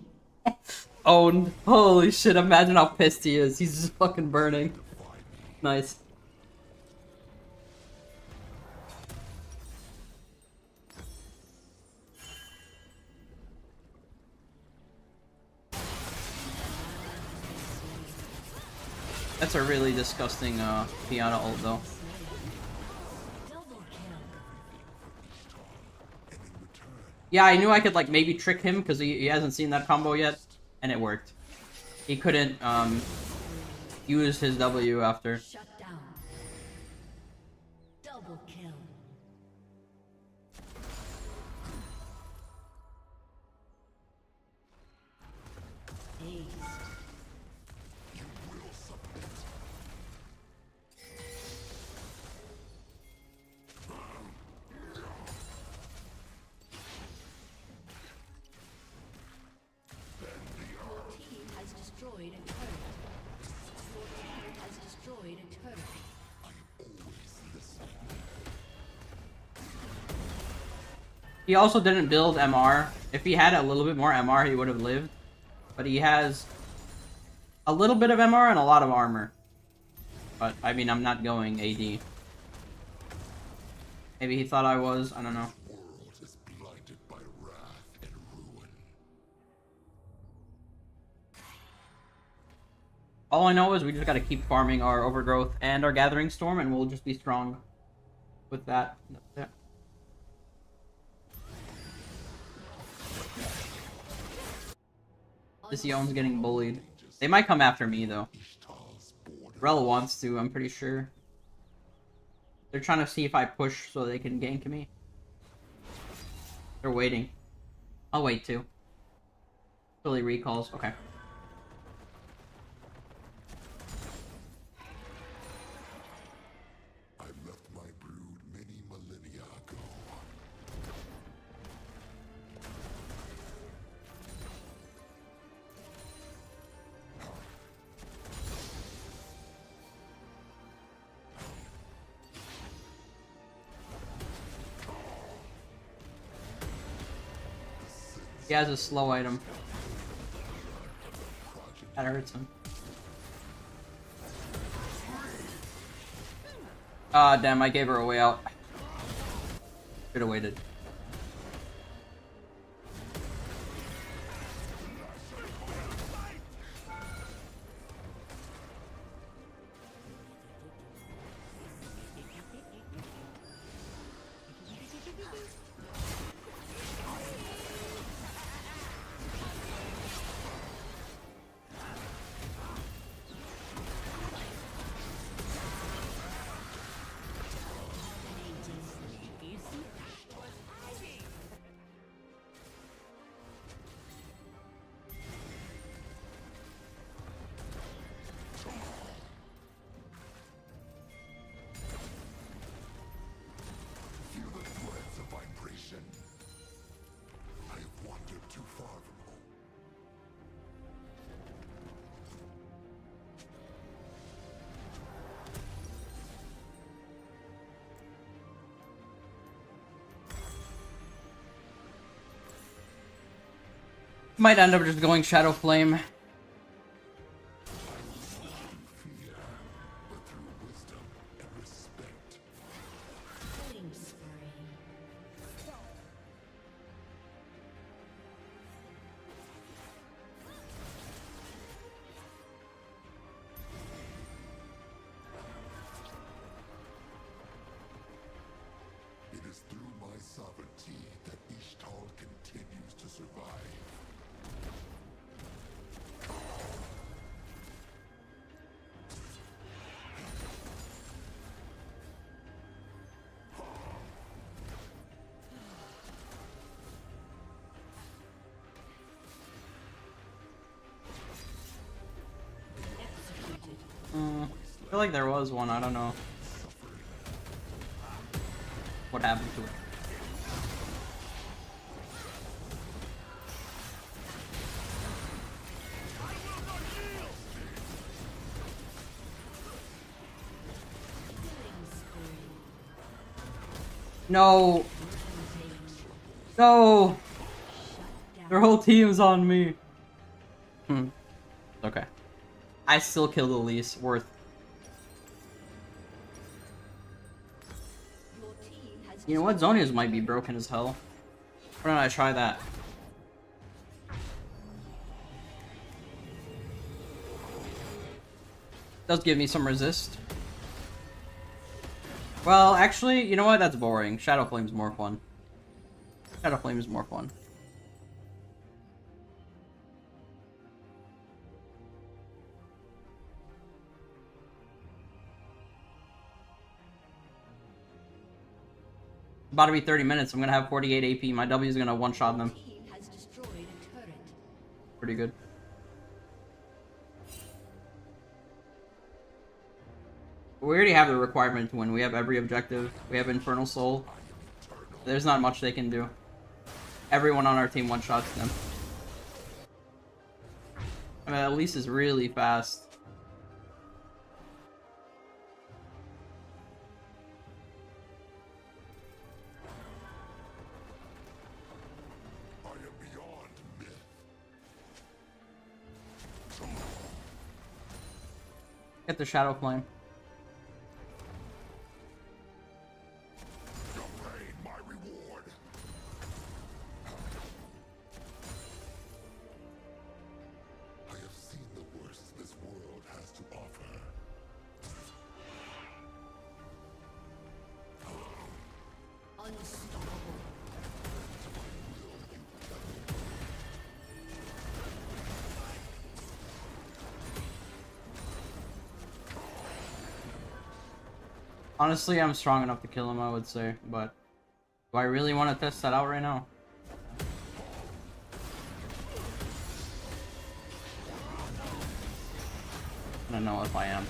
Owned. Holy shit, imagine how pissed he is. He's just fucking burning. Nice. That's a really disgusting Piana ult though. Double kill. Yeah, I knew I could like maybe trick him because he hasn't seen that combo yet, and it worked. He couldn't use his W after. Shut down. Double kill. Ace. Your team has destroyed a turret. Your team has destroyed a turret. He also didn't build MR. If he had a little bit more MR, he would have lived. But he has a little bit of MR and a lot of armor. But, I mean, I'm not going AD. Maybe he thought I was, I don't know. The world is blinded by wrath and ruin. All I know is we just gotta keep farming our Overgrowth and our Gathering Storm, and we'll just be strong with that. Yeah. This Yon's getting bullied. They might come after me, though. Ishtal's border. Rel wants to, I'm pretty sure. They're trying to see if I push so they can gank me. They're waiting. I'll wait too. Billy recalls. Okay. I left my brood many millennia ago. He has a slow item. That hurts him. Ah, damn, I gave her a way out. Should have waited. Feel the threads of vibration. I have wandered too far from home. Might end up just going Shadow Flame. Fear, but through wisdom and respect. Killing spree. It is through my sovereignty that Ishtal continues to survive. I feel like there was one, I don't know. What happened to it? No! No! Down. Their whole team's on me. Okay. I still killed Elise. Worth. Your team has You know what? Zonia's might be broken as hell. Why don't I try that? Does give me some resist. Well, actually, you know what? That's boring. Shadow Flame's more fun. Shadow Flame is more fun. About to be 30 minutes. I'm gonna have 48 AP. My W is gonna one-shot them. team has destroyed a turret. Pretty good. We already have the requirement to win. We have every objective. We have Infernal Soul. There's not much they can do. Everyone on our team one-shots them. I mean, Elise is really fast. I am beyond myth. Get the Shadow Flame. Your pain, my reward. I have seen the worst this world has to offer. Unstoppable. Honestly, I'm strong enough to kill him, I would say, but do I really want to test that out right now? I don't know if I am.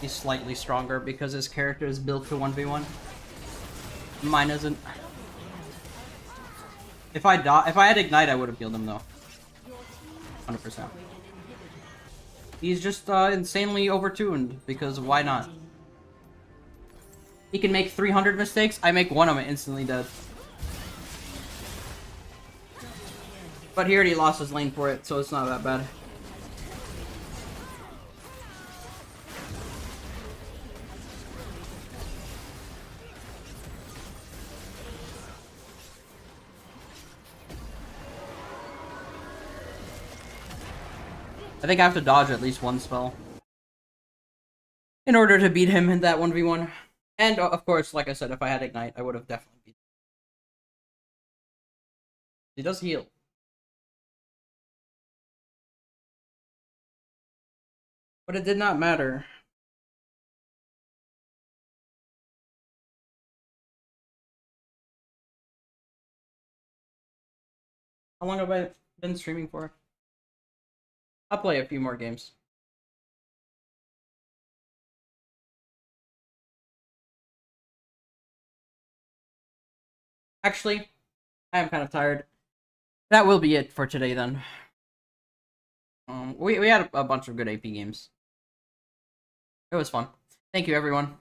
He's slightly stronger because his character is built for 1v1. Mine isn't. If I had Ignite, I would have killed him though. 100%. He's just insanely overtuned because why not? He can make 300 mistakes. I make one, I'm instantly dead. But he already lost his lane for it, so it's not that bad. I think I have to dodge at least one spell in order to beat him in that 1v1. And of course, like I said, if I had Ignite, I would have definitely beat him. He does heal. But it did not matter. How long have I been streaming for? I'll play a few more games. Actually, I am kind of tired. That will be it for today then. We had a bunch of good AP games. It was fun. Thank you, everyone.